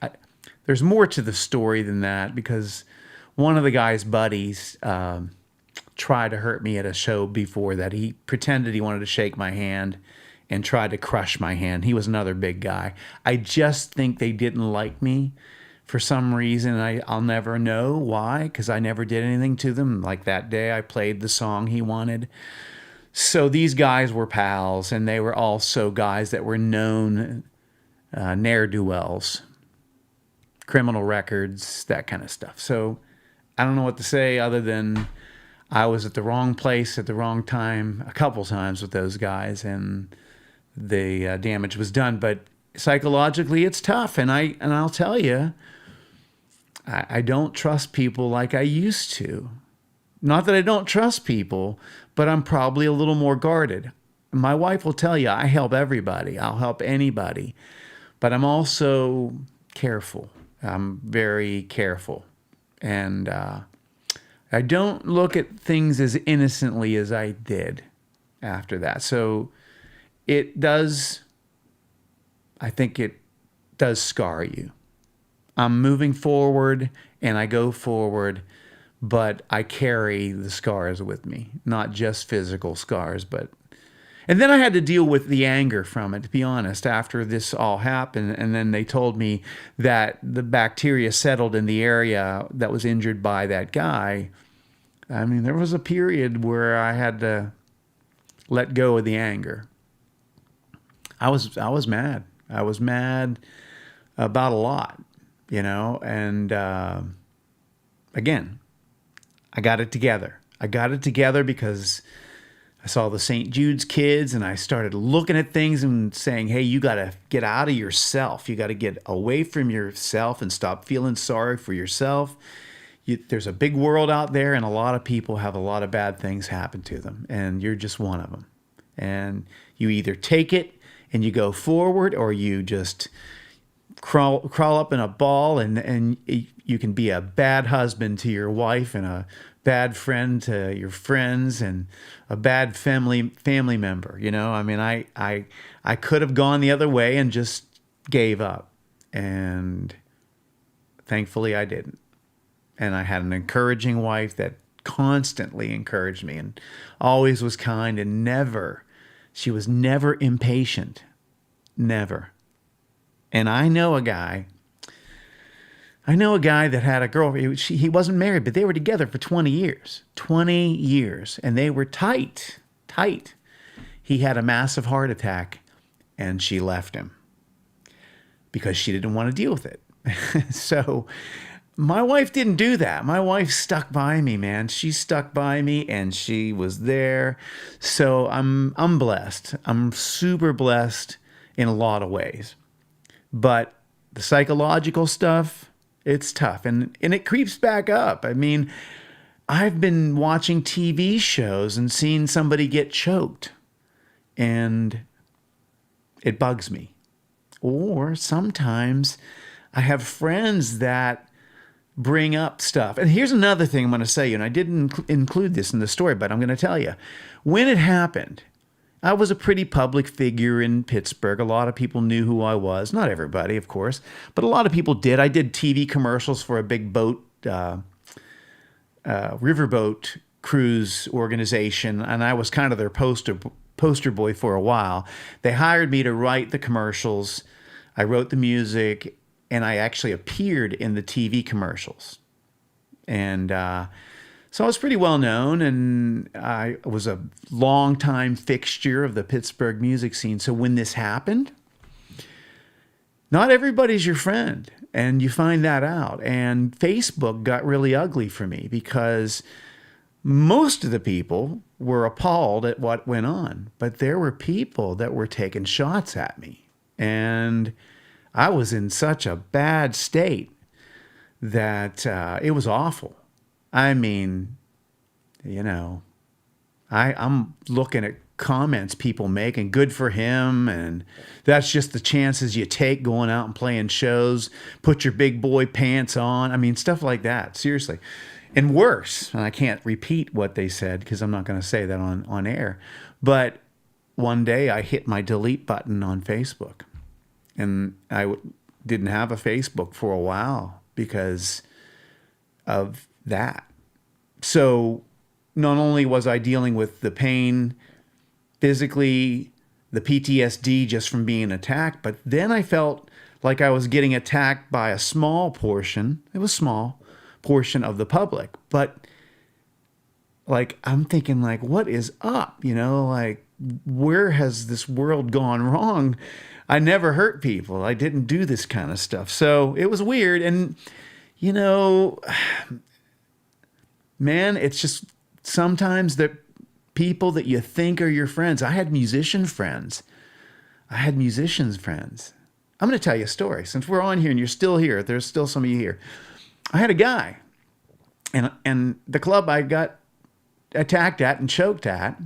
there's more to the story than that, because one of the guy's buddies tried to hurt me at a show before that. He pretended he wanted to shake my hand and tried to crush my hand. He was another big guy. I just think they didn't like me for some reason. I'll never know why, because I never did anything to them. Like that day, I played the song he wanted. So these guys were pals, and they were also guys that were known ne'er-do-wells, criminal records, that kind of stuff. So I don't know what to say other than I was at the wrong place at the wrong time a couple times with those guys, and the damage was done. But psychologically, it's tough, and I'll tell you, I don't trust people like I used to. Not that I don't trust people, but I'm probably a little more guarded. My wife will tell you, I help everybody. I'll help anybody. But I'm also careful. I'm very careful. And I don't look at things as innocently as I did after that. So I think it does scar you. I'm moving forward, and I go forward, but I carry the scars with me, not just physical scars, and then I had to deal with the anger from it, to be honest, after this all happened. And then they told me that the bacteria settled in the area that was injured by that guy. I mean, there was a period where I had to let go of the anger. I was mad. I was mad about a lot, and again, I got it together. I got it together because I saw the St. Jude's kids, and I started looking at things and saying, hey, you got to get out of yourself. You got to get away from yourself and stop feeling sorry for yourself. There's a big world out there, and a lot of people have a lot of bad things happen to them, and you're just one of them. And you either take it and you go forward, or you just crawl up in a ball, and you can be a bad husband to your wife, and a bad friend to your friends, and a bad family member. I mean, I could have gone the other way and just gave up, and thankfully I didn't. And I had an encouraging wife that constantly encouraged me and always was kind, and she was never impatient. Never. And I know a guy that had a girl. He wasn't married, but they were together for 20 years. 20 years. And they were tight. He had a massive heart attack, and she left him because she didn't want to deal with it. So my wife didn't do that. My wife stuck by me, man. She stuck by me, and she was there. So I'm blessed. I'm super blessed in a lot of ways. But the psychological stuff, it's tough. And it creeps back up. I mean, I've been watching TV shows and seeing somebody get choked, and it bugs me. Or sometimes I have friends that bring up stuff. And here's another thing I'm going to say, and I didn't include this in the story, but I'm going to tell you. When it happened, I was a pretty public figure in Pittsburgh. A lot of people knew who I was. Not everybody, of course, but a lot of people did. I did TV commercials for a big boat, riverboat cruise organization, and I was kind of their poster boy for a while. They hired me to write the commercials. I wrote the music, and I actually appeared in the TV commercials. And so I was pretty well known, and I was a longtime fixture of the Pittsburgh music scene. So when this happened, not everybody's your friend, and you find that out. And Facebook got really ugly for me because most of the people were appalled at what went on, but there were people that were taking shots at me. And I was in such a bad state that it was awful. I mean, I'm looking at comments people make, and good for him, and that's just the chances you take going out and playing shows. Put your big boy pants on. I mean, stuff like that, seriously. And worse, and I can't repeat what they said because I'm not going to say that on air, but one day I hit my delete button on Facebook, and I didn't have a Facebook for a while because of that. So not only was I dealing with the pain physically, the PTSD just from being attacked, but then I felt like I was getting attacked by a small portion. It was small portion of the public, but like I'm thinking, like, what is up? Like, where has this world gone wrong? I never hurt people. I didn't do this kind of stuff. So it was weird. And man, it's just sometimes the people that you think are your friends. I had musicians friends. I'm going to tell you a story. Since we're on here and you're still here, there's still some of you here. I had a guy, and the club I got attacked at and choked at.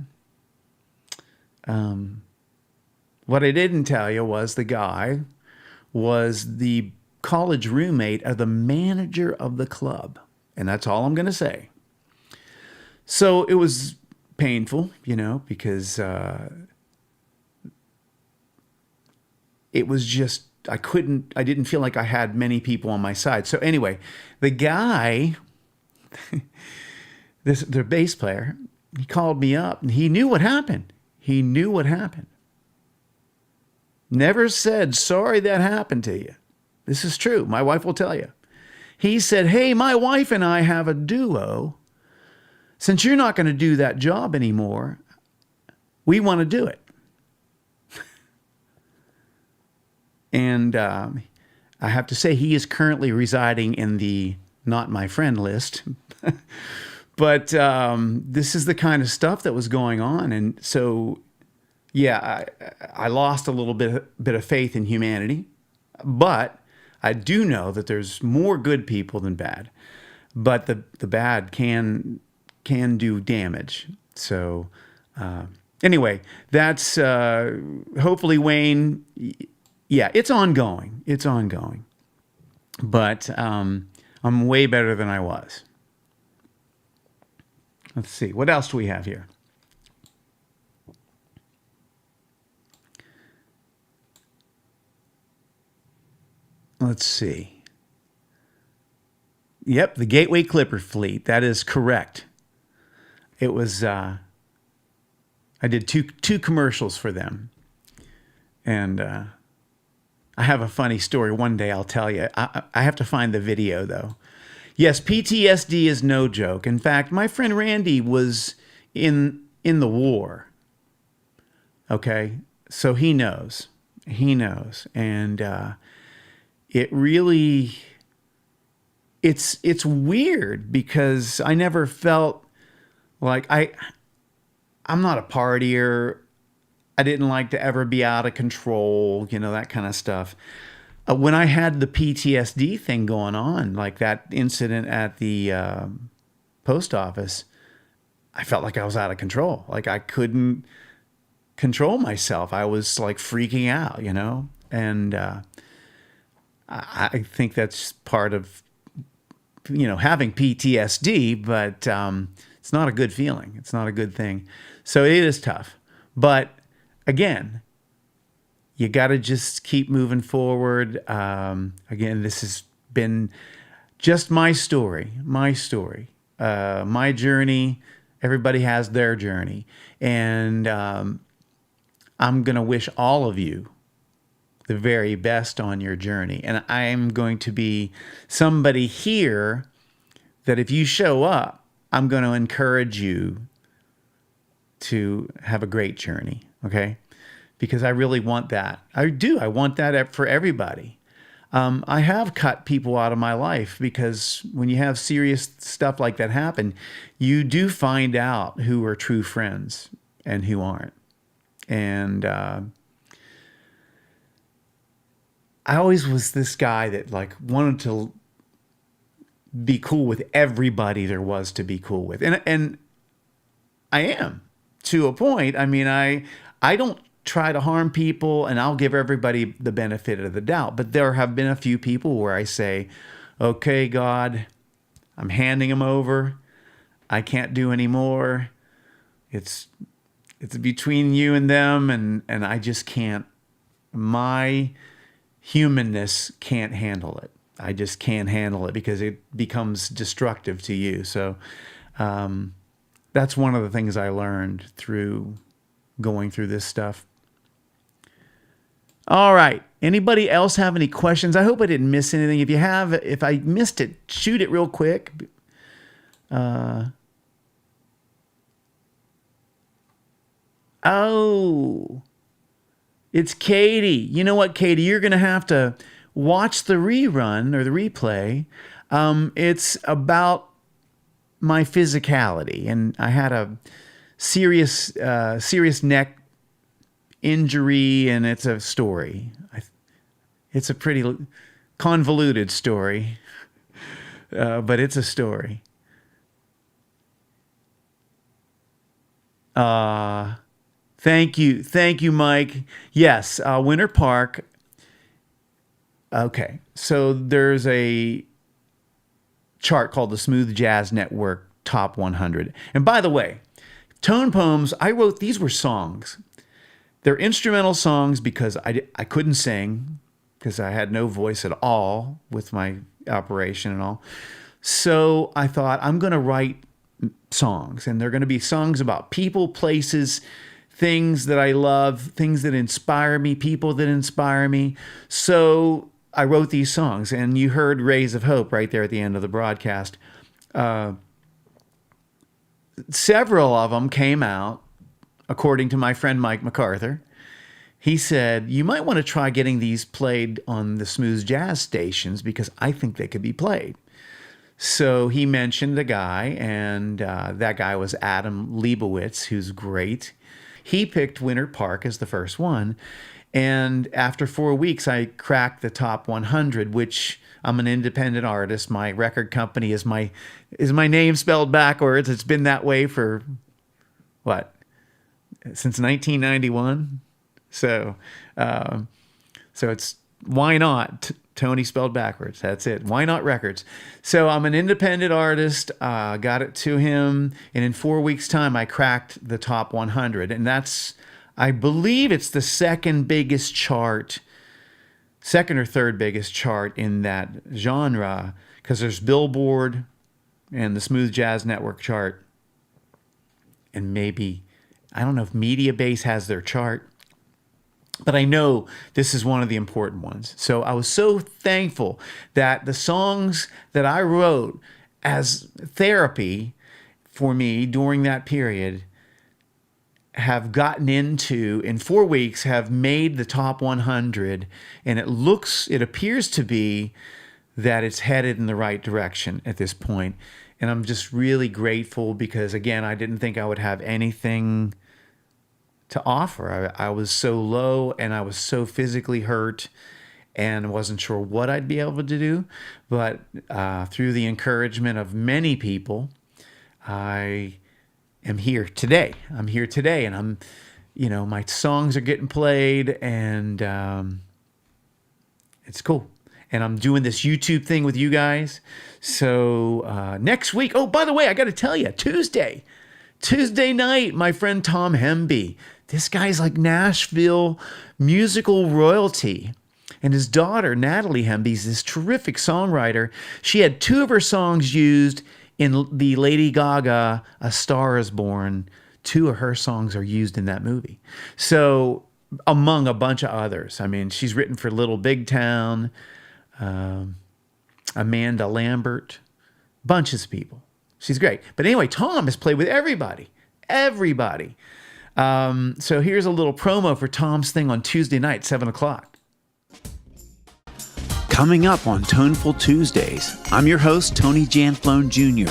What I didn't tell you was the guy was the college roommate of the manager of the club. And that's all I'm going to say. So it was painful, because it was just, I didn't feel like I had many people on my side. So anyway, the guy, the bass player, he called me up, and he knew what happened. Never said, sorry that happened to you. This is true. My wife will tell you. He said, hey, my wife and I have a duo. Since you're not going to do that job anymore, we want to do it. And I have to say, he is currently residing in the not my friend list. But this is the kind of stuff that was going on. And so, yeah, I lost a little bit of faith in humanity. But I do know that there's more good people than bad. But the bad can do damage. So anyway, that's hopefully, Wayne, yeah, it's ongoing. But I'm way better than I was. Let's see. What else do we have here? Let's see. Yep, the Gateway Clipper Fleet. That is correct. It was, I did two commercials for them. And I have a funny story. One day I'll tell you. I have to find the video, though. Yes, PTSD is no joke. In fact, my friend Randy was in the war. Okay, so he knows. He knows. And it really, it's weird because I never felt like I'm not a partier. I didn't like to ever be out of control, that kind of stuff. When I had the PTSD thing going on, like that incident at the post office, I felt like I was out of control. Like I couldn't control myself. I was like freaking out, and I think that's part of, having PTSD, but it's not a good feeling. It's not a good thing. So it is tough. But again, you got to just keep moving forward. Again, this has been just my story, my journey. Everybody has their journey. And I'm going to wish all of you the very best on your journey. And I'm going to be somebody here that if you show up, I'm going to encourage you to have a great journey. Okay? Because I really want that. I do. I want that for everybody. I have cut people out of my life because when you have serious stuff like that happen, you do find out who are true friends and who aren't. And I always was this guy that like wanted to be cool with everybody there was to be cool with. And I am to a point. I mean, I don't try to harm people, and I'll give everybody the benefit of the doubt. But there have been a few people where I say, okay, God, I'm handing them over. I can't do any more. It's between you and them, and I just can't. My humanness can't handle it. I just can't handle it because it becomes destructive to you. So that's one of the things I learned through going through this stuff. All right. Anybody else have any questions? I hope I didn't miss anything. If you have, if I missed it, shoot it real quick. Oh, it's Katie. You know what, Katie? You're going to have to watch the rerun or the replay. It's about my physicality, and I had a serious neck injury, and it's a story. It's a pretty convoluted story, but it's a story. Thank you, Mike. Yes, Winter Park. Okay, so there's a chart called the Smooth Jazz Network Top 100. And by the way, Tone Poems, I wrote, these were songs. They're instrumental songs because I couldn't sing because I had no voice at all with my operation and all. So I thought, I'm going to write songs, and they're going to be songs about people, places, things that I love, things that inspire me, people that inspire me. So I wrote these songs, and you heard Rays of Hope right there at the end of the broadcast. Several of them came out, according to my friend Mike MacArthur. He said, you might want to try getting these played on the smooth jazz stations because I think they could be played. So he mentioned a guy, and that guy was Adam Leibowitz, who's great. He picked Winter Park as the first one. And after 4 weeks, I cracked the top 100, which I'm an independent artist. My record company is my name spelled backwards. It's been that way for, what, since 1991? So it's Why Not? Tony spelled backwards. That's it. Why Not Records? So I'm an independent artist. Got it to him, and in 4 weeks' time, I cracked the top 100, and that's, I believe, it's the second or third biggest chart in that genre, because there's Billboard and the Smooth Jazz Network chart, and maybe, I don't know if Media Base has their chart. but I know this is one of the important ones. So I was so thankful that the songs that I wrote as therapy for me during that period have gotten into, in 4 weeks, have made the top 100. And it appears to be that it's headed in the right direction at this point. And I'm just really grateful because, again, I didn't think I would have anything to offer. I was so low and I was so physically hurt and wasn't sure what I'd be able to do. But through the encouragement of many people, I am here today. I'm here today, and my songs are getting played, and it's cool. And I'm doing this YouTube thing with you guys. So next week, oh, by the way, I got to tell you, Tuesday night, my friend Tom Hemby, this guy's like Nashville musical royalty. And his daughter, Natalie Hemby's this terrific songwriter. She had 2 of her songs used in the Lady Gaga A Star Is Born. 2 of her songs are used in that movie. So among a bunch of others. I mean, she's written for Little Big Town, Amanda Lambert, bunches of people. She's great. But anyway, Tom has played with everybody. So here's a little promo for Tom's thing on Tuesday night, 7 o'clock. Coming up on Toneful Tuesdays, I'm your host, Tony Janflone Jr.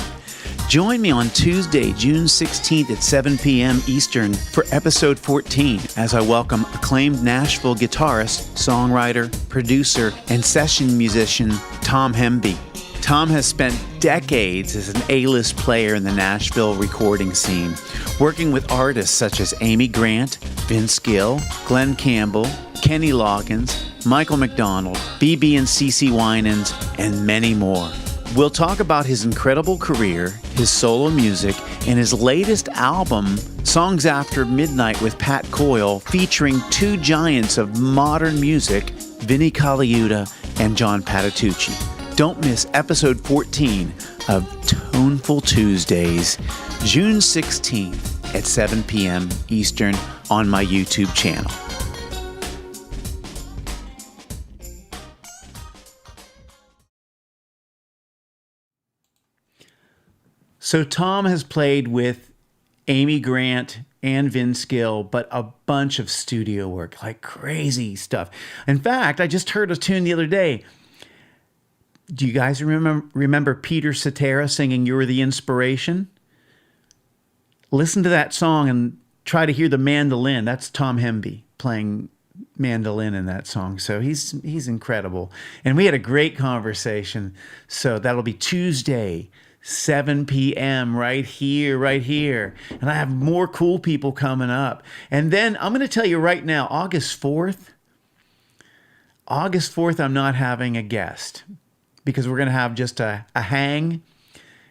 Join me on Tuesday, June 16th at 7 p.m. Eastern for episode 14 as I welcome acclaimed Nashville guitarist, songwriter, producer, and session musician Tom Hemby. Tom has spent decades as an A-list player in the Nashville recording scene, working with artists such as Amy Grant, Vince Gill, Glenn Campbell, Kenny Loggins, Michael McDonald, B.B. and C.C. Winans, and many more. We'll talk about his incredible career, his solo music, and his latest album, Songs After Midnight with Pat Coyle, featuring 2 giants of modern music, Vinnie Colaiuta and John Patitucci. Don't miss episode 14 of Toneful Tuesdays, June 16th at 7 p.m. Eastern on my YouTube channel. So Tom has played with Amy Grant and Vince Gill, but a bunch of studio work, like crazy stuff. In fact, I just heard a tune the other day. Do you guys remember Peter Cetera singing You're the Inspiration? Listen to that song and try to hear the mandolin. That's Tom Hemby playing mandolin in that song. So he's incredible. And we had a great conversation. So that'll be Tuesday, 7 p.m. right here. And I have more cool people coming up. And then I'm going to tell you right now, August 4th, I'm not having a guest because we're going to have just a hang.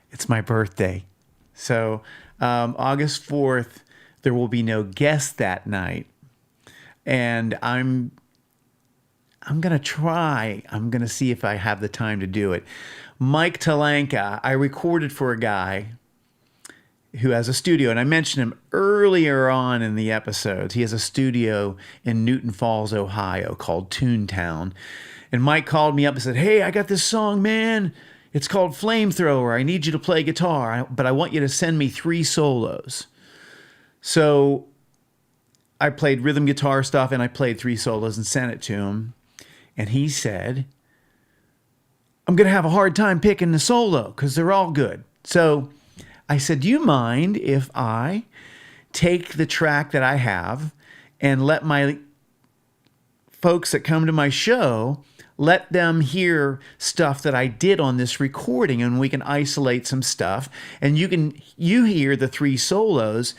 It's my birthday. So August 4th, there will be no guest that night. And I'm going to try. I'm going to see if I have the time to do it. Mike Talanka, I recorded for a guy who has a studio, and I mentioned him earlier on in the episodes. He has a studio in Newton Falls, Ohio called Toontown. And Mike called me up and said, hey, I got this song, man. It's called Flamethrower. I need you to play guitar, but I want you to send me 3 solos. So I played rhythm guitar stuff, and I played 3 solos and sent it to him. And he said, I'm going to have a hard time picking the solo because they're all good. So I said, do you mind if I take the track that I have and let my folks that come to my show, let them hear stuff that I did on this recording, and we can isolate some stuff, and you hear the 3 solos,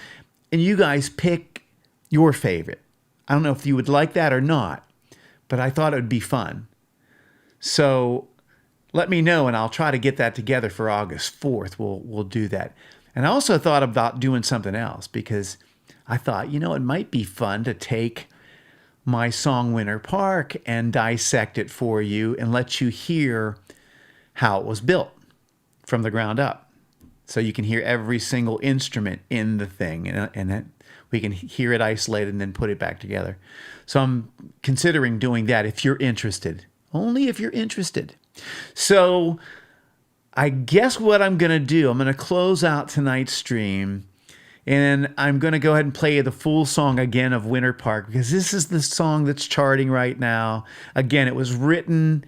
and you guys pick your favorite. I don't know if you would like that or not, but I thought it would be fun. So let me know, and I'll try to get that together for August 4th. We'll do that. And I also thought about doing something else because I thought, it might be fun to take my song Winter Park and dissect it for you and let you hear how it was built from the ground up. so you can hear every single instrument in the thing, and that we can hear it isolated and then put it back together. So I'm considering doing that if you're interested. Only if you're interested. So I guess what I'm going to do, I'm going to close out tonight's stream, and I'm going to go ahead and play the full song again of Winter Park, because this is the song that's charting right now. Again, it was written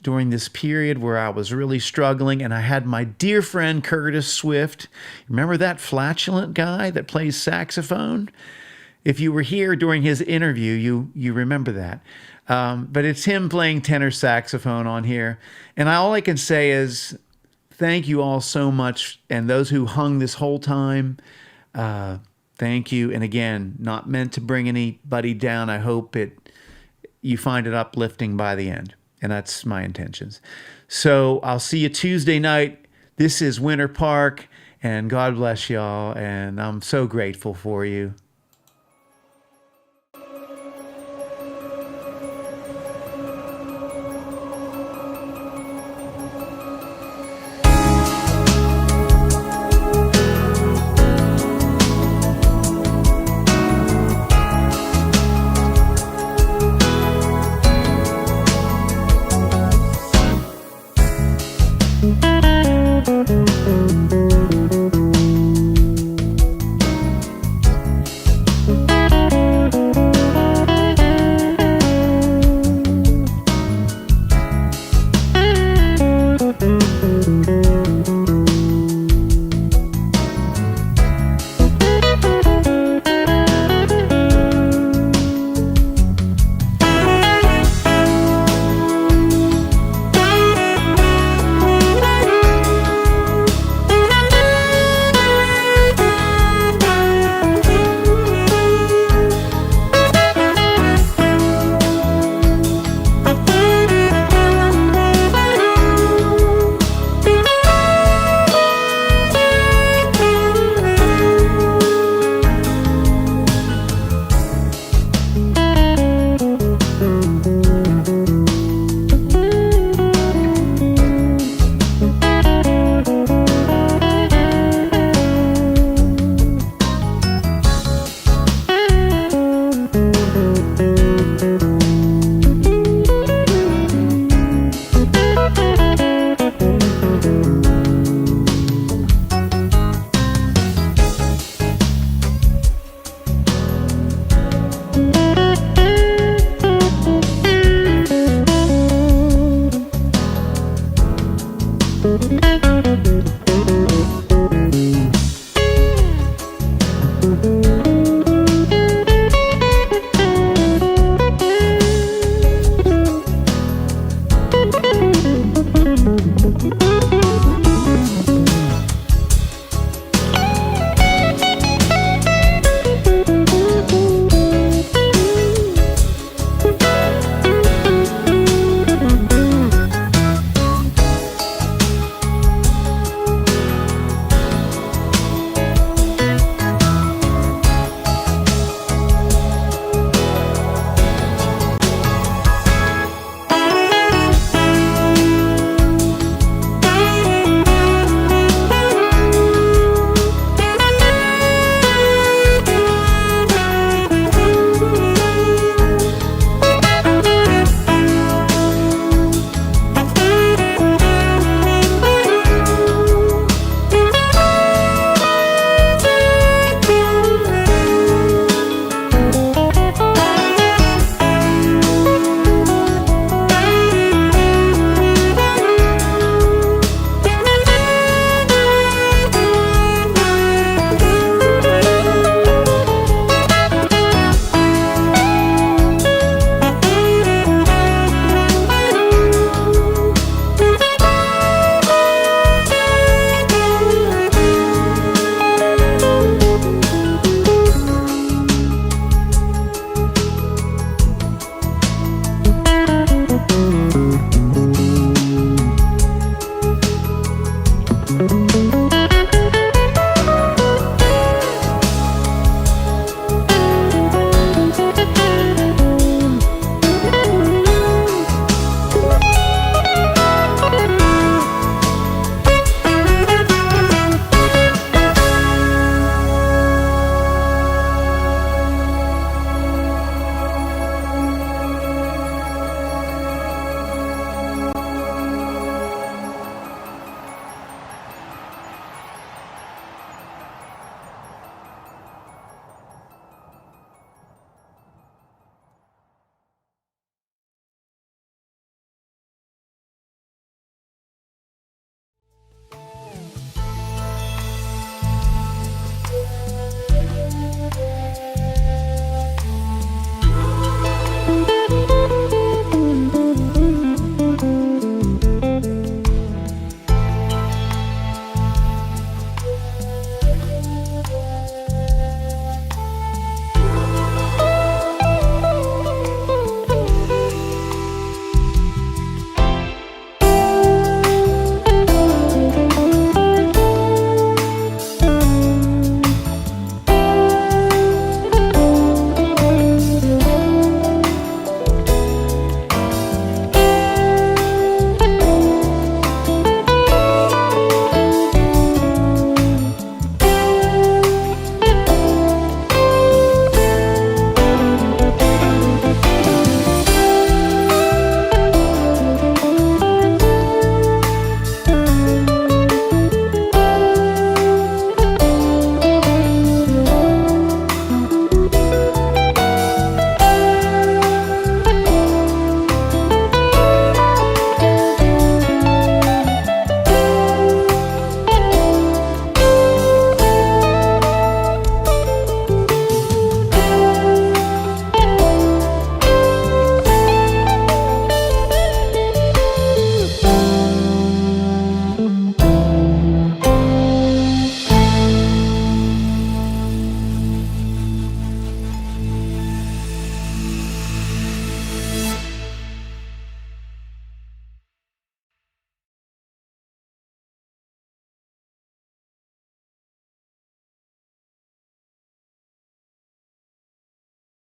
during this period where I was really struggling, and I had my dear friend Curtis Swift. Remember that flatulent guy that plays saxophone? If you were here during his interview, you remember that. But it's him playing tenor saxophone on here. And all I can say is thank you all so much. And those who hung this whole time, thank you. And again, not meant to bring anybody down. I hope you find it uplifting by the end. And that's my intentions. So I'll see you Tuesday night. This is Winter Park. And God bless y'all. And I'm so grateful for you.